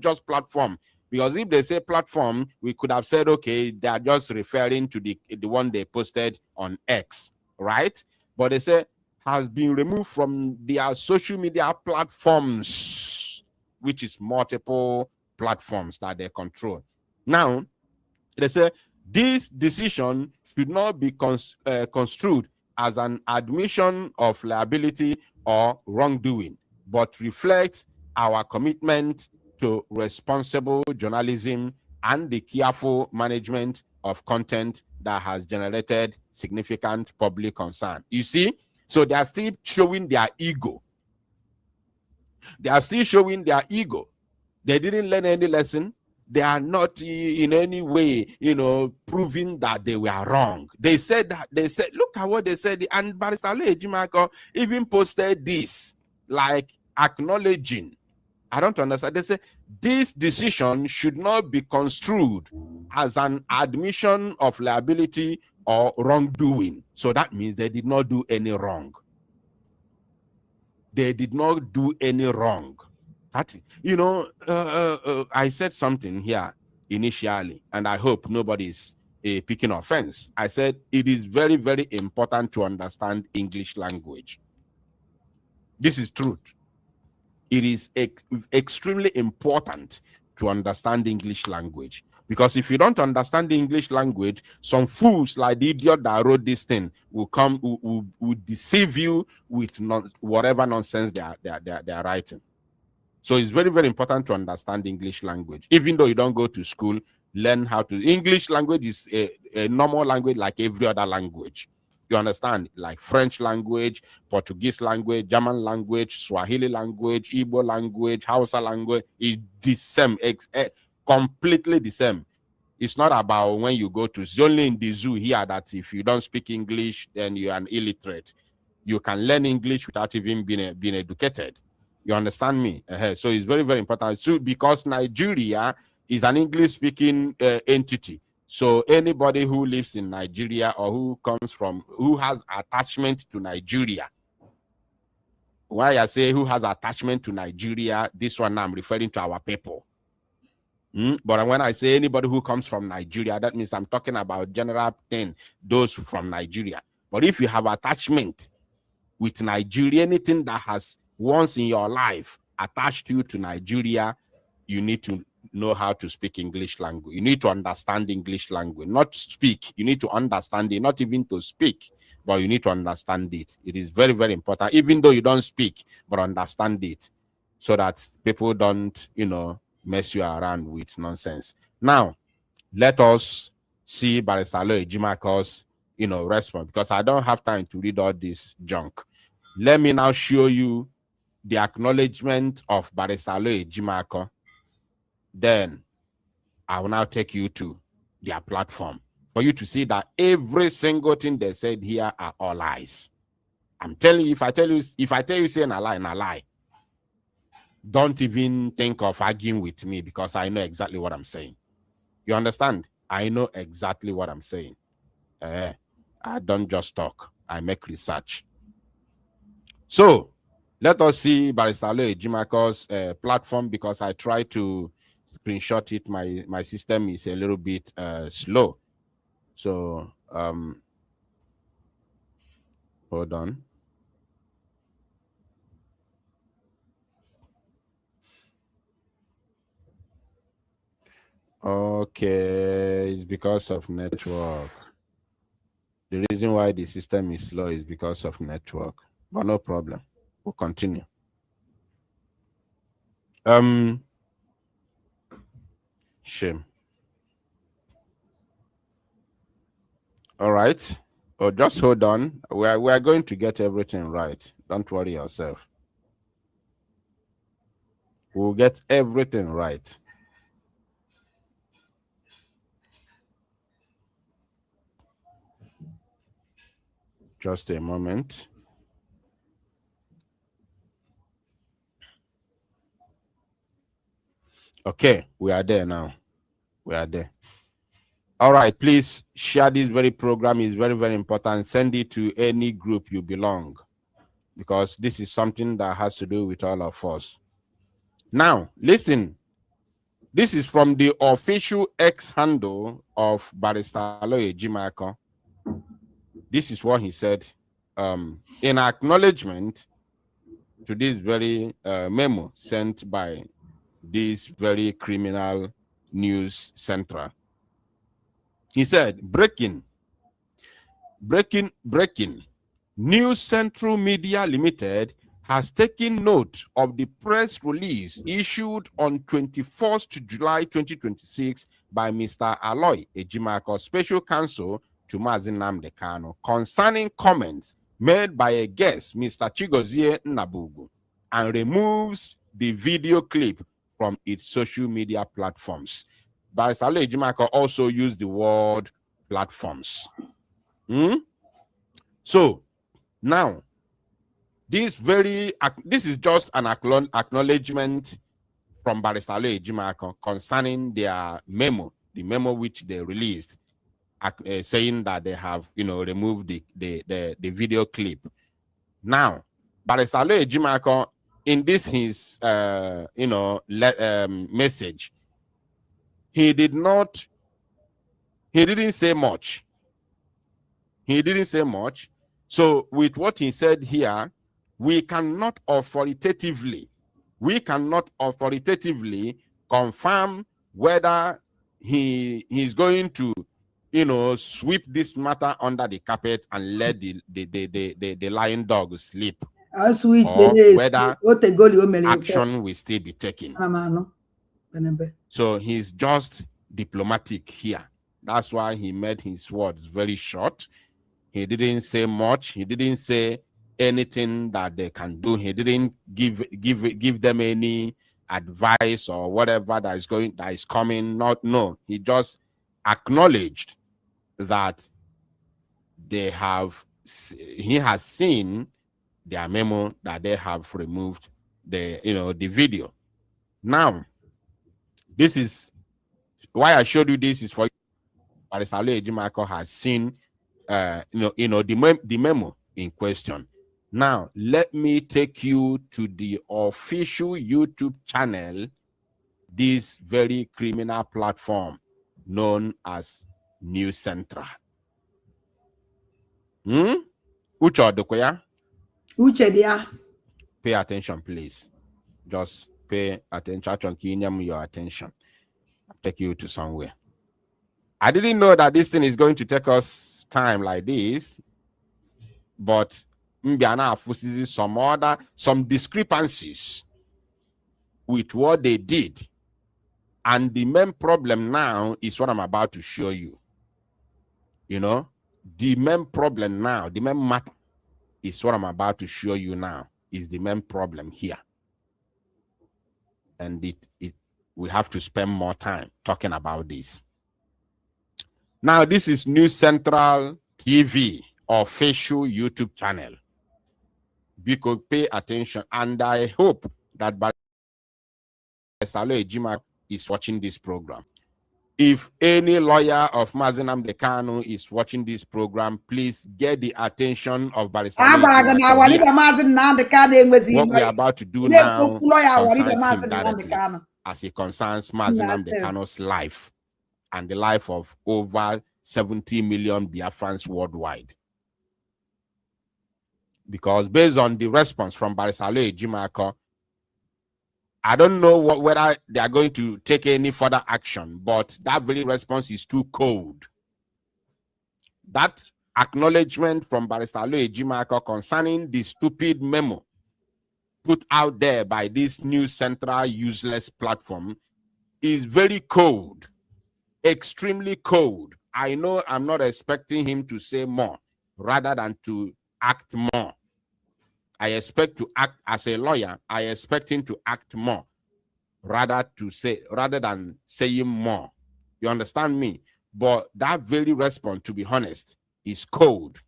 just platform, because if they say platform, we could have said, okay, they are just referring to the one they posted on X, right? But they say has been removed from their social media platforms, which is multiple platforms that they control. Now, they say this decision should not be construed as an admission of liability or wrongdoing, but reflects our commitment to responsible journalism and the careful management of content that has generated significant public concern. You see, so they are still showing their ego. They are still showing their ego. They didn't learn any lesson. They are not in any way, proving that they were wrong. They said that, look at what they said. And Barrister Ejimako even posted this, like acknowledging. I don't understand. They say this decision should not be construed as an admission of liability or wrongdoing. So that means they did not do any wrong. They did not do any wrong. That, I said something here initially, and I hope nobody's picking offense. I said it is very, very important to understand English language. This is truth. It is extremely important to understand English language, because if you don't understand the English language, some fools like the idiot that wrote this thing will come, will deceive you with whatever nonsense they are writing. So it's very, very important to understand English language. Even though you don't go to school, learn how to. English language is a normal language like every other language. You understand? Like French language, Portuguese language, German language, Swahili language, Igbo language, Hausa language is the same, completely the same. It's not about when you go to, it's only in the zoo here that if you don't speak English, then you're an illiterate. You can learn English without even being educated. You understand me? So it's very, very important. So because Nigeria is an English-speaking entity, so anybody who lives in Nigeria or who has attachment to Nigeria, why I say who has attachment to Nigeria, this one I'm referring to our people. But when I say anybody who comes from Nigeria, that means I'm talking about general thing, those from Nigeria. But if you have attachment with Nigeria, anything that has once in your life attached you to Nigeria, you need to know how to speak English language. You need to understand English language, not speak. You need to understand it, not even to speak, but you need to understand it. It is very, very important, even though you don't speak, but understand it so that people don't, mess you around with nonsense. Now, let us see Barrister Ejimako's, response, because I don't have time to read all this junk. Let me now show you the acknowledgement of Barrister Ejimako. Then I will now take you to their platform for you to see that every single thing they said here are all lies. I'm telling you, if I tell you saying a lie, don't even think of arguing with me, because I know exactly what I'm saying. You understand? I know exactly what I'm saying. I don't just talk. I make research. So let us see Barrister Ejimako's platform, because I try to screenshot it. My system is a little bit slow. So hold on. Okay, it's because of network. The reason why the system is slow is because of network, but no problem. We'll continue. Shame. All right. Oh, just hold on. We are going to get everything right. Don't worry yourself. We'll get everything right. Just a moment. Okay, we are there now. We are there. All right, please share this very program. Is very, very important. Send it to any group you belong, because this is something that has to do with all of us. Now, listen. This is from the official X handle of Barrister Ejimako. This is what he said in acknowledgement to this very memo sent by this very criminal news central, he said, breaking. News Central Media Limited has taken note of the press release issued on 21st July 2026 by Mr. Aloy Ejimako, Special Counsel to Mazi Nnamdi Kanu, concerning comments made by a guest, Mr. Chigozie Nnabugu, and removes the video clip from its social media platforms. But Aloy Ejimako also used the word platforms. So now, this is just an acknowledgement from Barrister Aloy Ejimako concerning their memo, the memo which they released, saying that they have, removed the video clip. Now, Barrister Aloy Ejimako, in this his message, he didn't say much. He didn't say much. So with what he said here, we cannot authoritatively confirm whether he is going to, sweep this matter under the carpet and let the lying dog sleep, or whether action will still be taken. So he's just diplomatic here. That's why he made his words very short. He didn't say much. He didn't say anything that they can do. He didn't give them any advice or whatever that is coming. No. He just acknowledged that he has seen their memo, that they have removed the video. Now, this is why I showed you this is for Barrister Aloy Ejimako has seen the memo in question. Now, let me take you to the official YouTube channel, this very criminal platform known as News Central. Uche Di Ya? Pay attention, please. Just pay attention. Your attention. I'll take you to somewhere. I didn't know that this thing is going to take us time like this, but some discrepancies with what they did, and the main problem now is what I'm about to show you. The main problem now, the main matter is what I'm about to show you now, is the main problem here, and we have to spend more time talking about this. Now, this is News Central TV official YouTube channel. Because pay attention, and I hope that Barrister Aloy Ejimako is watching this program. If any lawyer of Mazi Nnamdi Kanu is watching this program, please get the attention of Barrister Aloy Ejimako. What we are about to do now concerns him directly, as it concerns Mazi Nnamdi Kanu's life and the life of over 70 million Biafrans worldwide. Because based on the response from Barrister Aloy Ejimako, I don't know whether they are going to take any further action, but that very response is too cold. That acknowledgement from Barrister Aloy Ejimako concerning the stupid memo put out there by this News Central useless platform is very cold. Extremely cold. I know I'm not expecting him to say more rather than to act more. I expect to act as a lawyer. I expect him to act more rather than saying more. You understand me? But that very response, to be honest, is cold.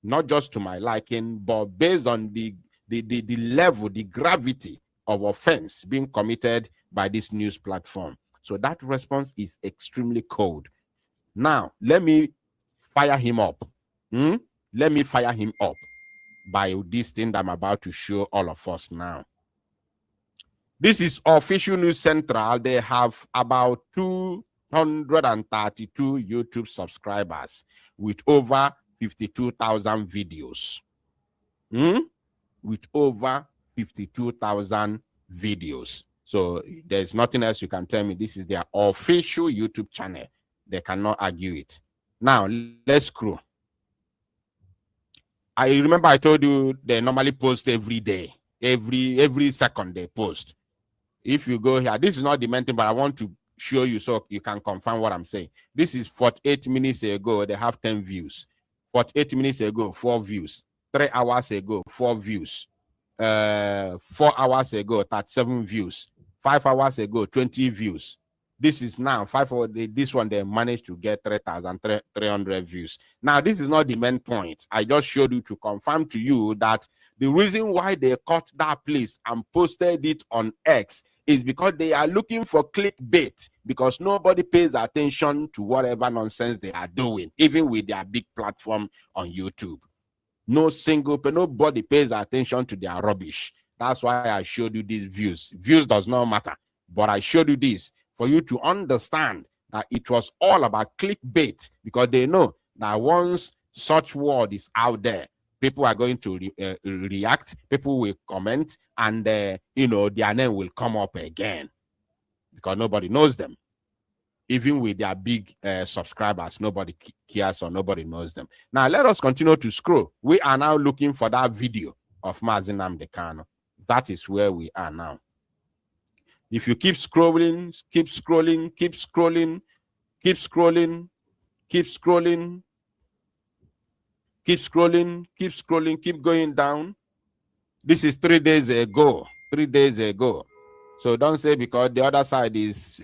Not just to my liking, but based on the level, the gravity of offense being committed by this news platform. So that response is extremely cold. Now, let me fire him up. Let me fire him up by this thing that I'm about to show all of us now. This is official News Central. They have about 232 YouTube subscribers with over 52,000 videos. with over 52,000 videos. So there's nothing else you can tell me. This is their official YouTube channel. They cannot argue it. Now, let's scroll. I remember I told you they normally post every day. Every second they post. If you go here, this is not the main thing, but I want to show you so you can confirm what I'm saying. This is 48 minutes ago. They have 10 views. 48 minutes ago, 4 views. 3 hours ago, 4 views. 4 hours ago, 37 views. 5 hours ago, 20 views. This is now 5 hours. This one they managed to get 3,300 views. Now, this is not the main point. I just showed you to confirm to you that the reason why they cut that place and posted it on X is because they are looking for clickbait, because nobody pays attention to whatever nonsense they are doing, even with their big platform on YouTube. Nobody pays attention to their rubbish. That's why I showed you these views. Views does not matter, but I showed you this for you to understand that it was all about clickbait, because they know that once such word is out there, people are going to react, people will comment, and their name will come up again, because nobody knows them. Even with their big subscribers, nobody cares or nobody knows them. Now, let us continue to scroll. We are now looking for that video of Mazi Nnamdi Kanu. That is where we are now. If you keep scrolling, keep scrolling, keep scrolling, keep scrolling, keep scrolling, keep scrolling, keep scrolling, keep going down. This is 3 days ago. 3 days ago. So don't say because the other side is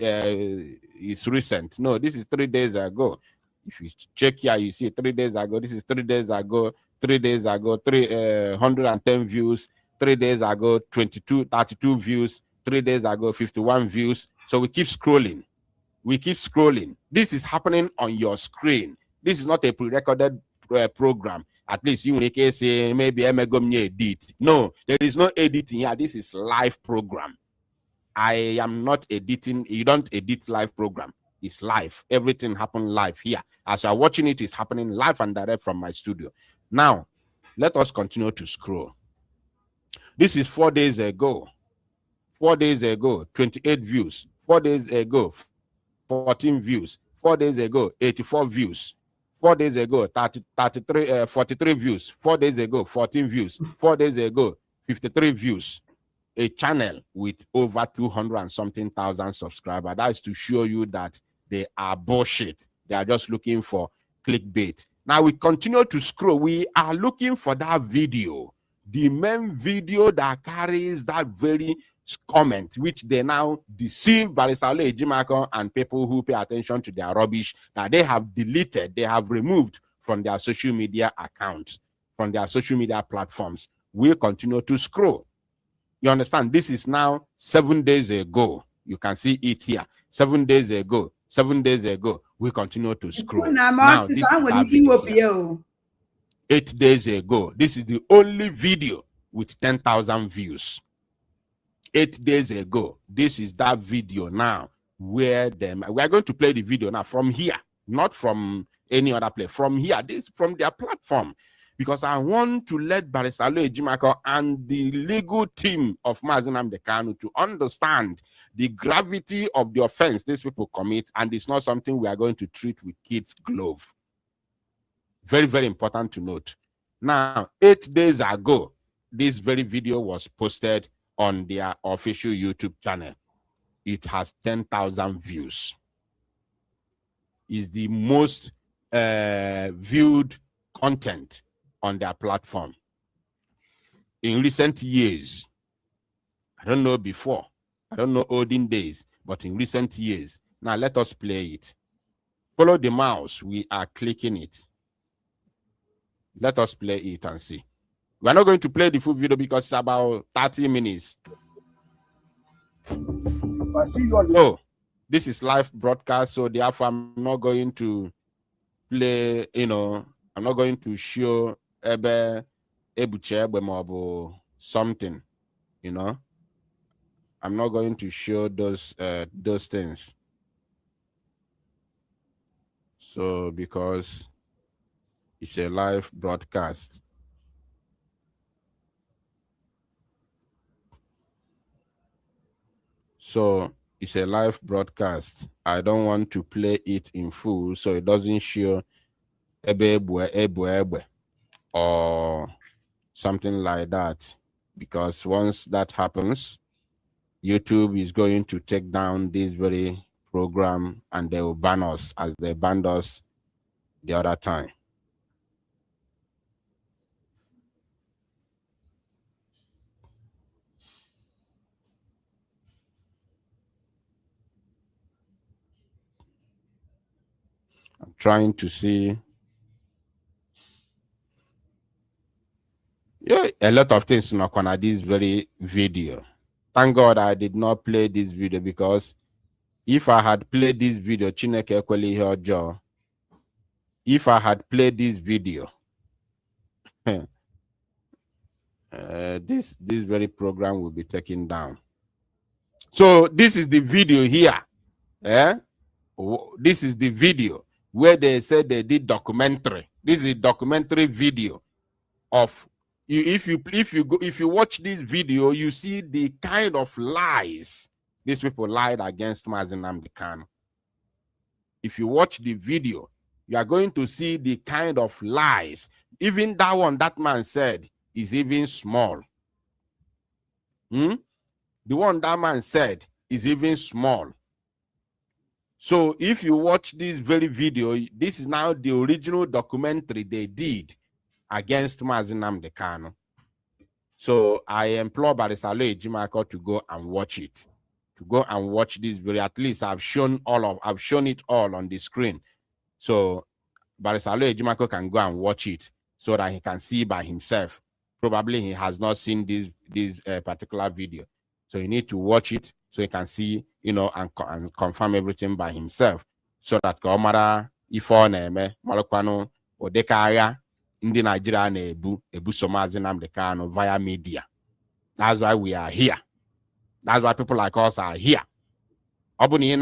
recent. No, this is 3 days ago. If you check here, you see 3 days ago. This is 3 days ago. 3 days ago, 110 views. 3 days ago, 32 views. 3 days ago, 51 views. So we keep scrolling. We keep scrolling. This is happening on your screen. This is not a pre-recorded program. At least you make it say maybe I'm going to edit. No, there is no editing here. This is live program. I am not editing. You don't edit live program. It's live. Everything happened live here. As you're watching it, it's happening live and direct from my studio. Now, let us continue to scroll. This is 4 days ago. 4 days ago, 28 views. 4 days ago, 14 views. 4 days ago, 84 views. 4 days ago, 43 views. 4 days ago, 14 views. 4 days ago, 53 views. A channel with over 200 and something thousand subscribers. That is to show you that they are bullshit. They are just looking for clickbait. Now we continue to scroll. We are looking for that video. The main video that carries that very comment, which they now deceive Barisalo Ejimako and people who pay attention to their rubbish, that they have deleted, they have removed from their social media accounts, from their social media platforms. We continue to scroll. You understand? This is now 7 days ago. You can see it here. 7 days ago. 7 days ago. We continue to scroll. Now, this is that video here. 8 days ago. This is the only video with 10,000 views. 8 days ago. This is that video now where we are going to play the video now from here, not from any other place. From here, this from their platform. Because I want to let Barisalo Ejimako and the legal team of Mazi Nnamdi Kanu to understand the gravity of the offense these people commit, and it's not something we are going to treat with kids' glove. Very, very important to note. Now, 8 days ago, this very video was posted on their official YouTube channel. It has 10,000 views. It's the most viewed content on their platform in recent years. I don't know before. I don't know olden days, but in recent years. Now let us play it. Follow the mouse. We are clicking it. Let us play it and see. We're not going to play the full video because it's about 30 minutes. Oh, this is live broadcast, so therefore I'm not going to play, I'm not going to show something, I'm not going to show those things. So because it's a live broadcast. So it's a live broadcast. I don't want to play it in full so it doesn't show ebe or something like that, because once that happens, YouTube is going to take down this very program and they will ban us as they banned us the other time. I'm trying to see. Yeah, a lot of things knock on this very video. Thank God I did not play this video, because if I had played this video, Chineke ekweli ihe ọjọọ. If I had played this video, this very program will be taken down. So this is the video here. This is the video where they said they did documentary. This is a documentary video of you. If you watch this video, you see the kind of lies these people lied against Mazi Nnamdi Kanu. If you watch the video, you are going to see the kind of lies. Even that one that man said is even small. The one that man said is even small. So if you watch this very video, this is now the original documentary they did against Mazi Nnamdi Kanu. So I implore Barrister Ejimako to go and watch it. To go and watch this video. At least I've shown it all on the screen. So Barrister Ejimako can go and watch it so that he can see by himself. Probably he has not seen this particular video. So you need to watch it so he can see, and confirm everything by himself. So that Komara Ifone Malokano or Dekaya Indi Nigeria Ebu Somazi Nnamdi Kanu via media. That's why we are here. That's why people like us are here. Everybody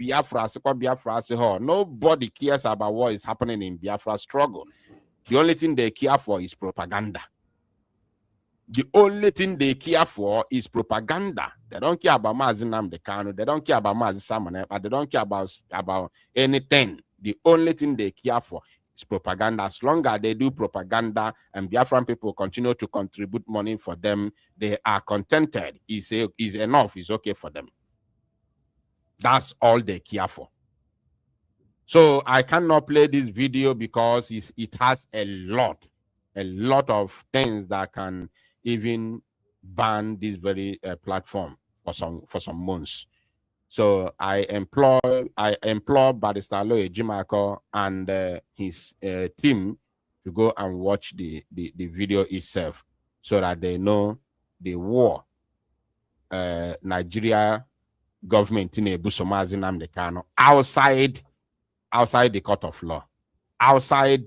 Biafra. Nobody cares about what is happening in Biafra struggle. The only thing they care for is propaganda. The only thing they care for is propaganda. They don't care about Mazi Nnamdi Kanu. They don't care about Mazi Samane. They don't care about anything. The only thing they care for is propaganda. As long as they do propaganda and Biafran people continue to contribute money for them, they are contented. Is enough. It's okay for them. That's all they care for. So I cannot play this video because it has a lot of things that can even ban this very platform for some months. So I implore Barrister Ejimako and his team to go and watch the video itself so that they know the war Nigeria government in Ebu Somazi Nnamdi Kanu outside the court of law, outside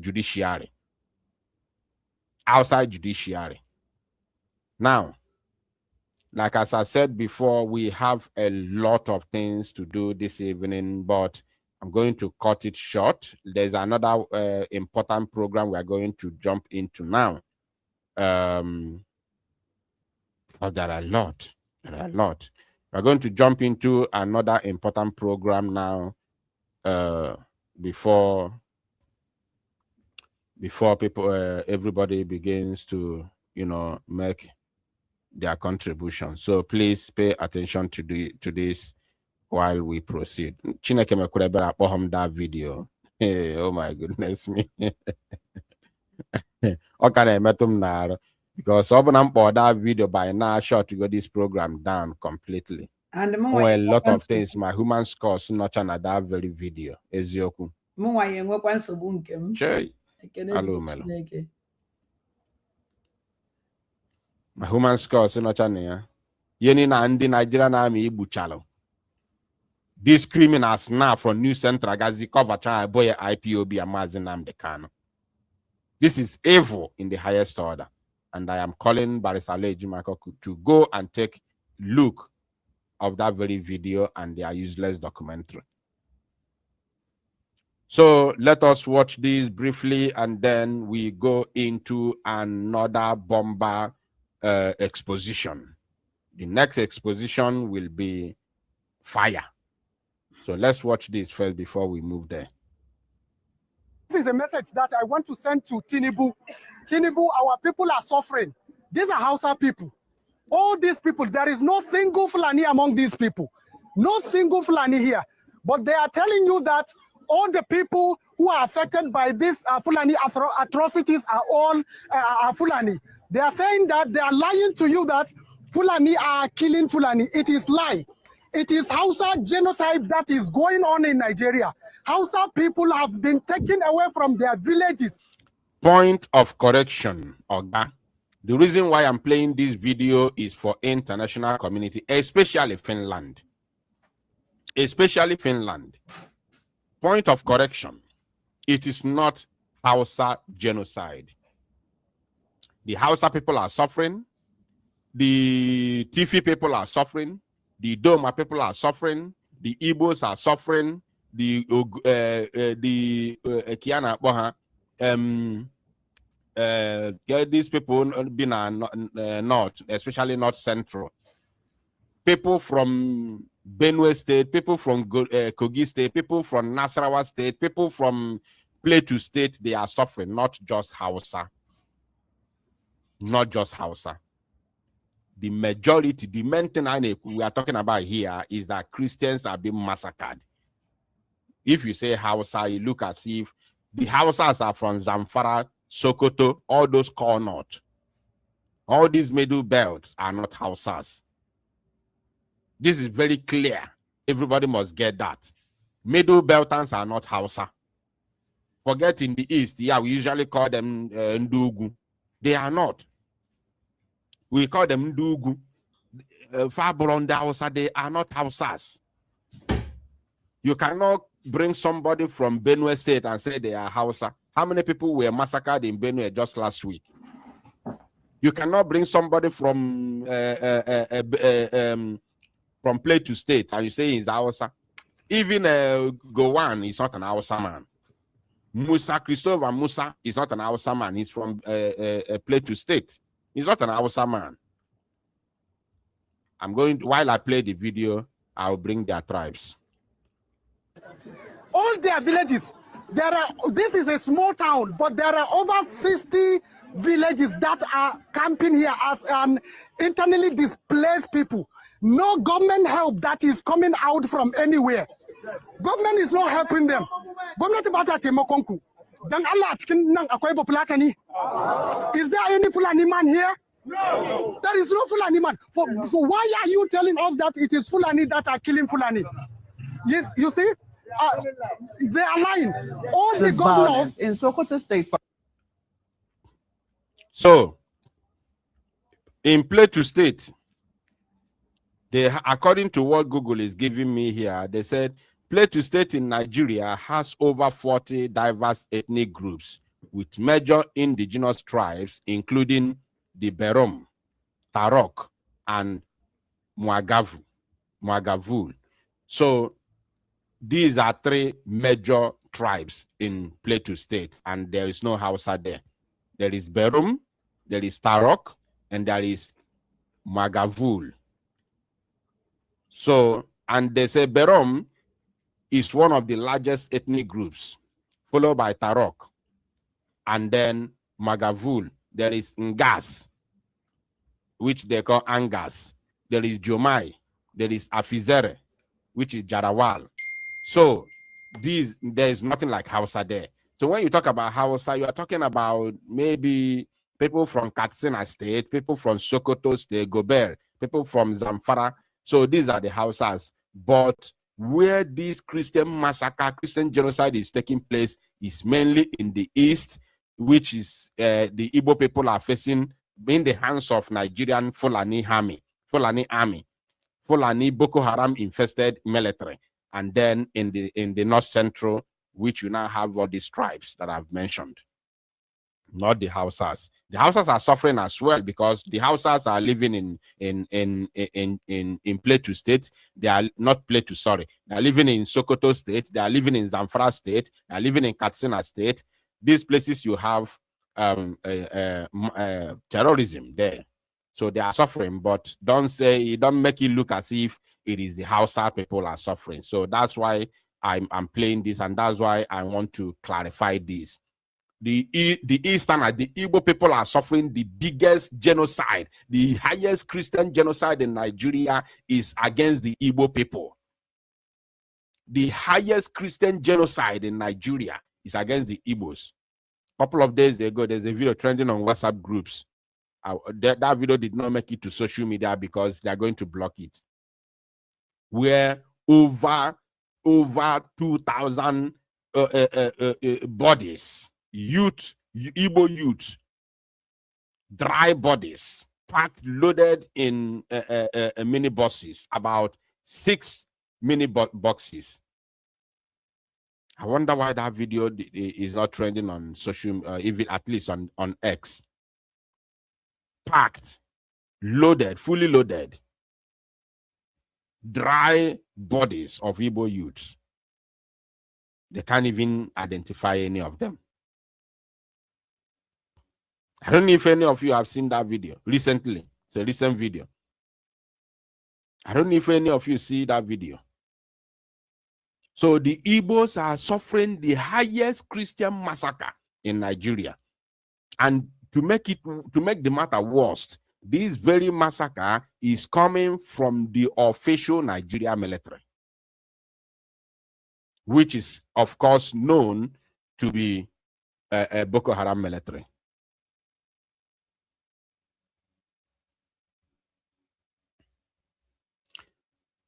judiciary. Now, like as I said before, we have a lot of things to do this evening, but I'm going to cut it short. There's another important program we are going to jump into now. But there are a lot. We're going to jump into another important program now before people, everybody begins to, make their contribution. So please pay attention to this while we proceed. Chineke mekwere akpọghọm that video. Hey, oh my goodness me. Ọ ka na-emetụ m n'arụ because ọ bụ na mkpọ that video by now short to go this program down completely. And a lot of things my human scores not on that very video. Eziokwu. Hello, Melo. My human scores not on here. Yeni na ndi Nigerian army ibuchalo. These criminals now from New Central Gazi cover boy IPOB and Mazi Nnamdi Kanu. This is evil in the highest order. And I am calling Barrister Ejimako to go and take a look of that very video and their useless documentary. So let us watch this briefly and then we go into another bomber exposition. The next exposition will be fire. So let's watch this first before we move there. This is a message that I want to send to Tinubu. Tinubu, our people are suffering. These are Hausa people. All these people, there is no single Fulani among these people. No single Fulani here. But they are telling you that all the people who are affected by these Fulani atrocities are all Fulani. They are saying that they are lying to you that Fulani are killing Fulani. It is lie. It is Hausa genocide that is going on in Nigeria. Hausa people have been taken away from their villages. Point of correction, Oga. The reason why I'm playing this video is for international community, especially Finland. Especially Finland. Point of correction. It is not Hausa genocide. The Hausa people are suffering. The Tifi people are suffering. The Doma people are suffering. The Igbos are suffering. The Kiana Boha, these people been north, especially north central. People from Benue State, people from Kogi State, people from Nasarawa State, people from Plateau State, they are suffering, not just Hausa. Not just Hausa. The majority, the main thing we are talking about here is that Christians are being massacred. If you say Hausa, you look as if the Hausas are from Zamfara, Sokoto, all those core north. All these middle belts are not Hausas. This is very clear. Everybody must get that. Middle beltans are not Hausa. Forget in the east, yeah, we usually call them Ndugu. They are not. We call them Ndugu. Far beyond the Hausa, they are not Hausas. You cannot bring somebody from Benue State and say they are Hausa. How many people were massacred in Benue just last week? You cannot bring somebody from Plateau State and you say he's Hausa. Even Gowan is not an Hausa man. Christopher Musa is not an Hausa man. He's from Plateau State. He's not an Hausa man. While I play the video, I'll bring their tribes. All their villages, this is a small town, but there are over 60 villages that are camping here as internally displaced people. No government help that is coming out from anywhere. Government is not helping them. Is there any Fulani man here? No. There is no Fulani man. So why are you telling us that it is Fulani that are killing Fulani? Yes, you see? They are lying. All the governors in Sokoto State. So, in Plateau State, according to what Google is giving me here, they said Plateau State in Nigeria has over 40 diverse ethnic groups with major indigenous tribes, including the Berom, Tarok, and Mwagavul. So these are three major tribes in Plateau State, and there is no Hausa there. There is Berom, there is Tarok, and there is Mwagavul. So, and they say Berom is one of the largest ethnic groups, followed by Tarok, and then Mwagavul. There is Ngas, which they call Angas. There is Jomai. There is Afizere, which is Jarawal. So there is nothing like Hausa there. So when you talk about Hausa, you are talking about maybe people from Katsina State, people from Sokoto State, Gober, people from Zamfara. So these are the Hausas. But where this Christian massacre, Christian genocide is taking place is mainly in the east, which is the Igbo people are facing in the hands of Nigerian Fulani army, Fulani Boko Haram infested military, and then in the north central, which you now have all these tribes that I've mentioned, not the Hausas. The Hausas are suffering as well because the Hausas are living in Plateau State. They are not Plateau, sorry. They are living in Sokoto State. They are living in Zamfara State. They are living in Katsina State. These places you have terrorism there. So they are suffering, but don't make it look as if it is the Hausa people are suffering. So that's why I'm playing this, and that's why I want to clarify this. The Eastern, the Igbo people are suffering the biggest genocide. The highest Christian genocide in Nigeria is against the Igbo people. The highest Christian genocide in Nigeria is against the Igbos. A couple of days ago, there's a video trending on WhatsApp groups. That video did not make it to social media because they are going to block it. Where over 2,000 bodies, Igbo youth, dry bodies, packed, loaded in mini buses, about 6 mini boxes. I wonder why that video is not trending on social, even at least on X. Packed, loaded, fully loaded, dry bodies of Igbo youths. They can't even identify any of them. I don't know if any of you have seen that video recently. It's a recent video. I don't know if any of you see that video. So the Igbos are suffering the highest Christian massacre in Nigeria. And to make the matter worse, this very massacre is coming from the official Nigeria military, which is, of course, known to be a Boko Haram military.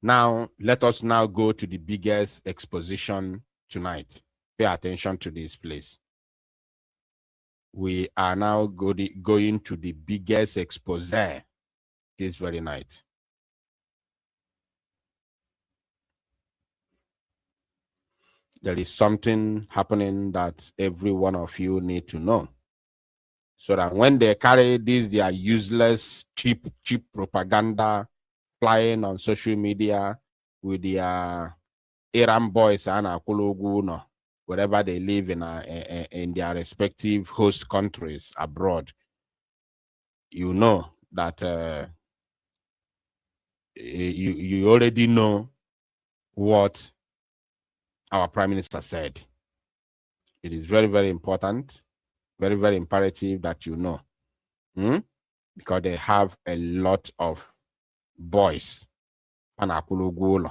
Now, let us now go to the biggest exposition tonight. Pay attention to this place. We are now going to the biggest expose this very night. There is something happening that every one of you need to know. So that when they carry this, their useless, cheap propaganda flying on social media with their Iran boys and Akulugu, wherever they live in their respective host countries abroad, you know that you already know what our Prime Minister said. It is very, very important, very, very imperative that you know, because they have a lot of boys and Akulugu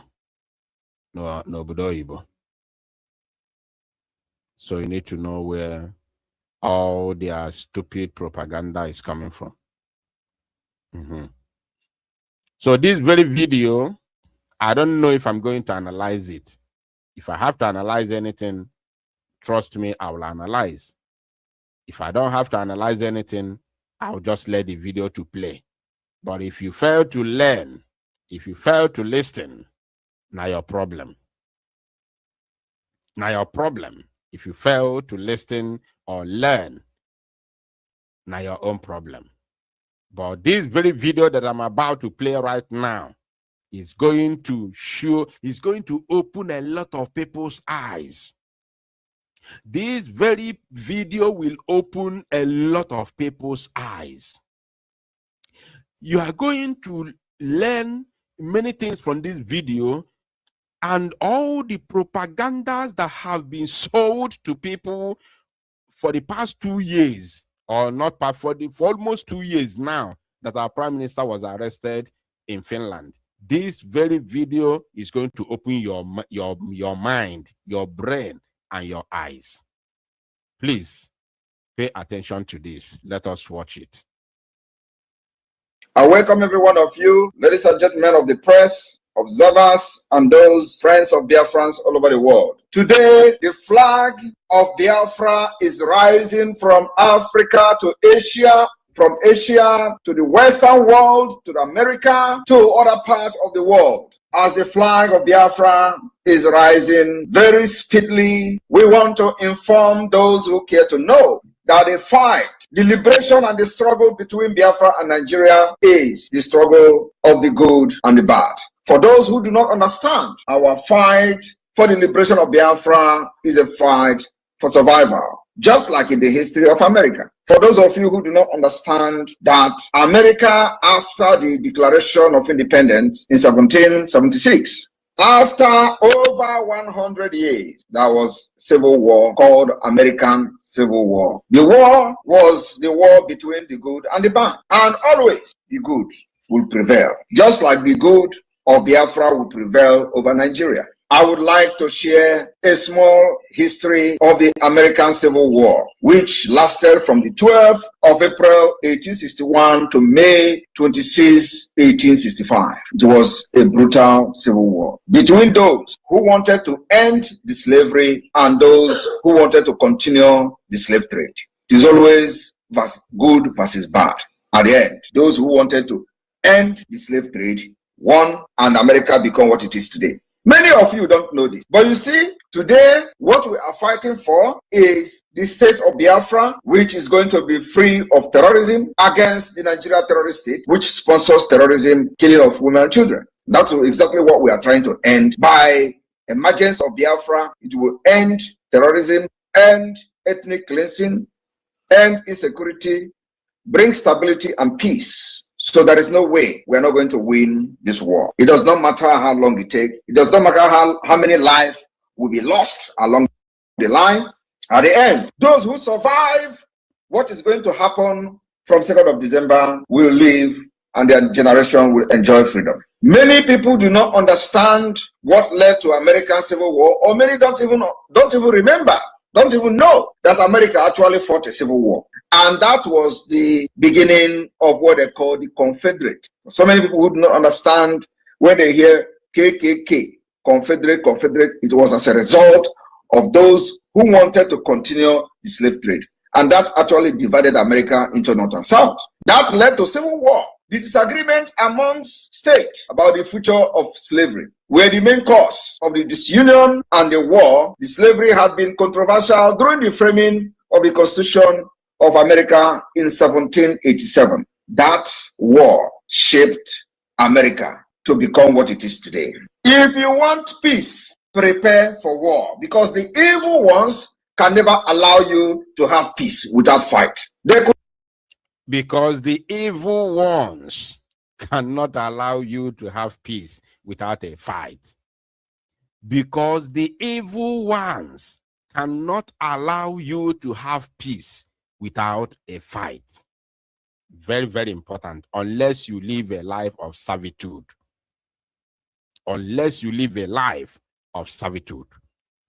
no Ibo. So you need to know where all their stupid propaganda is coming from. So this very video, I don't know if I'm going to analyze it. If I have to analyze anything, trust me, I will analyze. If I don't have to analyze anything, I'll just let the video to play. But if you fail to learn, if you fail to listen, now your problem. Now your problem. If you fail to listen or learn, now your own problem. But this very video that I'm about to play right now is going to show, is going to open a lot of people's eyes. This very video will open a lot of people's eyes. You are going to learn many things from this video, and all the propagandas that have been sold to people for the past 2 years, or not for almost 2 years now, that our Prime Minister was arrested in Finland. This very video is going to open your mind, your brain, and your eyes. Please pay attention to this. Let us watch it. I welcome every one of you, ladies and gentlemen of the press, observers, and those friends of Biafrans all over the world. Today, the flag of Biafra is rising from Africa to Asia, from Asia to the Western world, to America, to other parts of the world. As the flag of Biafra is rising very speedily, we want to inform those who care to know that the fight, the liberation and the struggle between Biafra and Nigeria is the struggle of the good and the bad. For those who do not understand, our fight for the liberation of Biafra is a fight for survival. just like in the history of America. For those of you who do not understand that America, after the Declaration of Independence in 1776, after over 100 years, there was civil war called American Civil War. The war was the war between the good and the bad, and always the good will prevail, just like the good of Biafra will prevail over Nigeria. I would like to share a small history of the American Civil War, which lasted from the 12th of April 1861 to May 26, 1865. It was a brutal civil war between those who wanted to end the slavery and those who wanted to continue the slave trade. It is always good versus bad. At the end, those who wanted to end the slave trade won, and America became what it is today. Many of you don't know this, but you see, today what we are fighting for is the state of Biafra, which is going to be free of terrorism, against the Nigeria terrorist state, which sponsors terrorism, killing of women and children. That's exactly what we are trying to end. By emergence of Biafra, it will end terrorism, end ethnic cleansing, end insecurity, bring stability and peace. So there is no way we are not going to win this war. It does not matter how long it takes. It does not matter how many lives will be lost along the line. At the end, those who survive what is going to happen from 2nd of December will live, and their generation will enjoy freedom. Many people do not understand what led to American Civil War, or many don't even remember, don't even know that America actually fought a civil war. And that was the beginning of what they call the Confederate. So many people would not understand when they hear KKK, Confederate, it was as a result of those who wanted to continue the slave trade. And that actually divided America into North and South. That led to civil war. The disagreement amongst states about the future of slavery were the main cause of the disunion and the war. The slavery had been controversial during the framing of the Constitution of America in 1787. That war shaped America to become what it is today. If you want peace, prepare for war, because the evil ones can never allow you to have peace without fight. Because the evil ones cannot allow you to have peace without a fight. Because the evil ones cannot allow you to have peace without a fight. Very, very important. Unless you live a life of servitude. Unless you live a life of servitude,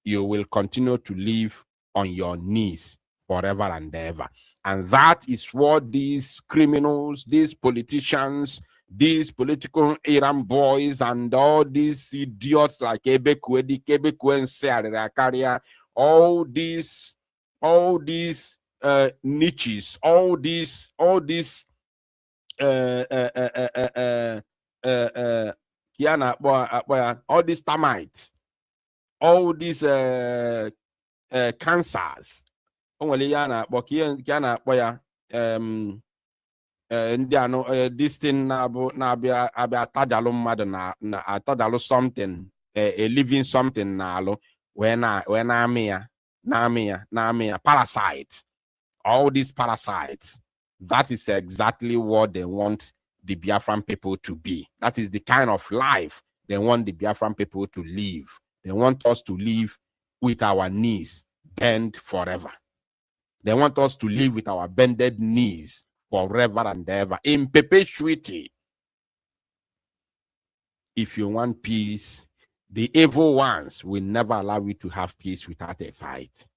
you will continue to live on your knees forever and ever. And that is what these criminals, these politicians, these political Iran boys, and all these idiots like Ebekwedi, Kebekwen, all these niches, all these all these termites, all these cancers. This thing atadalu something, a living something when parasites, all these parasites. That is exactly what they want the Biafran people to be. That is the kind of life they want the Biafran people to live. They want us to live with our knees bent forever. They want us to live with our bended knees forever and ever, in perpetuity. If you want peace, the evil ones will never allow you to have peace without a fight.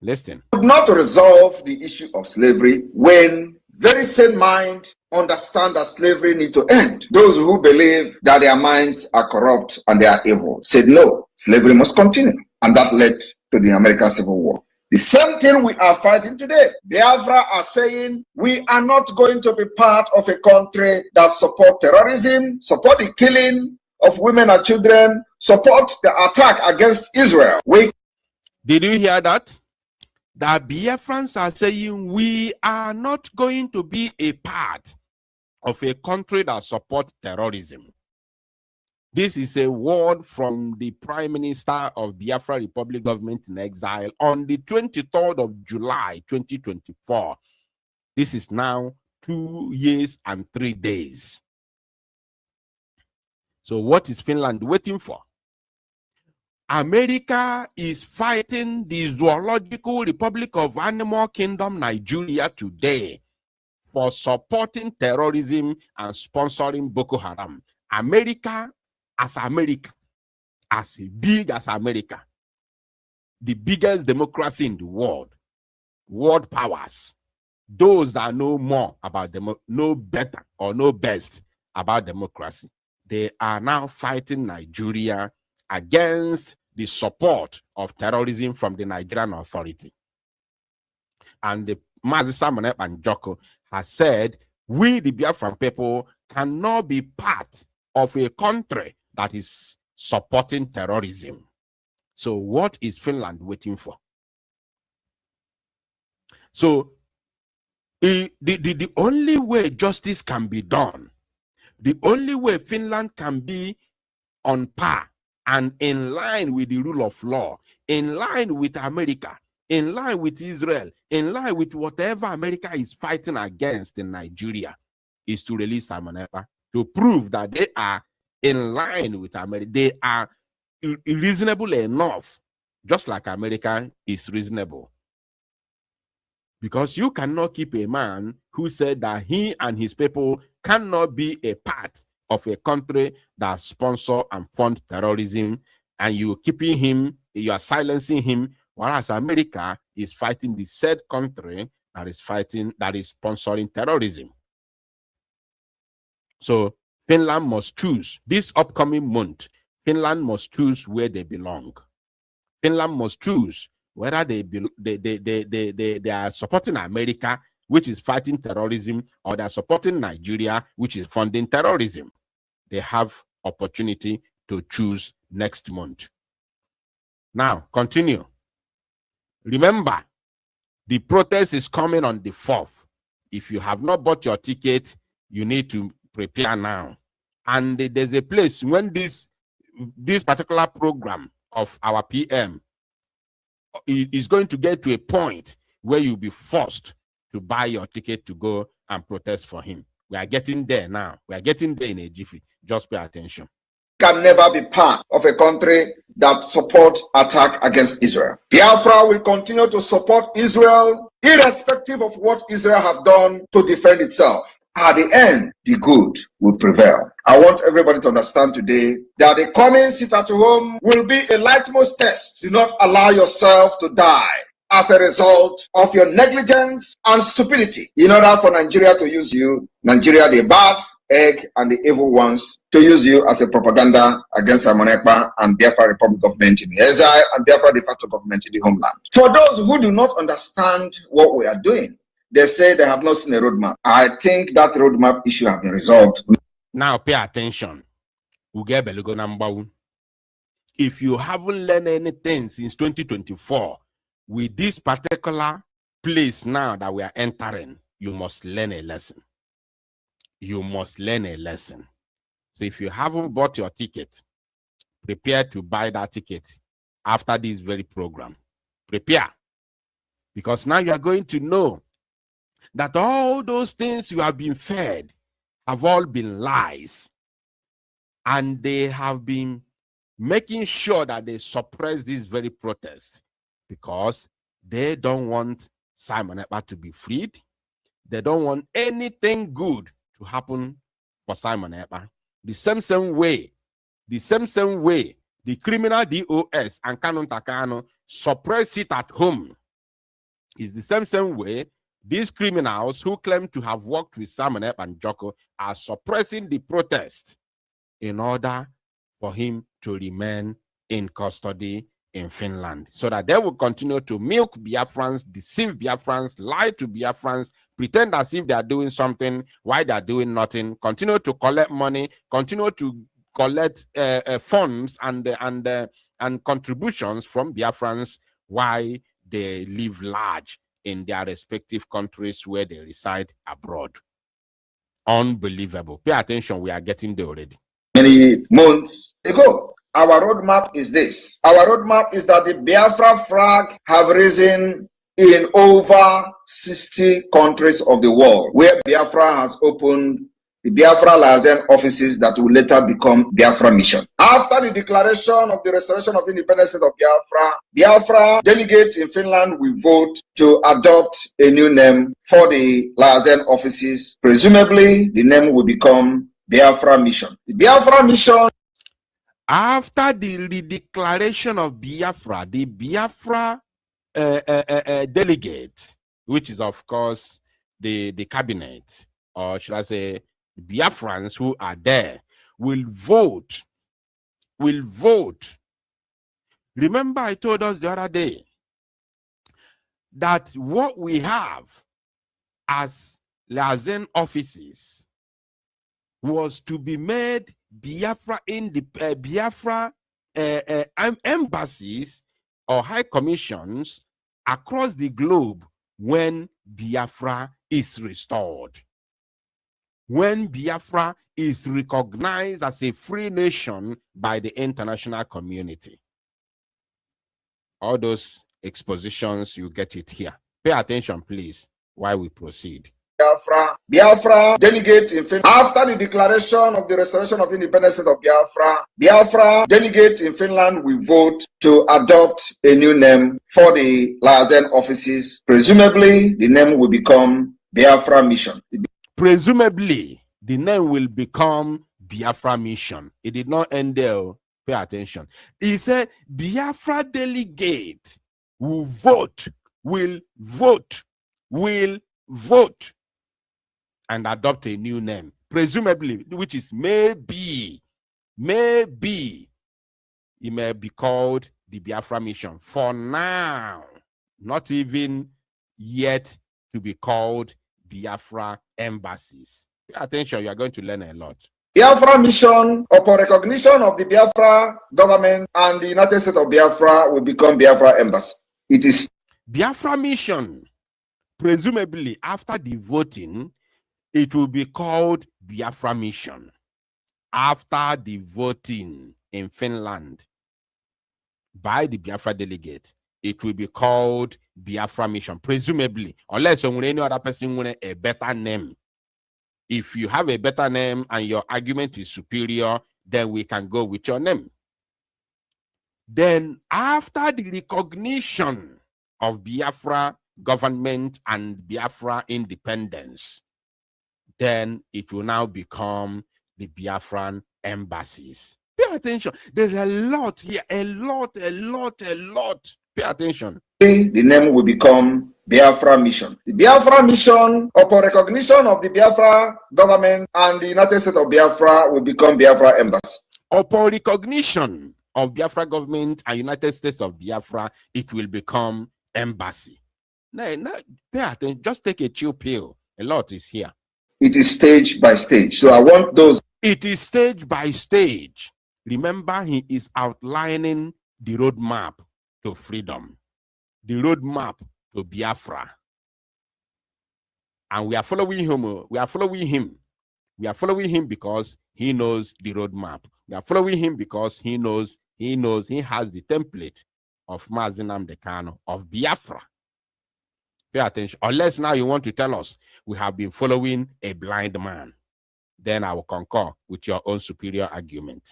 Listen. Would not resolve the issue of slavery when very sane mind understand that slavery need to end. Those who believe that their minds are corrupt and they are evil said no, slavery must continue. And that led to the American Civil War. The same thing we are fighting today. Biafra are saying we are not going to be part of a country that support terrorism, support the killing of women and children, support the attack against Israel. Did you hear that? The Biafrans are saying we are not going to be a part of a country that supports terrorism. This is a word from the Prime Minister of Biafra Republic Government in Exile on the 23rd of July, 2024. This is now 2 years and 3 days. So what is Finland waiting for? America is fighting the Zoological Republic of Animal Kingdom, Nigeria today for supporting terrorism and sponsoring Boko Haram. America, as big as America, the biggest democracy in the world powers, those that know more about them, know better or know best about democracy, they are now fighting Nigeria against the support of terrorism from the Nigerian authority. And the Mazi Simon Ekpa Njoku has said, we, the Biafran people, cannot be part of a country that is supporting terrorism. So what is Finland waiting for? So the only way justice can be done, the only way Finland can be on par and in line with the rule of law, in line with America, in line with Israel, in line with whatever America is fighting against in Nigeria, is to release Simon Ekpa, to prove that they are in line with America. They are reasonable enough, just like America is reasonable. Because you cannot keep a man who said that he and his people cannot be a part of a country that sponsor and fund terrorism, and you keeping him, you are silencing him, whereas America is fighting the said country that is sponsoring terrorism. So Finland must choose this upcoming month. Finland must choose where they belong. Finland must choose whether they are supporting America, which is fighting terrorism, or they are supporting Nigeria, which is funding terrorism. They have opportunity to choose next month. Now, continue. Remember, the protest is coming on the 4th. If you have not bought your ticket, you need to prepare now. And there's a place when this particular program of our PM is going to get to a point where you'll be forced to buy your ticket to go and protest for him. We are getting there now. We are getting there in a jiffy. Just pay attention. Can never be part of a country that supports attack against Israel. Biafra will continue to support Israel irrespective of what Israel have done to defend itself. At the end, the good will prevail. I want everybody to understand today that the coming sit at home will be a litmus test. Do not allow yourself to die as a result of your negligence and stupidity. In order for Nigeria to use you, Nigeria, the bad egg and the evil ones, to use you as a propaganda against Simon Ekpa and Biafra Republic government in the exile and Biafra de facto government in the homeland. For those who do not understand what we are doing, they say they have not seen a roadmap. I think that roadmap issue has been resolved. Now pay attention. If you haven't learned anything since 2024, with this particular place now that we are entering, you must learn a lesson. You must learn a lesson. So if you haven't bought your ticket, prepare to buy that ticket after this very program. Prepare. Because now you are going to know that all those things you have been fed have all been lies. And they have been making sure that they suppress this very protest because they don't want Simon Ekpa to be freed. They don't want anything good to happen for Simon Ekpa. The same way, the criminal DOS and Canon Takano suppress it at home. Is the same way these criminals who claim to have worked with Simon Ekpa and Njoku are suppressing the protest in order for him to remain in custody in Finland, so that they will continue to milk Biafrans, deceive Biafrans, lie to Biafrans, pretend as if they are doing something while they are doing nothing, continue to collect money, continue to collect funds and contributions from Biafrans while they live large in their respective countries where they reside abroad. Unbelievable. Pay attention, we are getting there already. many months ago. Our roadmap is this. Our roadmap is that the Biafra flag have risen in over 60 countries of the world, where Biafra has opened the Biafra liaison offices that will later become Biafra Mission. After the declaration of the restoration of independence of Biafra, Biafra delegate in Finland will vote to adopt a new name for the liaison offices. Presumably, the name will become Biafra Mission. The Biafra Mission. After the redeclaration of Biafra, the Biafra delegate, which is of course the cabinet, or should I say Biafrans who are there, will vote. Remember, I told us the other day that what we have as liaison offices was to be made Biafra in the Biafra embassies or high commissions across the globe when Biafra is restored. When Biafra is recognized as a free nation by the international community. All those expositions, you get it here. Pay attention, please, while we proceed. Biafra delegate in Finland. After the declaration of the restoration of independence of Biafra delegate in Finland will vote to adopt a new name for the liaison offices. Presumably, the name will become Biafra Mission. Presumably, the name will become Biafra Mission. It did not end there. Pay attention. He said Biafra delegate will vote and adopt a new name, presumably, which is maybe it may be called the Biafra Mission. For now, not even yet to be called Biafra Embassies. Pay attention, you are going to learn a lot. Biafra Mission, upon recognition of the Biafra government and the United States of Biafra, will become Biafra Embassy. It is Biafra Mission. Presumably, after the voting, it will be called Biafra Mission. After the voting in Finland by the Biafra delegate, it will be called Biafra Mission, presumably, unless any other person want a better name. If you have a better name and your argument is superior, then we can go with your name. Then, after the recognition of Biafra government and Biafra independence, then it will now become the Biafran embassies. Pay attention. There's a lot here, a lot. Pay attention. The name will become Biafra Mission. The Biafra Mission, upon recognition of the Biafra government and the United States of Biafra, will become Biafra Embassy. Upon recognition of Biafra government and United States of Biafra, it will become embassy. Now, pay attention. Just take a chill pill. A lot is here. It is stage by stage. So I want those. It is stage by stage. Remember, he is outlining the roadmap to freedom, the roadmap to Biafra. And we are following him. We are following him. We are following him because he knows the roadmap. We are following him because he knows he has the template of Mazi Nnamdi Kanu of Biafra. Pay attention. Unless now you want to tell us we have been following a blind man, then I will concur with your own superior argument.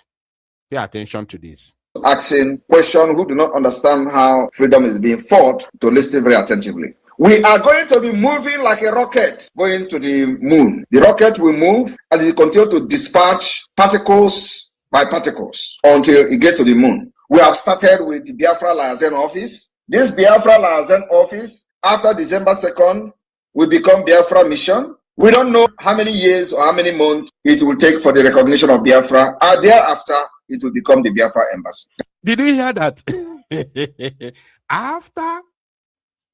Pay attention to this. Asking questions who do not understand how freedom is being fought to listen very attentively. We are going to be moving like a rocket going to the moon. The rocket will move and it will continue to dispatch particles by particles until it gets to the moon. We have started with the Biafra Liaison Office. This Biafra Liaison Office, after December 2nd, will become Biafra Mission. We don't know how many years or how many months it will take for the recognition of Biafra. And thereafter, it will become the Biafra Embassy. Did you hear that? After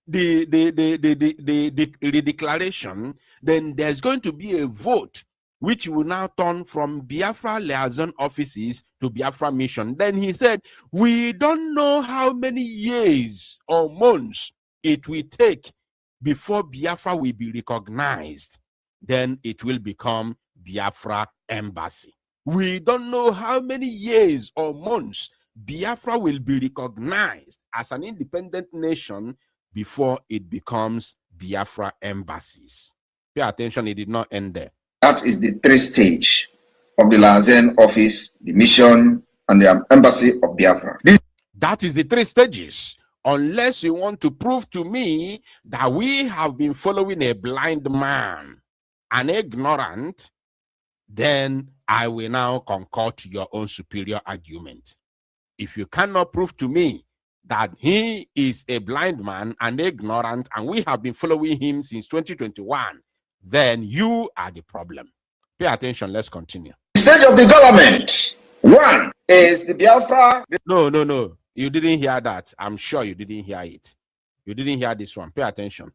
the declaration, then there's going to be a vote which will now turn from Biafra liaison offices to Biafra Mission. Then he said, we don't know how many years or months it will take before Biafra will be recognized. Then it will become Biafra Embassy. We don't know how many years or months Biafra will be recognized as an independent nation before it becomes Biafra embassies. Pay attention, it did not end there. That is the 3 stage of the Liaison Office, the mission, and the embassy of Biafra. That is the 3 stages. Unless you want to prove to me that we have been following a blind man, an ignorant, then I will now concur to your own superior argument. If you cannot prove to me that he is a blind man and ignorant and we have been following him since 2021, then you are the problem. Pay attention, let's continue. The stage of the government. 1 is the Biafra. No. You didn't hear that. I'm sure you didn't hear it. You didn't hear this one. Pay attention.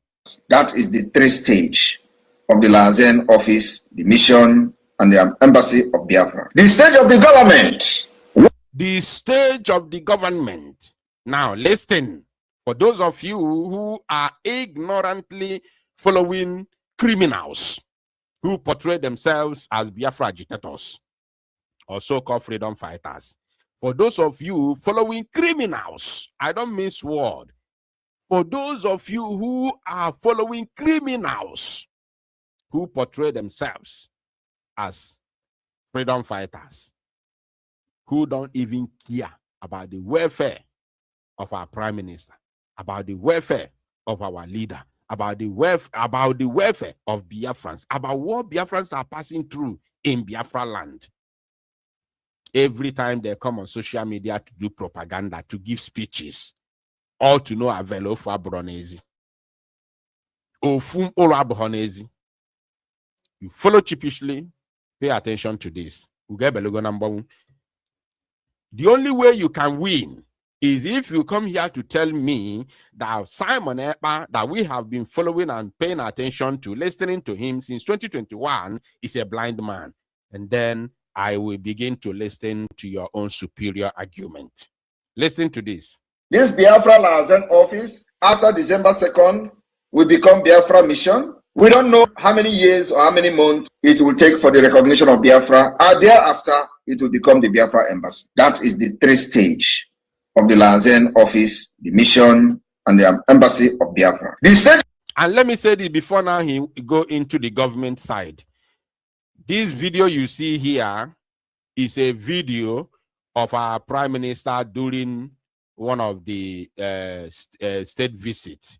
That is the 3 stage of the Liaison Office, the mission, and the embassy of Biafra. The stage of the government. The stage of the government. Now, listen. For those of you who are ignorantly following criminals who portray themselves as Biafra agitators or so-called freedom fighters. For those of you following criminals, I don't miss word. For those of you who are following criminals who portray themselves as freedom fighters, who don't even care about the welfare of our prime minister, about the welfare of our leader, about the welfare of Biafrans, about what Biafrans are passing through in Biafra land. Every time they come on social media to do propaganda, to give speeches, all to no avail for Abronezi. You follow cheapishly, pay attention to this. The only way you can win is if you come here to tell me that Simon Ekpa, that we have been following and paying attention to, listening to him since 2021, is a blind man. And then I will begin to listen to your own superior argument. Listen to this. This Biafra Liaison Office, after December 2nd, will become Biafra Mission. We don't know how many years or how many months it will take for the recognition of Biafra. And thereafter, it will become the Biafra Embassy. That is the 3 stage of the Liaison Office, the mission, and the embassy of Biafra. The stage. And let me say this before now he go into the government side. This video you see here is a video of our prime minister during one of the state visits,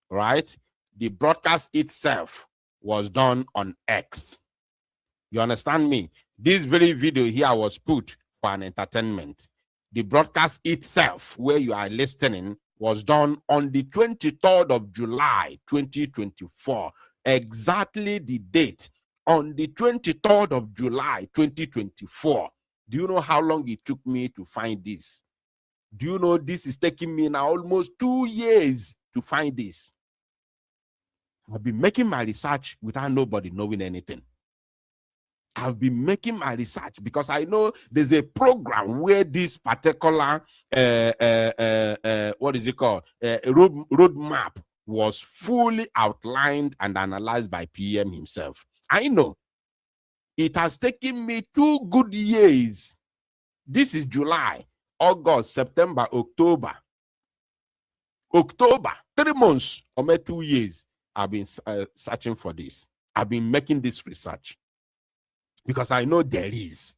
right? The broadcast itself was done on X. You understand me? This very video here was put for an entertainment. The broadcast itself, where you are listening, was done on the 23rd of July, 2024. Exactly the date, on the 23rd of July, 2024. Do you know how long it took me to find this? Do you know this is taking me now almost 2 years to find this? I've been making my research without nobody knowing anything. I've been making my research because I know there's a program where this particular what is it called, roadmap was fully outlined and analyzed by PM himself. I know it has taken me 2 good years. This is July, August, September, October, 3 months or maybe 2 years. I've been searching for this. I've been making this research because I know there is.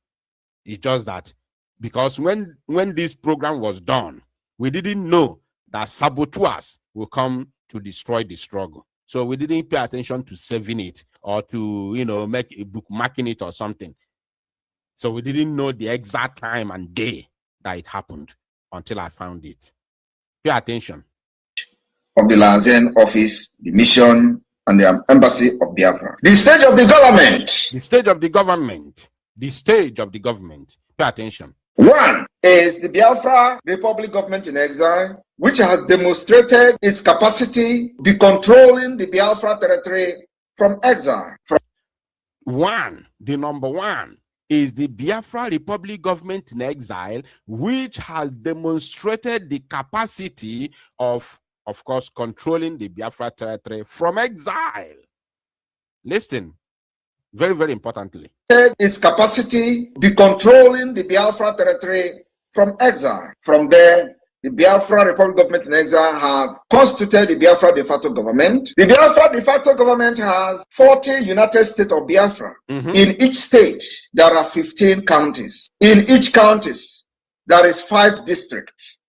It's just that because when this program was done, we didn't know that saboteurs will come to destroy the struggle. So we didn't pay attention to saving it or to, you know, make a bookmarking it or something. So we didn't know the exact time and day that it happened until I found it. Pay attention. Of the Liaison Office, the mission, and the embassy of Biafra. The stage of the government. The stage of the government. The stage of the government. Pay attention. 1 is the Biafra Republic government in exile, which has demonstrated its capacity to be controlling the Biafra territory from exile. The number one is the Biafra Republic government in exile, which has demonstrated the capacity of course, controlling the Biafra territory from exile. Listen, Very, very importantly. Its capacity to be controlling the Biafra territory from exile. From there, the Biafra Republic government in exile have constituted the Biafra de facto government. The Biafra de facto government has 40 United States of Biafra. In each state, there are 15 counties. In each counties, there is 5 districts,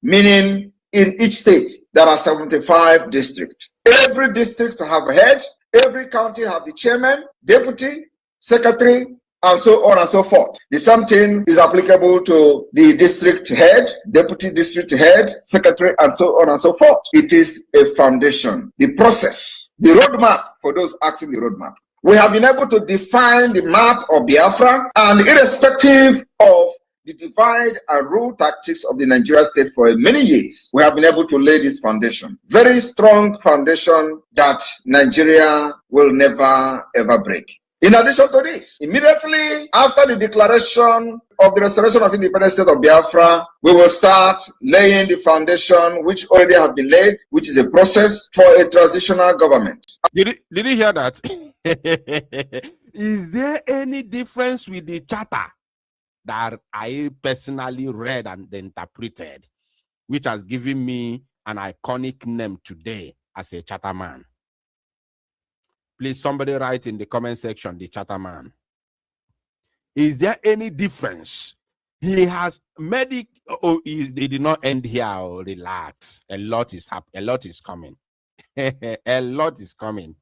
meaning in each state, there are 75 districts. Every district have a head. Every county have the chairman, deputy, secretary, and so on and so forth. The same thing is applicable to the district head, deputy district head, secretary, and so on and so forth. It is a foundation. The process, the roadmap, for those asking the roadmap. We have been able to define the map of Biafra, and irrespective of the divide and rule tactics of the Nigeria state for many years, we have been able to lay this foundation. Very strong foundation that Nigeria will never ever break. In addition to this, immediately after the declaration of the restoration of independent state of Biafra, we will start laying the foundation which already has been laid, which is a process for a transitional government. Did you hear that? Is there any difference with the charter that I personally read and interpreted, which has given me an iconic name today as a charter man? Please, somebody write in the comment section, the charter man. Is there any difference? He has made it. Oh, he did not end here. Oh, relax. A lot is happening. A lot is coming. A lot is coming.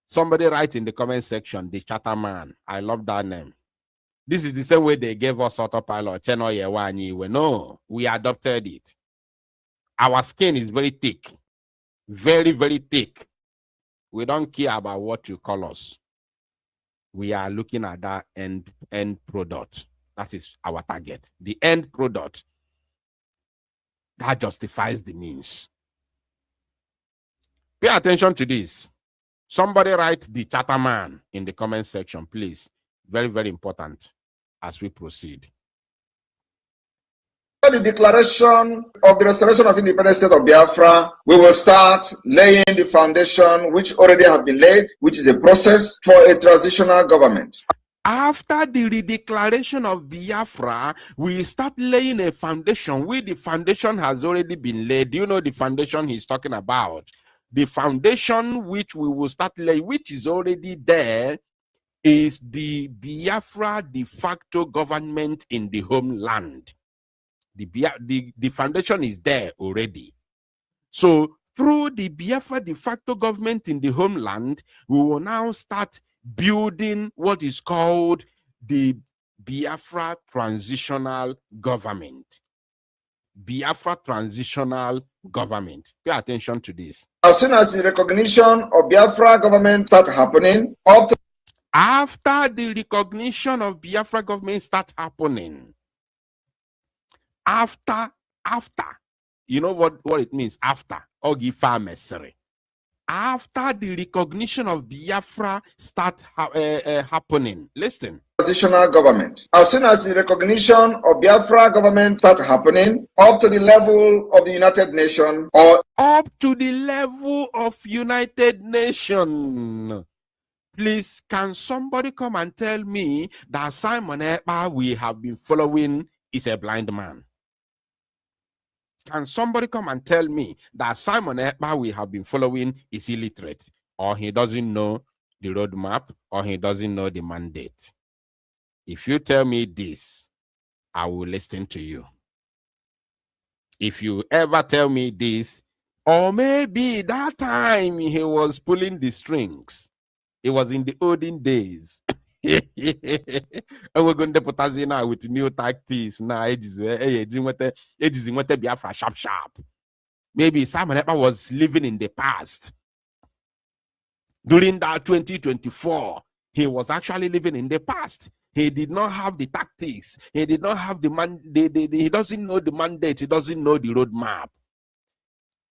Somebody write in the comment section, the charter man. I love that name. This is the same way they gave us autopilot. No, we adopted it. Our skin is very thick. Very, very thick. We don't care about what you call us. We are looking at that end product. That is our target. The end product that justifies the means. Pay attention to this. Somebody write the charter man in the comment section, please. Very, very important as we proceed. The declaration of the restoration of independent state of Biafra, we will start laying the foundation which already has been laid, which is a process for a transitional government. After the redeclaration of Biafra, we start laying a foundation where the foundation has already been laid. Do you know the foundation he's talking about? The foundation which we will start laying, which is already there, is the Biafra de facto government in the homeland. The foundation is there already. So through the Biafra de facto government in the homeland, we will now start building what is called the Biafra transitional government. Biafra transitional government. Pay attention to this. As soon as the recognition of Biafra government start happening, after the recognition of Biafra government start happening, after, you know what it means? After, after the recognition of Biafra start happening. Listen. Transitional government. As soon as the recognition of Biafra government start happening, up to the level of the United Nations, or up to the level of United Nations. Please, can somebody come and tell me that Simon Ekpa we have been following is a blind man? Can somebody come and tell me that Simon Ekpa we have been following is illiterate, or he doesn't know the roadmap, or he doesn't know the mandate? If you tell me this, I will listen to you. If you ever tell me this, or maybe that time he was pulling the strings, it was in the olden days. And we're going to put us in now with new tactics. Now, Biafra sharp. Maybe Simon Ekpa was living in the past. During that 2024, he was actually living in the past. He did not have the tactics. He did not have the he doesn't know the mandate. He doesn't know the roadmap.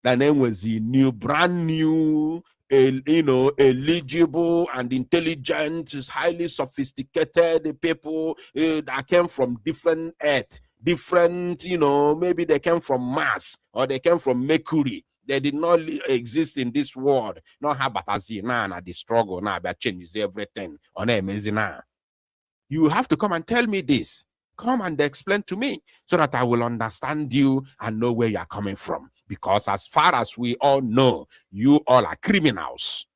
The name was the new, brand new, eligible and intelligent, highly sophisticated people that came from different earth, different, maybe they came from Mars or they came from Mercury. They did not exist in this world. Not have batazi now, the struggle now, that changes everything. On amazing now. You have to come and tell me this. Come and explain to me so that I will understand you and know where you are coming from. Because as far as we all know, you all are criminals.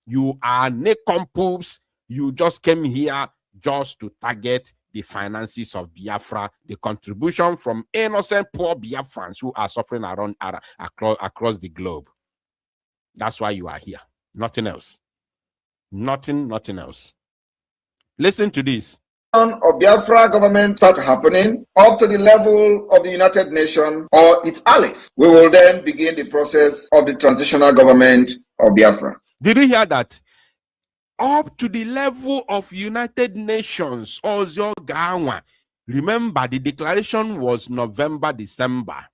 You are necompoofs. You just came here just to target the finances of Biafra, the contribution from innocent poor Biafrans who are suffering around across the globe. That's why you are here. Nothing else. Nothing else. Listen to this. Of Biafra government start happening up to the level of the United Nations or its allies. We will then begin the process of the transitional government of Biafra. Did you hear that? Up to the level of United Nations or Zogawa. Remember, the declaration was November, December.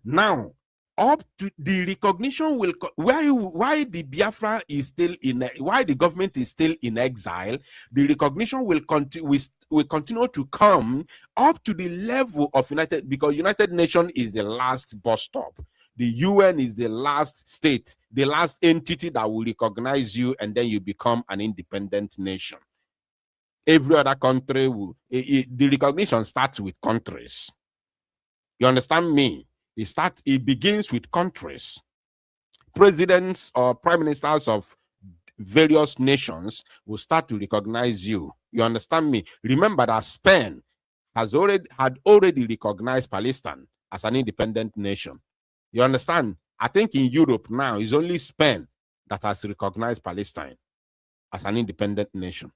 Now, up to the recognition will why the Biafra is still in, why the government is still in exile, the recognition will continue to come up to the level of because United Nations is the last bus stop. The UN is the last state, the last entity that will recognize you, and then you become an independent nation. Every other country will, the recognition starts with countries. You understand me? It begins with countries. Presidents or prime ministers of various nations will start to recognize you. You understand me? Remember that Spain had already recognized Palestine as an independent nation. You understand? I think in Europe now, it's only Spain that has recognized Palestine as an independent nation.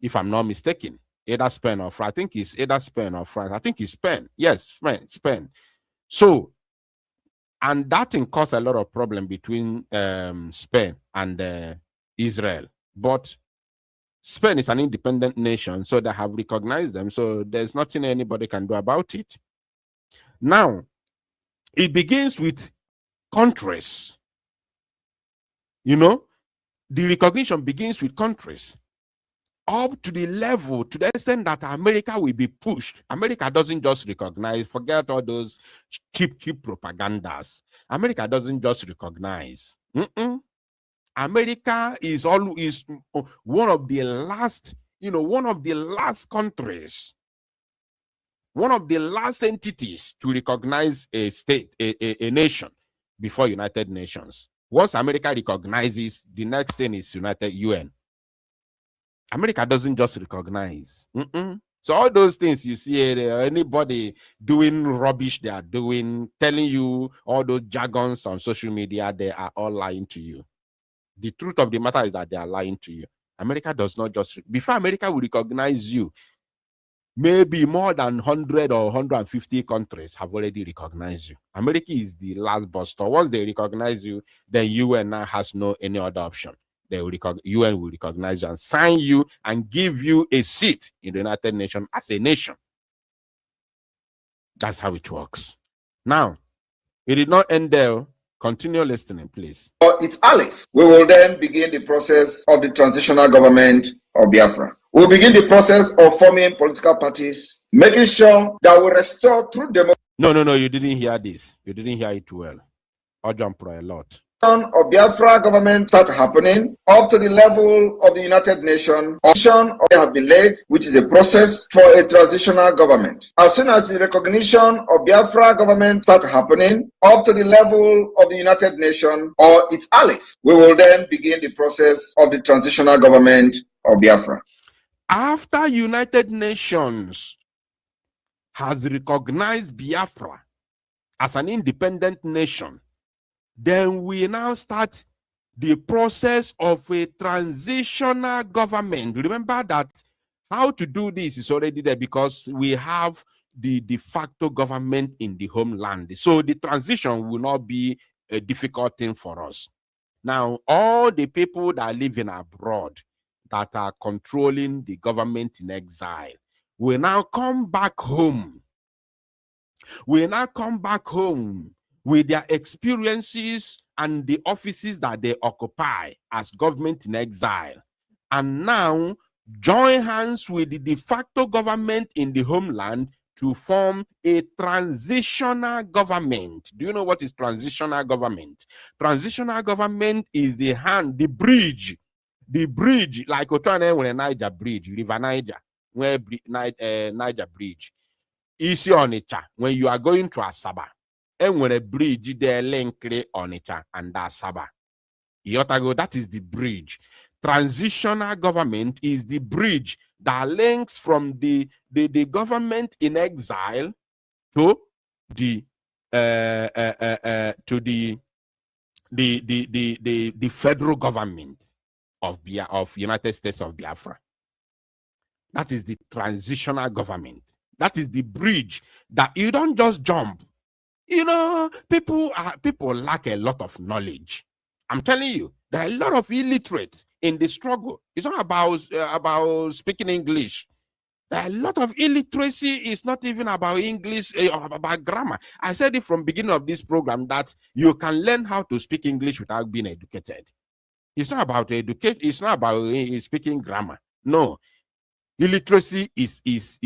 If I'm not mistaken, either Spain or France. I think it's either Spain or France. I think it's Spain. Yes, Spain. So, and that can cause a lot of problem between Spain and Israel. But Spain is an independent nation, so they have recognized them. So there's nothing anybody can do about it. Now, it begins with countries. You know, the recognition begins with countries. Up to the level, to the extent that America will be pushed. America doesn't just recognize, forget all those cheap propagandas. America doesn't just recognize. America is always one of the last, one of the last countries, one of the last entities to recognize a state, a nation before United Nations. Once America recognizes, the next thing is UN. America doesn't just recognize. So all those things you see, anybody doing rubbish they are doing, telling you all those jargons on social media, they are all lying to you. The truth of the matter is that they are lying to you. America does not just, before America will recognize you, maybe more than 100 or 150 countries have already recognized you. America is the last bus stop. Once they recognize you, then UN now has no any other option. UN will recognize you and sign you and give you a seat in the United Nations as a nation. That's how it works. Now, it did not end there. Continue listening, please. Or its allies. We will then begin the process of the transitional government of Biafra. We'll begin the process of forming political parties, making sure that we restore through democracy. No, you didn't hear this. You didn't hear it well. I'll jump for a lot. Of Biafra government start happening up to the level of the United Nations. Option have been laid, which is a process for a transitional government. As soon as the recognition of Biafra government start happening up to the level of the United Nations or its allies, we will then begin the process of the transitional government of Biafra. After United Nations has recognized Biafra as an independent nation, then we now start the process of a transitional government. Remember that how to do this is already there because we have the de facto government in the homeland. So the transition will not be a difficult thing for us. Now, all the people that are living abroad that are controlling the government in exile will now come back home. Will now come back home with their experiences and the offices that they occupy as government in exile, and now join hands with the de facto government in the homeland to form a transitional government. Do you know what is transitional government? Transitional government is the bridge, like Otane when a Niger bridge, River Niger, where Niger bridge. Isi Onitsha, when you are going to Asaba, and when a bridge there link Onitsha and Asaba. Yotago, that is the bridge. Transitional government is the bridge that links from the government in exile to the federal government of United States of Biafra. That is the transitional government. That is the bridge that you don't just jump. You know, people lack a lot of knowledge. I'm telling you, there are a lot of illiterates in the struggle. It's not about speaking English. There are a lot of illiteracy. It's not even about English or about grammar. I said it from the beginning of this program that you can learn how to speak English without being educated. It's not about education. It's not about speaking grammar. No, illiteracy is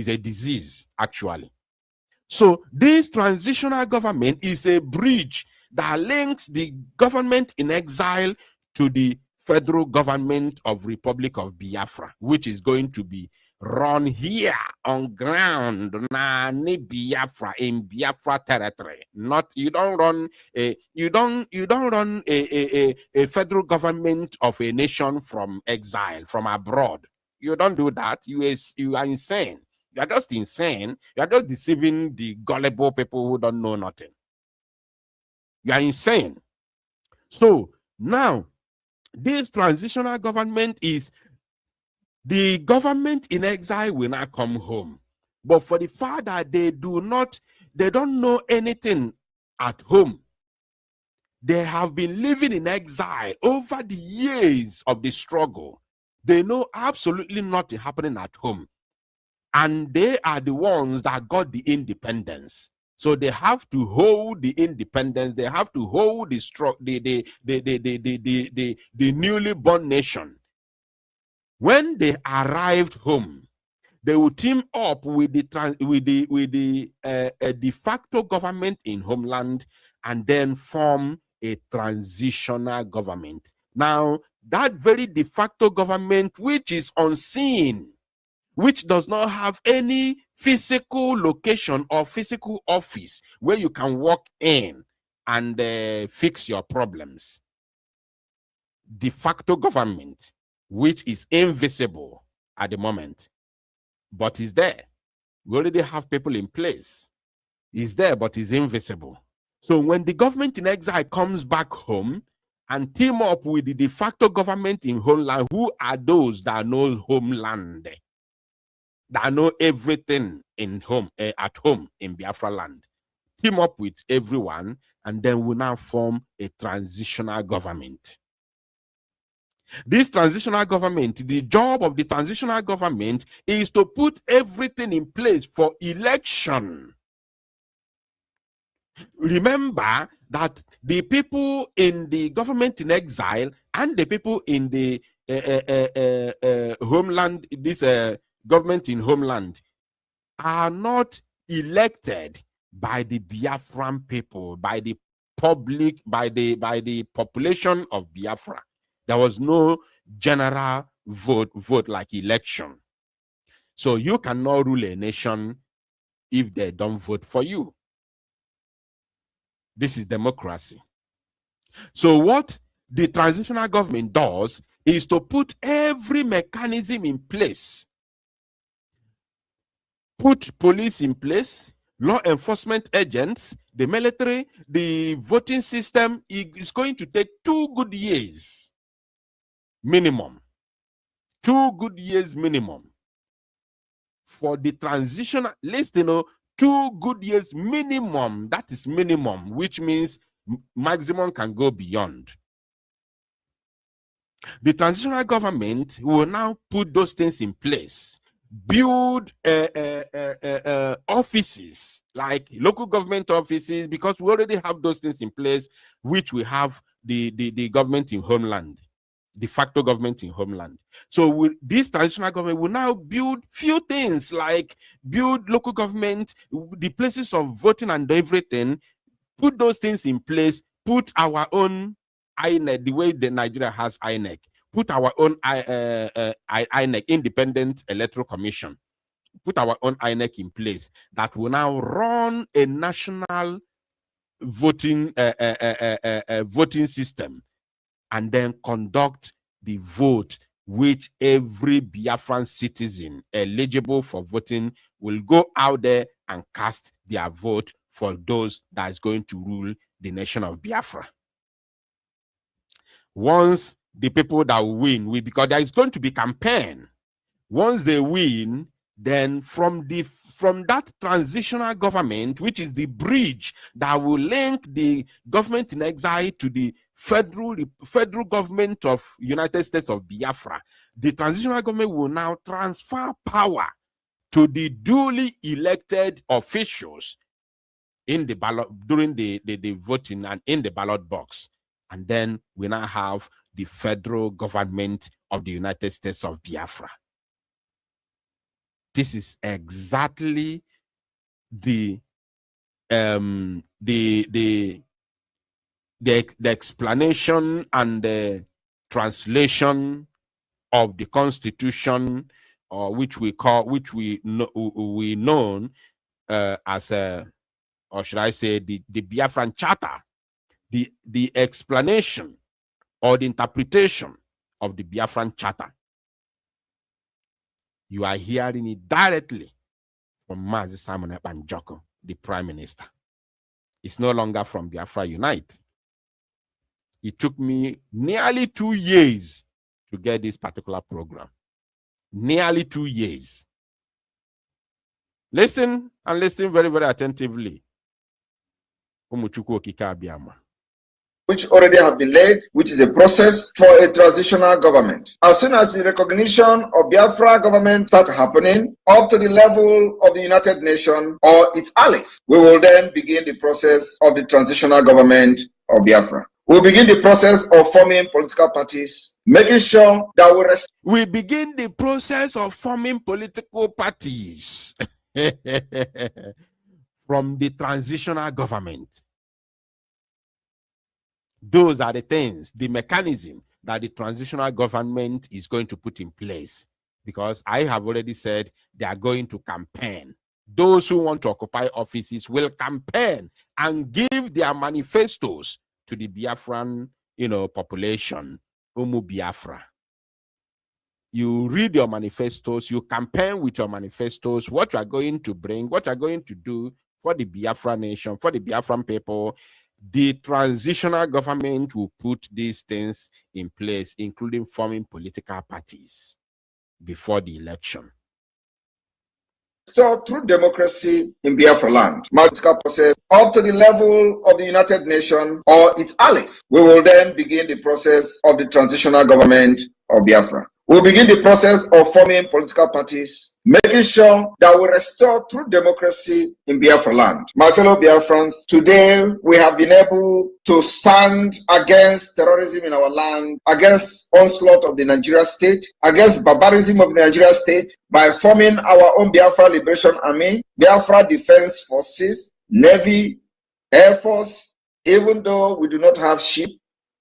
a disease actually. So this transitional government is a bridge that links the government in exile to the federal government of Republic of Biafra, which is going to be run here on ground Biafra in Biafra territory. Not you don't run a federal government of a nation from exile, from abroad. You don't do that. You are insane. You are just insane. You are just deceiving the gullible people who don't know nothing. You are insane. So now, this transitional government is the government in exile will not come home. But for the fact that they don't know anything at home, they have been living in exile over the years of the struggle. They know absolutely nothing happening at home. And they are the ones that got the independence. So they have to hold the independence. They have to hold the newly born nation. When they arrived home, they will team up with the de facto government in homeland and then form a transitional government. Now, that very de facto government, which is unseen, which does not have any physical location or physical office where you can walk in and fix your problems. De facto government, which is invisible at the moment, but is there. We already have people in place. Is there, but is invisible. So when the government in exile comes back home and team up with the de facto government in homeland, who are those that know homeland? That know everything in home, at home in Biafra land. Team up with everyone, and then we now form a transitional government. This transitional government, the job of the transitional government is to put everything in place for election. Remember that the people in the government in exile and the people in the homeland, this government in homeland, are not elected by the Biafran people, by the public, by the population of Biafra. There was no general vote like election. So you cannot rule a nation if they don't vote for you. This is democracy. So what the transitional government does is to put every mechanism in place. Put police in place, law enforcement agents, the military, the voting system. Is going to take 2 good years minimum. 2 good years minimum for the transition. Listen, 2 good years minimum. That is minimum, which means maximum can go beyond. The transitional government will now put those things in place. Build offices like local government offices, because we already have those things in place, which we have the government in homeland. de facto government in homeland. So this transitional government will now build few things like build local government, the places of voting and everything, put those things in place, put our own INEC, the way the Nigeria has INEC, put our own INEC, Independent Electoral Commission, put our own INEC in place that will now run a national voting voting system, and then conduct the vote, which every Biafran citizen eligible for voting will go out there and cast their vote for those that is going to rule the nation of Biafra. Once the people that win, because there is going to be campaign. Once they win, then from that transitional government, which is the bridge that will link the government in exile to the federal government of United States of Biafra, the transitional government will now transfer power to the duly elected officials in the ballot during the voting and in the ballot box. And then we now have the federal government of the United States of Biafra. This is exactly the explanation and the translation of the Constitution, or which we known as or should I say the Biafran Charter, the explanation or the interpretation of the Biafran Charter. You are hearing it directly from Mazi Simon Ekpa Njoku, the Prime Minister. It's no longer from Biafra Unite. It took me nearly 2 years to get this particular program. Nearly 2 years. Listen, and listen very, very attentively. Chukwu Okike Abiama. Which already have been laid, which is a process for a transitional government. As soon as the recognition of Biafra government start happening up to the level of the United Nations or its allies, we will then begin the process of the transitional government of Biafra. We'll begin the process of forming political parties, making sure that we begin the process of forming political parties from the transitional government. Those are the things, the mechanism that the transitional government is going to put in place. Because I have already said they are going to campaign. Those who want to occupy offices will campaign and give their manifestos to the Biafran, population, Umu Biafra. You read your manifestos, you campaign with your manifestos, what you are going to bring, what you are going to do for the Biafra nation, for the Biafran people. The transitional government will put these things in place, including forming political parties before the election. So through democracy in Biafra land, political process up to the level of the United Nations or its allies, we will then begin the process of the transitional government of Biafra. We'll begin the process of forming political parties, making sure that we restore true democracy in Biafra land. My fellow Biafrans, today we have been able to stand against terrorism in our land, against onslaught of the Nigeria state, against barbarism of the Nigeria state by forming our own Biafra Liberation Army, Biafra Defense Forces, Navy, Air Force. Even though we do not have ship,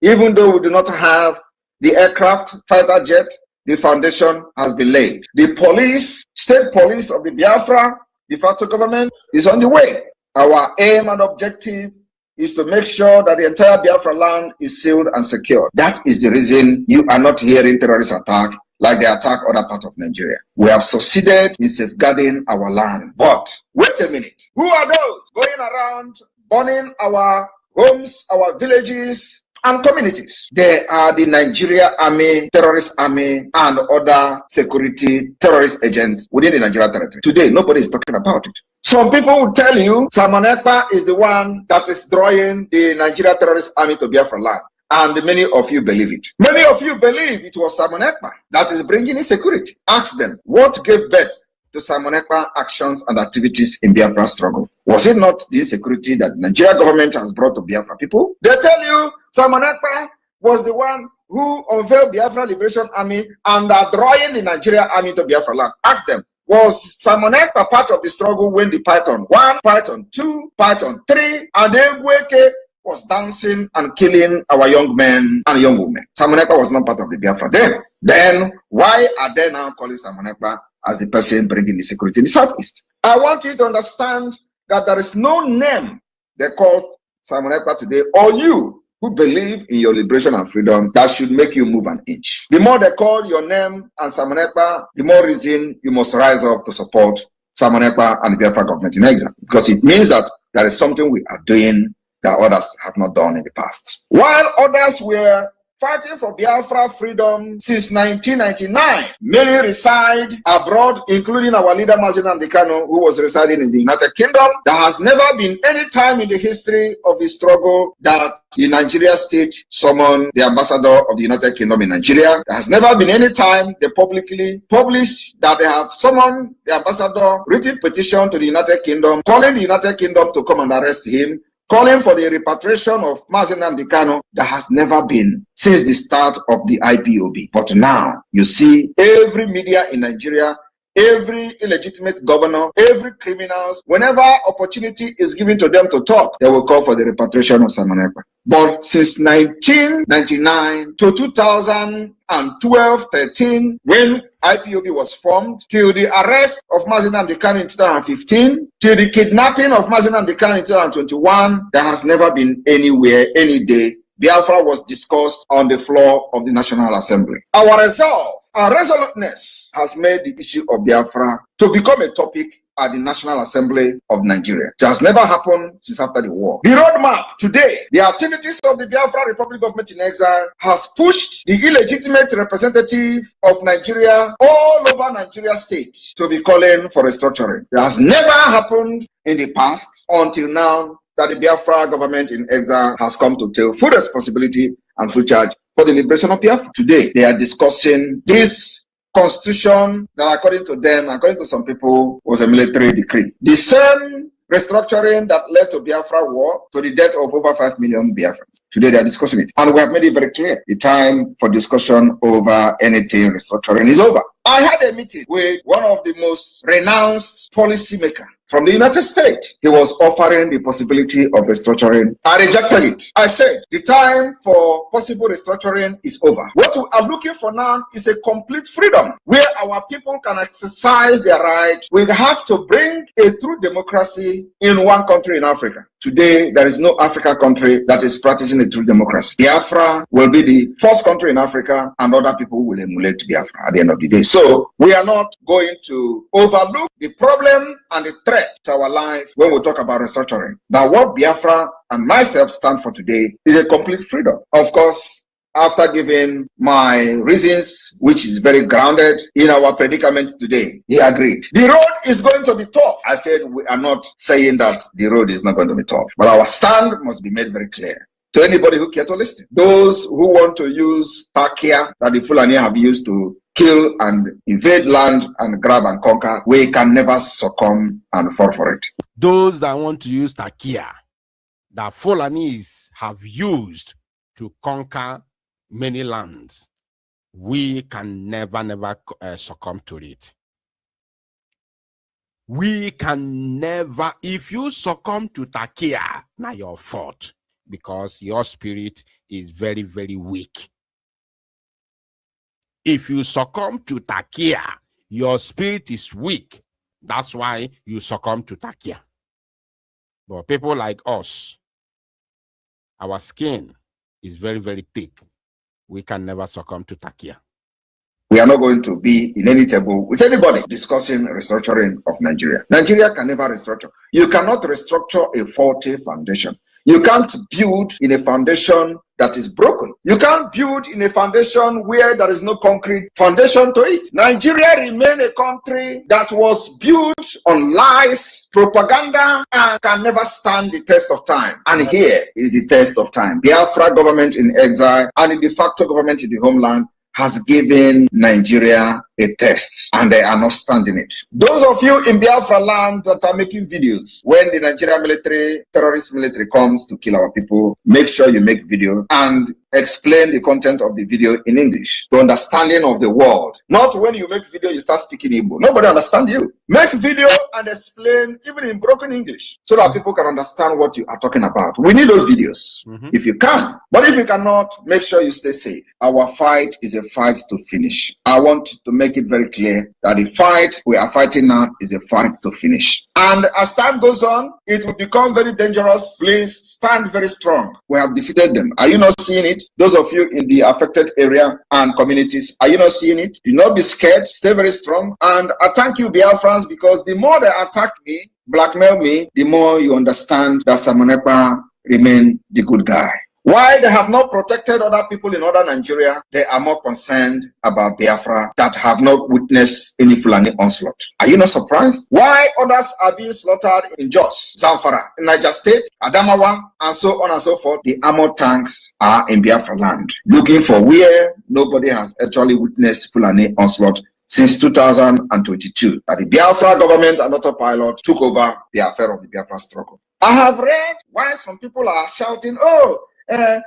even though we do not have the aircraft, fighter jet, the foundation has been laid. The police, state police of the Biafra de facto government is on the way. Our aim and objective is to make sure that the entire Biafra land is sealed and secured. That is the reason you are not hearing terrorist attack like they attack other parts of Nigeria. We have succeeded in safeguarding our land. But wait a minute. Who are those going around burning our homes, our villages, and communities? They are the Nigeria Army, Terrorist Army, and other security terrorist agents within the Nigeria territory. Today, nobody is talking about it. Some people will tell you Simon Ekpa is the one that is drawing the Nigeria Terrorist Army to Biafra land. And many of you believe it. Many of you believe it was Simon Ekpa that is bringing insecurity. Ask them, what gave birth to Simon Ekpa actions and activities in Biafra struggle? Was it not the insecurity that the Nigeria government has brought to Biafra people? They tell you Simon Ekpa was the one who unveiled Biafra Liberation Army and are drawing the Nigerian army to Biafra land. Ask them, was Simon Ekpa part of the struggle when the Python 1, Python 2, Python 3, and Egweke was dancing and killing our young men and young women? Simon Ekpa was not part of the Biafra then. Then why are they now calling Simon Ekpa as the person bringing the security in the Southeast? I want you to understand that there is no name they call Simon Ekpa today, or you who believe in your liberation and freedom, that should make you move an inch. The more they call your name and Simon Ekpa, the more reason you must rise up to support Simon Ekpa and the Biafra government in exile, because it means that there is something we are doing that others have not done in the past. While others were fighting for Biafra freedom since 1999. Many reside abroad, including our leader Mazi Nnamdi Kanu, who was residing in the United Kingdom. There has never been any time in the history of the struggle that the Nigeria state summoned the ambassador of the United Kingdom in Nigeria. There has never been any time they publicly published that they have summoned the ambassador, written petition to the United Kingdom, calling the United Kingdom to come and arrest him, calling for the repatriation of Mazi Nnamdi Kanu. That has never been since the start of the IPOB. But now you see every media in Nigeria, every illegitimate governor, every criminals, whenever opportunity is given to them to talk, they will call for the repatriation of Simon Ekpa. But since 1999 to 2012-13, when IPOB was formed, till the arrest of Mazi Nnamdi Kanu in 2015, till the kidnapping of Mazi Nnamdi Kanu in 2021, there has never been anywhere, any day, Biafra was discussed on the floor of the National Assembly. Our resolve and resoluteness has made the issue of Biafra to become a topic at the National Assembly of Nigeria. It has never happened since after the war. The roadmap today, the activities of the Biafra Republic government in exile has pushed the illegitimate representative of Nigeria all over Nigeria state to be calling for restructuring. It has never happened in the past until now that the Biafra government in exile has come to take full responsibility and full charge for the liberation of Biafra. Today, they are discussing this constitution that, according to them, according to some people, was a military decree. The same restructuring that led to Biafra war, to the death of over 5 million Biafrans. Today, they are discussing it. And we have made it very clear. The time for discussion over anything restructuring is over. I had a meeting with one of the most renounced policymakers from the United States. He was offering the possibility of restructuring. I rejected it. I said, the time for possible restructuring is over. What we are looking for now is a complete freedom where our people can exercise their rights. We have to bring a true democracy in one country in Africa. Today, there is no African country that is practicing a true democracy. Biafra will be the first country in Africa, and other people will emulate Biafra at the end of the day. So we are not going to overlook the problem and the threat to our life when we talk about restructuring. But what Biafra and myself stand for today is a complete freedom. Of course, after giving my reasons, which is very grounded in our predicament today, he agreed. The road is going to be tough. I said, we are not saying that the road is not going to be tough, but our stand must be made very clear to anybody who care to listen. Those who want to use Takia that the Fulani have used to kill and invade land and grab and conquer, we can never succumb and fall for it. Those that want to use Takia that Fulanis have used to conquer many lands, we can never succumb to it. We can never, if you succumb to Takia, now your fault, because your spirit is very, very weak. If you succumb to Takia, your spirit is weak. That's why you succumb to Takia. But people like us, our skin is very, very thick. We can never succumb to Takia. We are not going to be in any table with anybody discussing restructuring of Nigeria. Nigeria can never restructure. You cannot restructure a faulty foundation. You can't build in a foundation that is broken. You can't build in a foundation where there is no concrete foundation to it. Nigeria remains a country that was built on lies, propaganda, and can never stand the test of time. And here is the test of time. Biafra government in exile and the de facto government in the homeland has given Nigeria a test, and they are not standing it. Those of you in Biafra land that are making videos, when the Nigerian military, terrorist military comes to kill our people, make sure you make video and explain the content of the video in English, the understanding of the world. Not when you make video, you start speaking Igbo. Nobody understands you. Make video and explain even in broken English so that people can understand what you are talking about. We need those videos if you can. But if you cannot, make sure you stay safe. Our fight is a fight to finish. I want to make it very clear that the fight we are fighting now is a fight to finish. And as time goes on, it will become very dangerous. Please stand very strong. We have defeated them. Are you not seeing it? Those of you in the affected area and communities, are you not seeing it? Do not be scared. Stay very strong. And I thank you, Biafrans, because the more they attack me, blackmail me, the more you understand that Samonepa remain the good guy. Why they have not protected other people in other Nigeria, they are more concerned about Biafra that have not witnessed any Fulani onslaught. Are you not surprised? Why others are being slaughtered in Jos, Zamfara, in Niger State, Adamawa, and so on and so forth? The armored tanks are in Biafra land, looking for where nobody has actually witnessed Fulani onslaught since 2022. That the Biafra government and autopilot took over the affair of the Biafra struggle. I have read why some people are shouting,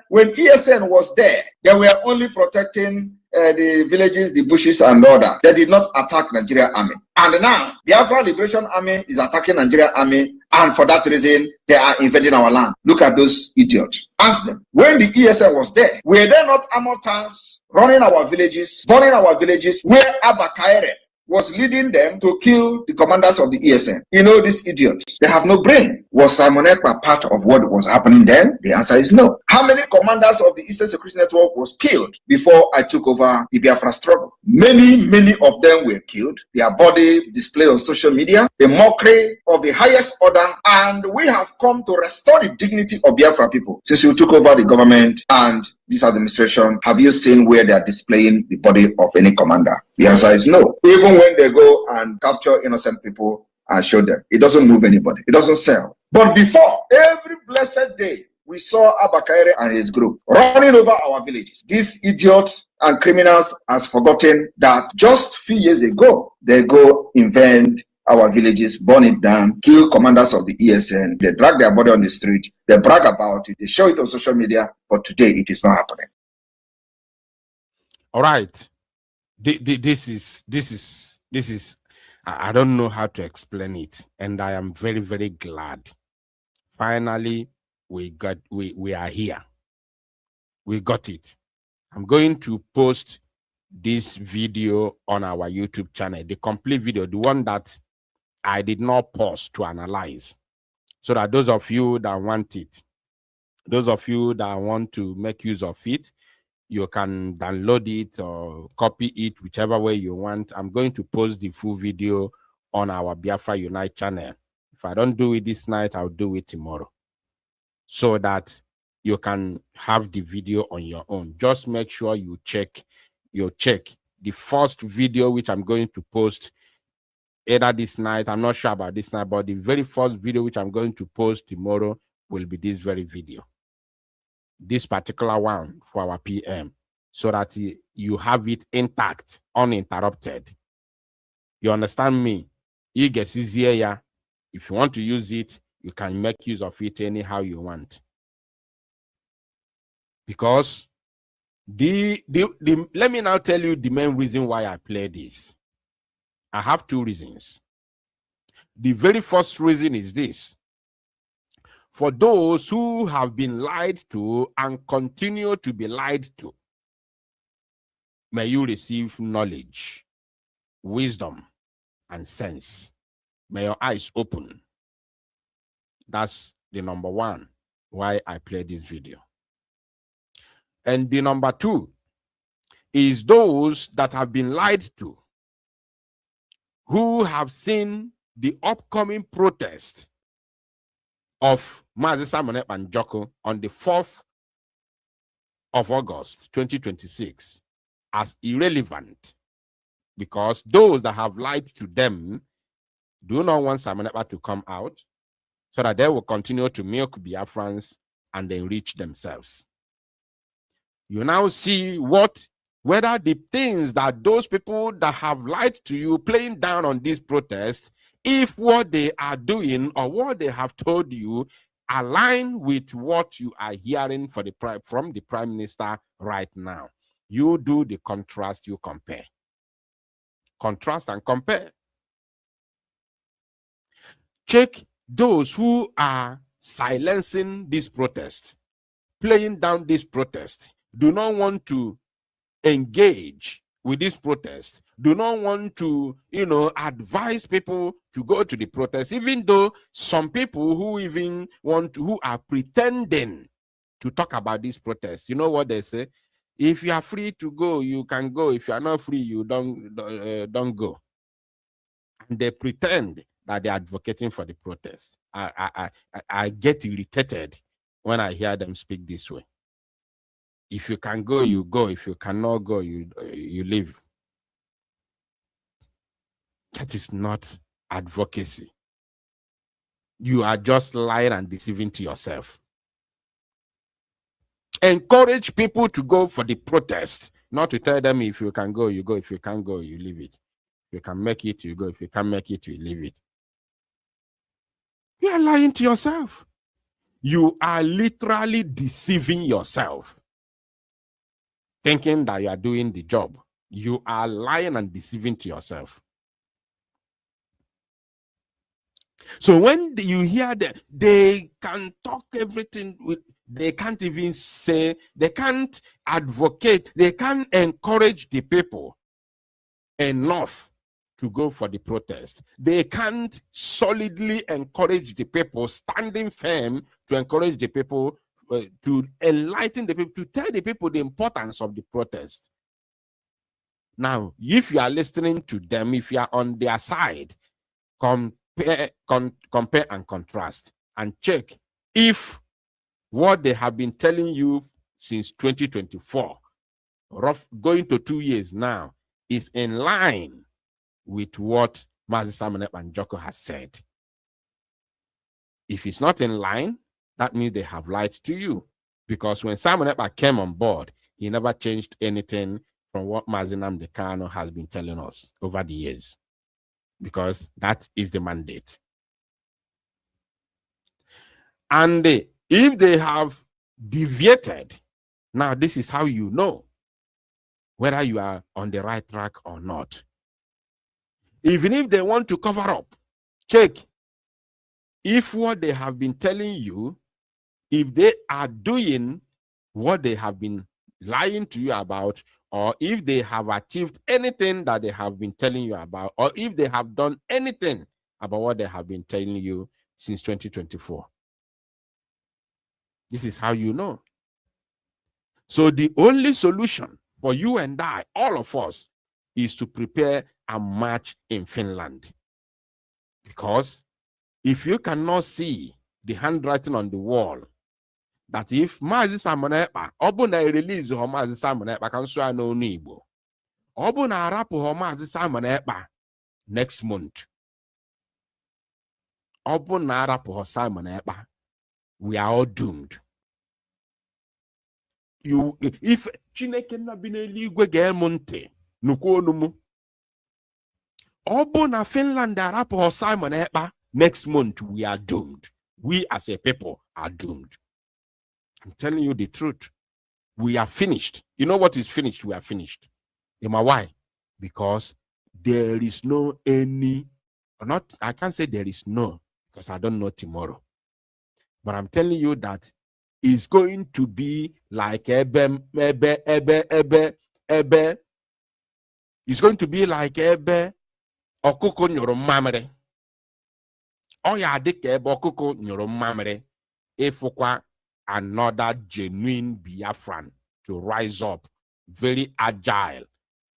when ESN was there, they were only protecting the villages, the bushes, and all that. They did not attack Nigeria army. And now, Biafra Liberation Army is attacking Nigeria army, and for that reason, they are invading our land. Look at those idiots. Ask them, when the ESN was there, were there not armored tanks running our villages, burning our villages, where Abba Kaere was leading them to kill the commanders of the ESN? You know, these idiots, they have no brain. Was Simon Ekpa part of what was happening then? The answer is no. How many commanders of the Eastern Security Network was killed before I took over the Biafra struggle? Many of them were killed. Their body displayed on social media, a mockery of the highest order, and we have come to restore the dignity of Biafra people. Since you took over the government and this administration, have you seen where they are displaying the body of any commander? The answer is no. Even when they go and capture innocent people and show them, it doesn't move anybody. It doesn't sell. But before, every blessed day, we saw Abba Kaere and his group running over our villages. These idiots and criminals has forgotten that just a few years ago, they go invade our villages, burn it down, kill commanders of the ESN. They drag their body on the street. They brag about it. They show it on social media. But today, it is not happening. All right. This is, I don't know how to explain it. And I am very, very glad. Finally, we are here. We got it. I'm going to post this video on our YouTube channel, the complete video, the one that I did not pause to analyze, so that those of you that want it, those of you that want to make use of it, you can download it or copy it, whichever way you want. I'm going to post the full video on our Biafra Unite channel. If I don't do it this night, I'll do it tomorrow, so that you can have the video on your own. Just make sure you check the first video, which I'm going to post either this night. I'm not sure about this night, but the very first video which I'm going to post tomorrow will be this very video, this particular one for our PM, so that you have it intact, uninterrupted. You understand me? If you want to use it, you can make use of it anyhow you want. Because let me now tell you the main reason why I play this. I have two reasons. The very first reason is this: for those who have been lied to and continue to be lied to, may you receive knowledge, wisdom, and sense. May your eyes open. That's the number one why I play this video. And the number two is those that have been lied to, who have seen the upcoming protest of Mazi Simon Ekpa and Joko on the 4th of August, 2026 as irrelevant, because those that have lied to them do not want Simon Ekpa to come out, so that they will continue to milk Biafrans and enrich themselves. You now see whether the things that those people that have lied to you playing down on this protest, if what they are doing or what they have told you align with what you are hearing from the Prime Minister right now. You do the contrast, you compare. Contrast and compare. Check those who are silencing this protest, playing down this protest, do not want to engage with this protest, do not want to, advise people to go to the protest, even though some people who are pretending to talk about this protest, you know what they say? If you are free to go, you can go. If you are not free, you don't go. And they pretend that they're advocating for the protest. I get irritated when I hear them speak this way. If you can go, you go. If you cannot go, you leave. That is not advocacy. You are just lying and deceiving to yourself. Encourage people to go for the protest, not to tell them if you can go, you go. If you can't go, you leave it. If you can make it, you go. If you can't make it, you leave it. You are lying to yourself. You are literally deceiving yourself, thinking that you are doing the job. You are lying and deceiving to yourself. So when you hear that they can talk everything with, they can't even say, they can't advocate, they can't encourage the people enough to go for the protest. They can't solidly encourage the people, standing firm to encourage the people, to enlighten the people, to tell the people the importance of the protest. Now, if you are listening to them, if you are on their side, compare and contrast and check if what they have been telling you since 2024, going to 2 years now, is in line with what Mazi Simon Ekpa and Joko has said. If it's not in line, that means they have lied to you. Because when Simon Ekpa came on board, he never changed anything from what Mazi Nnamdi Kanu has been telling us over the years. Because that is the mandate. And if they have deviated, now this is how you know whether you are on the right track or not. Even if they want to cover up, check if what they have been telling you, if they are doing what they have been lying to you about, or if they have achieved anything that they have been telling you about, or if they have done anything about what they have been telling you since 2024. This is how you know. So the only solution for you and I, all of us, is to prepare a march in Finland. Because if you cannot see the handwriting on the wall, that if Mazi Simon Ekpa, Obuna release her Mazi Simon Ekpa can swear no Igbo. Obuna rapu her Mazi Simon Ekpa next month. Obuna rapu her Simon Ekpa, we are all doomed. If Chineke na bineligwe gemonte nukonumu, Obuna Finland rapu her Simon Ekpa next month, we are doomed. We as a people are doomed. I'm telling you the truth. We are finished. You know what is finished? We are finished. Why? Because there is no any, or not, I can't say there is no, because I don't know tomorrow. But I'm telling you that it's going to be like ebe. It's going to be like ebe okuko nyoro mamere. Oya dike ebe okuko nyoro mamere. Efukwa another genuine Biafran to rise up, very agile,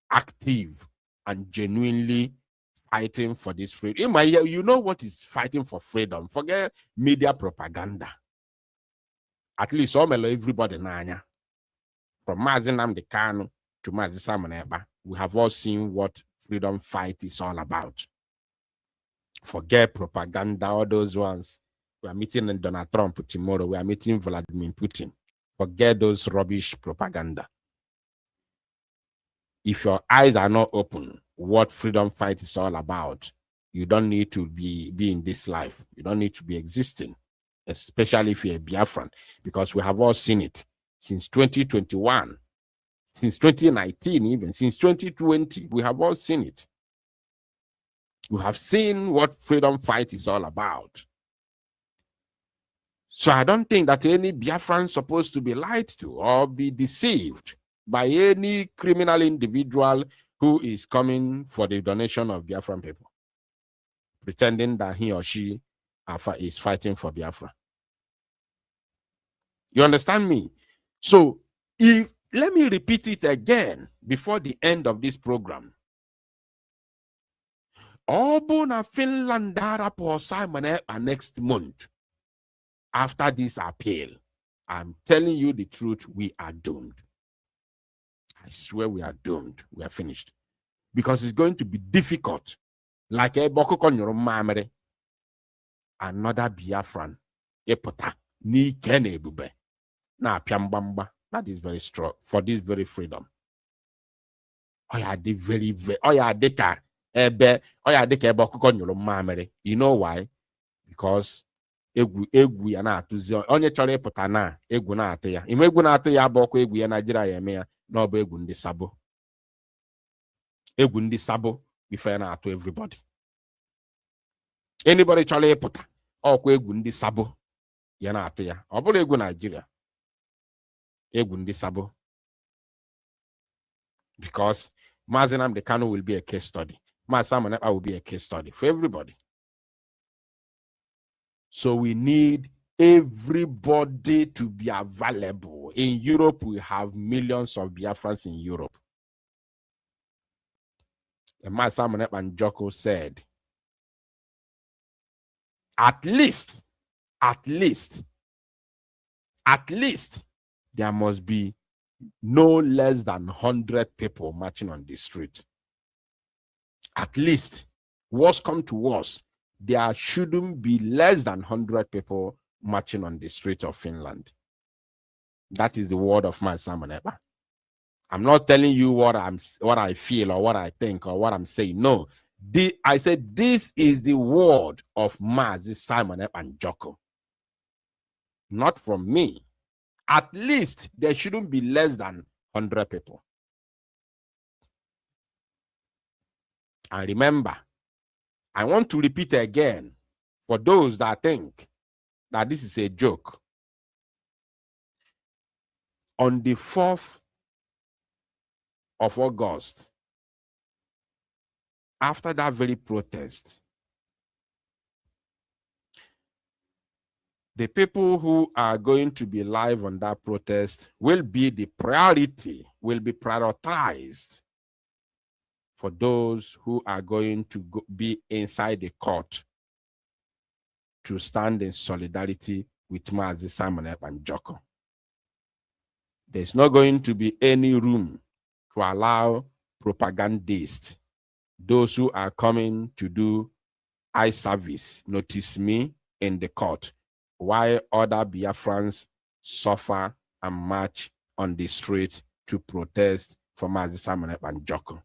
active, and genuinely fighting for this freedom. You know what is fighting for freedom? Forget media propaganda. At least everybody nanya. From Mazi Nnamdi Kanu to Mazi Simon Ekpa, we have all seen what freedom fight is all about. Forget propaganda, all those ones. We are meeting Donald Trump tomorrow. We are meeting Vladimir Putin. Forget those rubbish propaganda. If your eyes are not open, what freedom fight is all about, you don't need to be in this life. You don't need to be existing. especially if you're a Biafran, because we have all seen it since 2021, since 2019, even since 2020, we have all seen it. We have seen what freedom fight is all about. So I don't think that any Biafran is supposed to be lied to or be deceived by any criminal individual who is coming for the donation of Biafran people, pretending that he or she is fighting for Biafra. You understand me? So let me repeat it again before the end of this program. Obuna Finland for Simon next month. After this appeal, I'm telling you the truth, we are doomed. I swear we are doomed. We are finished. Because it's going to be difficult. Like a Bokokon Mamere. Another Biafran. Epota. Ni kene bube. Na piambamba. That is very strong for this very freedom. Oya de very oya deka ebe oya deka Bokokon Mamere. You know why? Because egwu ya na-atụzi onye chọrọ ịpụta na egwu na-atụ ya ime egwu na-atụ ya bụ ọkwa egwu ya Nigeria ya eme ya na ọ bụ egwu ndị sabo ife na-atụ everybody. Anybody chọrọ ịpụta ọkwa egwu ndị sabo ya na-atụ ya, ọ bụrụ egwu Nigeria, egwu ndị sabo. Because Mazi Nnamdi Kanu will be a case study, Mazi Simon Ekpa will be a case study for everybody. So we need everybody to be available. In Europe, we have millions of Biafrans in Europe. And Mazi Simon Ekpa and Joko said, at least, there must be no less than 100 people marching on the street. At least, worst come to worst, there shouldn't be less than 100 people marching on the street of Finland. That is the word of Mazi Simon Ekpa. I'm not telling you what I feel or what I think or what I'm saying. No, I said this is the word of Mazi Simon Ekpa and Joko. Not from me. At least there shouldn't be less than 100 people. And remember, I want to repeat again for those that think that this is a joke. On the 4th of August, after that very protest, the people who are going to be live on that protest will be the priority, will be prioritized for those who are going to be inside the court to stand in solidarity with Mazi Simon Ekpa and Joko. There's not going to be any room to allow propagandists, those who are coming to do eye service, notice me in the court, while other Biafrans suffer and march on the street to protest for Mazi Simon Ekpa and Joko.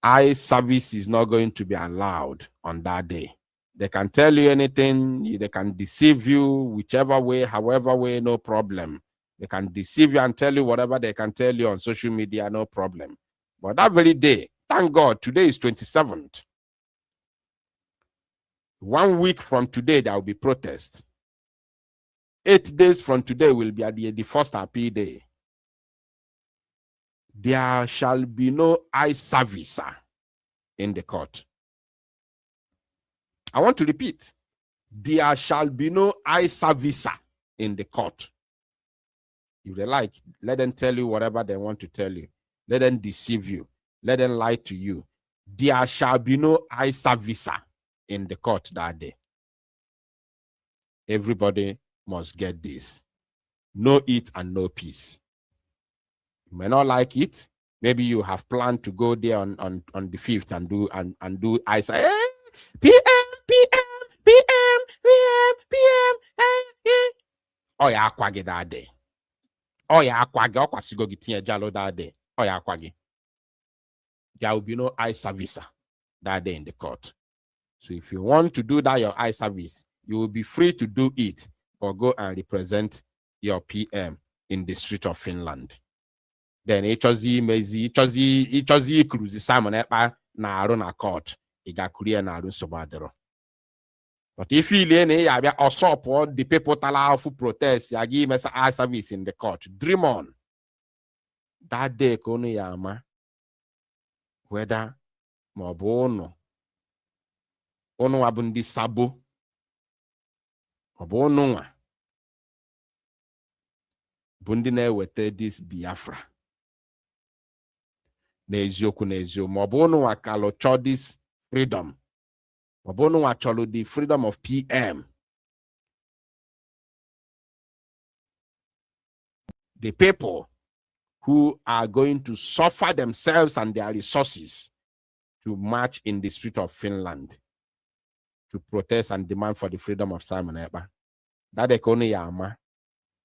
Eye service is not going to be allowed on that day. They can tell you anything, they can deceive you whichever way, however way, no problem. They can deceive you and tell you whatever they can tell you on social media, no problem. But that very day, thank God, today is 27th. 1 week from today, there will be protest. 8 days from today will be the first appeal day. There shall be no eye service in the court. I want to repeat. There shall be no eye service in the court. If they like, let them tell you whatever they want to tell you. Let them deceive you. Let them lie to you. There shall be no eye service in the court that day. Everybody must get this. No eat and no peace. You may not like it. Maybe you have planned to go there on the 5th and do I say PM. Oh yeah, akwagi that day. Oh yeah, akwagi. Okwasigo gitinye jalo that day. Oh yeah, akwagi. There will be no eye service that day in the court. So if you want to do that your eye service, you will be free to do it, or go and represent your PM in the street of Finland. Then Ichozi cruise Simon Ekpa na arụ na court, igakurie na arụ sobadero. But if you learn or support the people tala of protest, you give us eye service in the court. Dream on. That day kono yama whether mobono ono abundi sabo mobono bundi na wete this Biafra. Nezioku mobono wakalo cho this freedom. Mobono wacholo the freedom of PM. The people who are going to suffer themselves and their resources to march in the street of Finland to protest and demand for the freedom of Simon Ekpa. That economy yama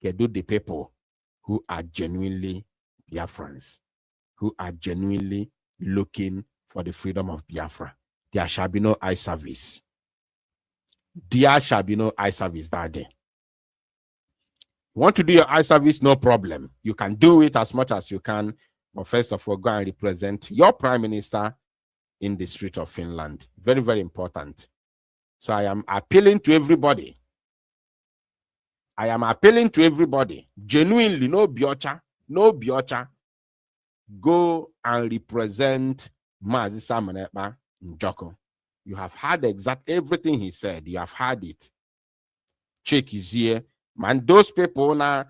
can do the people who are genuinely Biafrans, who are genuinely looking for the freedom of Biafra. There shall be no eye service. There shall be no eye service that day. You want to do your eye service? No problem. You can do it as much as you can. But first of all, go and represent your prime minister in the street of Finland. Very, very important. So I am appealing to everybody. I am appealing to everybody. Genuinely, no biocha, no biocha. Go and represent Mazi Simon Ekpa Njoko. You have heard exact everything he said. You have heard it. Check his here. Man, those people now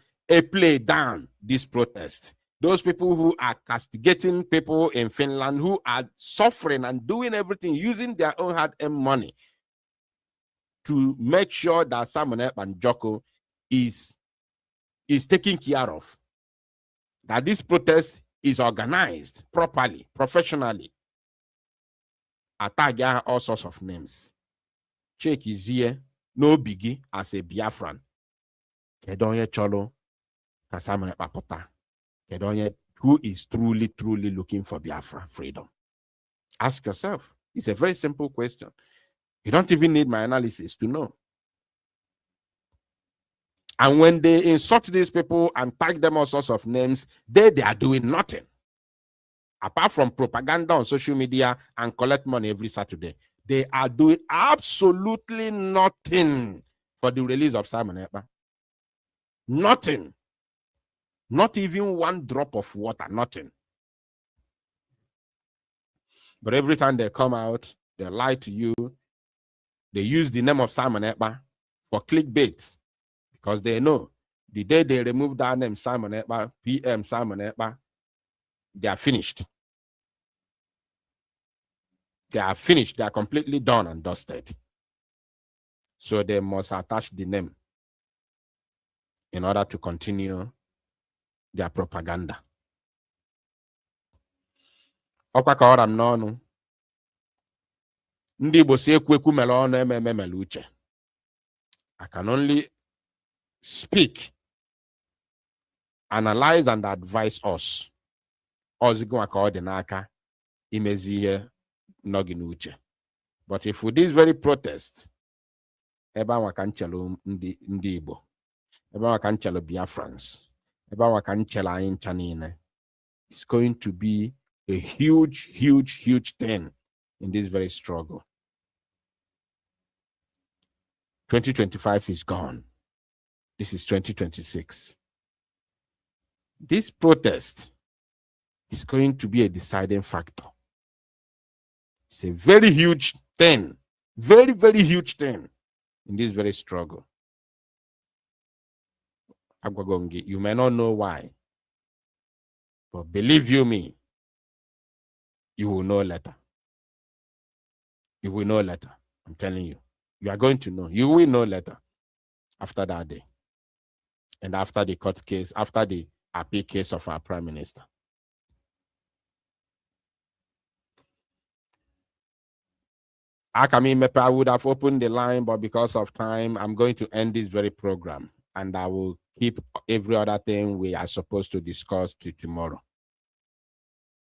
play down this protest. Those people who are castigating people in Finland, who are suffering and doing everything using their own hard-earned money to make sure that Simon Ekpa Njoko is taken care of. That this protest is organized properly, professionally. Attack all sorts of names. Check is here, no biggie as a Biafran. Kedonye Cholo, Kasamane Papota. Kedonye, who is truly, truly looking for Biafra freedom? Ask yourself. It's a very simple question. You don't even need my analysis to know. And when they insult these people and tag them all sorts of names, they are doing nothing. Apart from propaganda on social media and collect money every Saturday, they are doing absolutely nothing for the release of Simon Ekpa. Nothing. Not even one drop of water, nothing. But every time they come out, they lie to you. They use the name of Simon Ekpa for clickbait because they know the day they remove that name, Simon Ekpa, PM Simon Ekpa, they are finished. They are finished. They are completely done and dusted. So they must attach the name in order to continue their propaganda. Ọkwa ka ọra m n'ọnụ. Ndị Igbo si ekwu mele ọnụ ememe mele uche. I can only speak, analyze and advise us. Ozigo ka ọ dị n'aka imezi ihe n'ogi n'uche. But if with this very protest, ebe anwa ka nchelo ndị Igbo, ebe anwa ka nchelo Biafrans, ebe anwa ka nchelo anyị ncha niile, it's going to be a huge, huge, huge thing in this very struggle. 2025 is gone. This is 2026. This protest is going to be a deciding factor. It's a very huge thing, very, very huge thing in this very struggle. Agwagongi, you may not know why, but believe you me, you will know later. You will know later. I'm telling you. You are going to know. You will know later after that day. And after the court case, after the appeal case of our prime minister. I would have opened the line, but because of time, I'm going to end this very program. And I will keep every other thing we are supposed to discuss to tomorrow.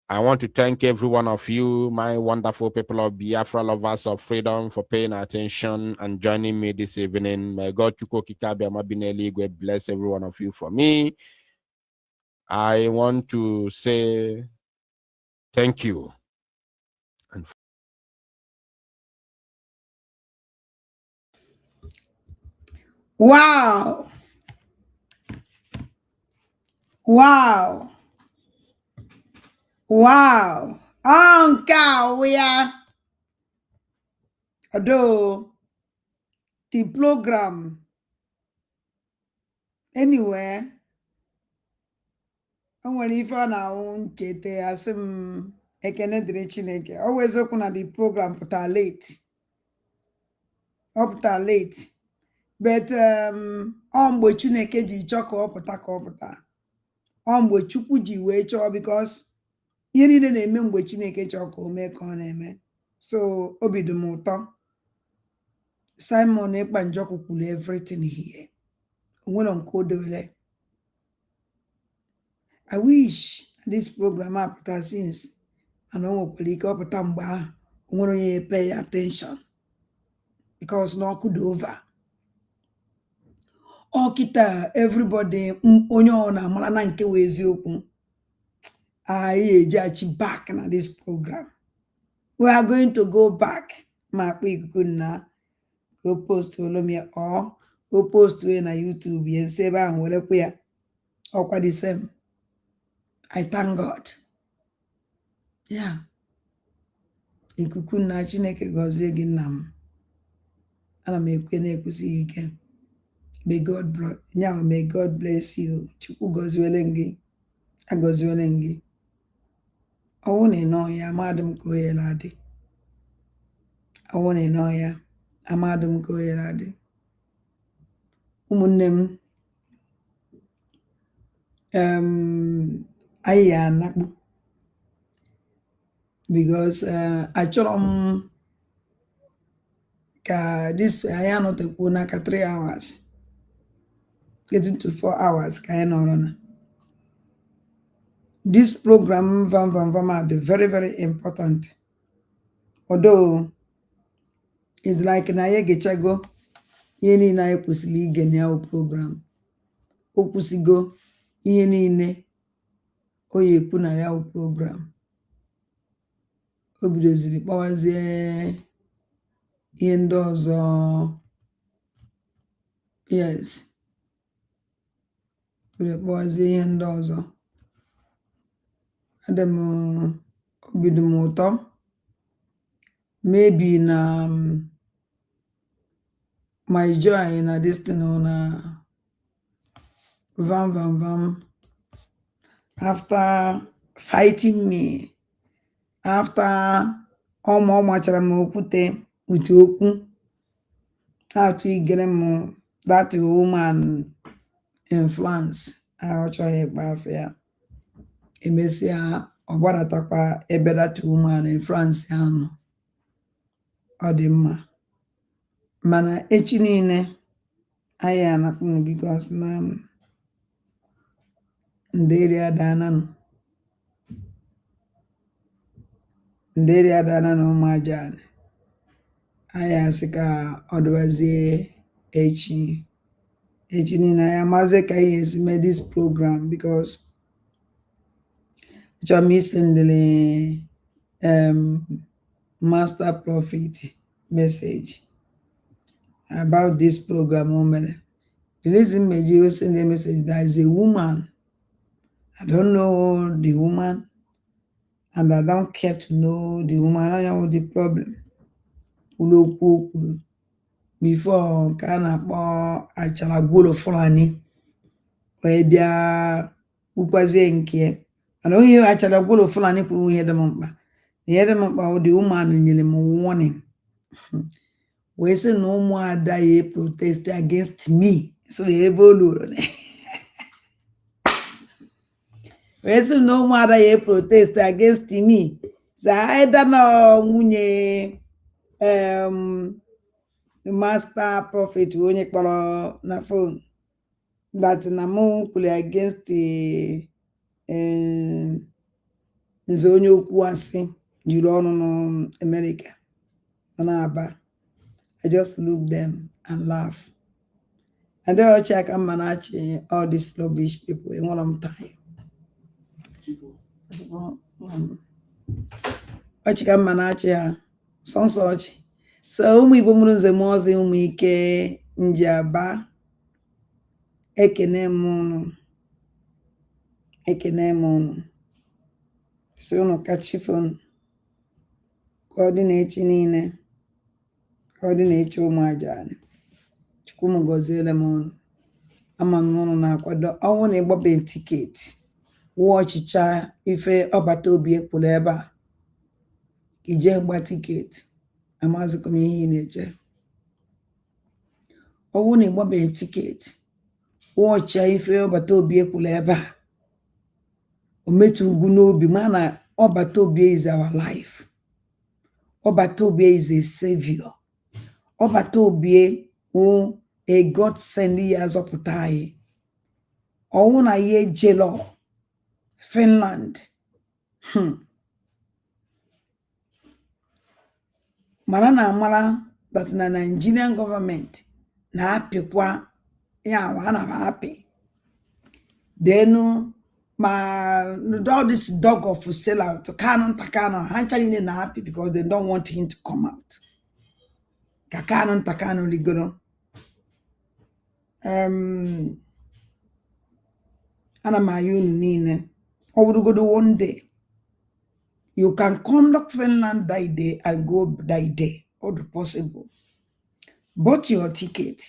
I want to thank every one of you, my wonderful people of Biafra, lovers of freedom, for paying attention and joining me this evening. May God bless every one of you for me. I want to say thank you. Wow. Wow. Wow. Uncle, we are. Although the program anywhere, o nwere ife ọ na-awụ nchete asị m ekene dịrị Chineke. Always okwu na the program pụta late. Ọ pụta late. But ọ mgbe Chineke ji chọọ ka ọ pụta ka ọ pụta. Ọ mgbe Chukwu ji wee chọọ because ihe niile na-eme mgbe Chineke chọọ ka o mee ka ọ na-eme. So obi dị m ụtọ. Simon Ekpa Njọkụ kwuru everything here. Onwere nke o dewele. I wish this program apụta since and o nwekwara ike ọpụta mgbe ahụ onwere onye pay attention because na ọkụ dị over. Ọ kịta everybody onye ọ na-amara na nke wee eziokwu anyị eji achi back na this program. We are going to go back ma akpa ikuku na go post olomia or go post we na YouTube ya nsi ebe ahụ werekwa ya ọkwa the same. I thank God. Yeah. Ikuku na Chineke gọzie gị nna m. Ana m ekwe na-ekwusighị ike. May God bless you. Chukwu gọziwele gị. Agọziwele gị. Ọwụ na ịnọ ya amadụ m ka o yere adị. Ọwụ na ịnọ ya amadụ m ka o yere adị. Ụmụnne m anyị ya anakpu because achọrọ m ka this anyị anọtekwu n'aka 3 hours getting to 4 hours ka anyị nọrọ na this program vam are very very important. Although it's like na anyị gechago ihe niile anyị kwesịrị ige na ya program. O kwụsịgo ihe niile o ya ekwu na ya program. O bidoziri kpawazie ihe ndị ọzọ. Yes. O bidoziri kpawazie ihe ndị ọzọ. Adem obi dị m ụtọ. Maybe na my joy na this thing na vam after fighting me, after ọ machara m okwute uche okwu na-atụ igere m that woman influence ọ chọghị ịkpa afọ ya. Emesịa ọ gbadatakwa ebe that woman influence ya nọ. Ọ dị mma. Mana echi niile anyị anakpụ because na nderi adananụ. Nderi adana na ụmụajani. Anyị asị ka ọ dịwazie echi. Echi niile anyị amazie ka anyị esi mee this program because achọrọ m isendele Master Prophet message about this program o mere. The reason Meji send a message, there is a woman. I don't know the woman and I don't care to know the woman. I don't know the problem. Before ka na-akpọ achara gwolo Fulani wee bịa ukwazie nke ana onye achara gwolo Fulani kwuru ihe dị m mkpa. Ihe dị m mkpa the woman nyere m warning. Wee sị na ụmụada ya protest against me. So ebe oluro wee sị na ụmụada ya protest against me. So either na nwunye the Master Prophet onye kpọrọ na phone that na mụ kwuru against nze onye okwu asị jiri ọnụ n'Amerika na-aba. I just look them and laugh. And then I check and manage all these rubbish people in one of time. I check and manage some such. So we bumuze mozi umike njaba ekene mono. So no kachifon coordinate nine coordinate umajani. Chukwu gozile mono. Ama mono na kwado ọnwụ na igbobe ticket. Watchicha ife ọbata obi ekwulu ebe a. Ije gba ticket. Amazi kom ihe na-eche. Ọnwụ na igbobe ticket. Watcha ife ọbata obi ekwulu ebe a. Ometu ugwu n'obi mana ọbata obi is our life. Ọbata obi is a savior. Ọbata obi who a God send ya zọpụta anyị. Ọnwụ na ye jelo Finland. Mara na amara that na Nigerian government na happy ya wana happy. Then all this dog of sell out Takano hanchali na happy because they don't want him to come out. Takano ligoro. Ana mayunu nine. One day, you can conduct Finland that day and go that day, all possible. Bought your ticket.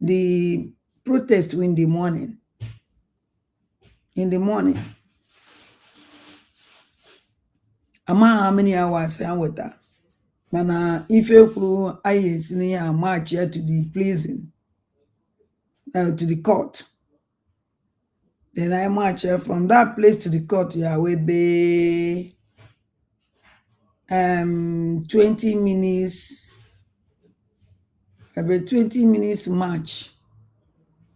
The protest in the morning. Ama how many hours I with that? Mana if you I see a march here to the prison, to the court. Then I march from that place to the court. Yeah, we be 20 minutes. About 20 minutes march.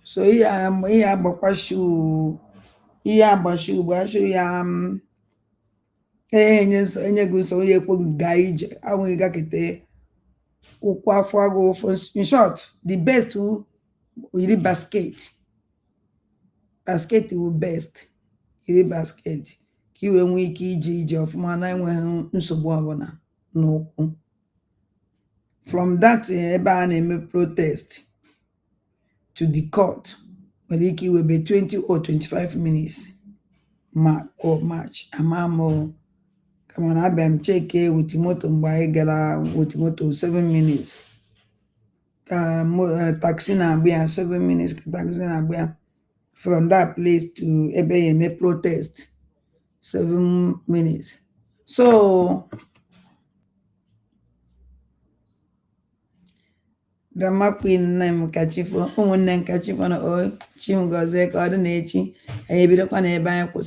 So here bakwashu. Here bashu enye guso ye kpo gaije. Awon ga kete. Ukwa fwago. In short, the best who really basket. Basket will best. Iri basket. Kiwe nwiki ije ofuma na enwe nsogbu ọbụla n'okwu. From that ebe a na-eme protest to the court, nwere ike iwebe 20 or 25 minutes or march. Amamo kama na abịa m cheke with moto mgbe anyị gara with moto 7 minutes. Taxi na-abịa 7 minutes ka taxi na-abịa. From that place to ebe yeme protest 7 minutes. So the mapping name kachifo, ụmụnne nkachifo na o chimgozie ka ọ dị na echi anyị ebidokwa na ebe anyị kwụsị.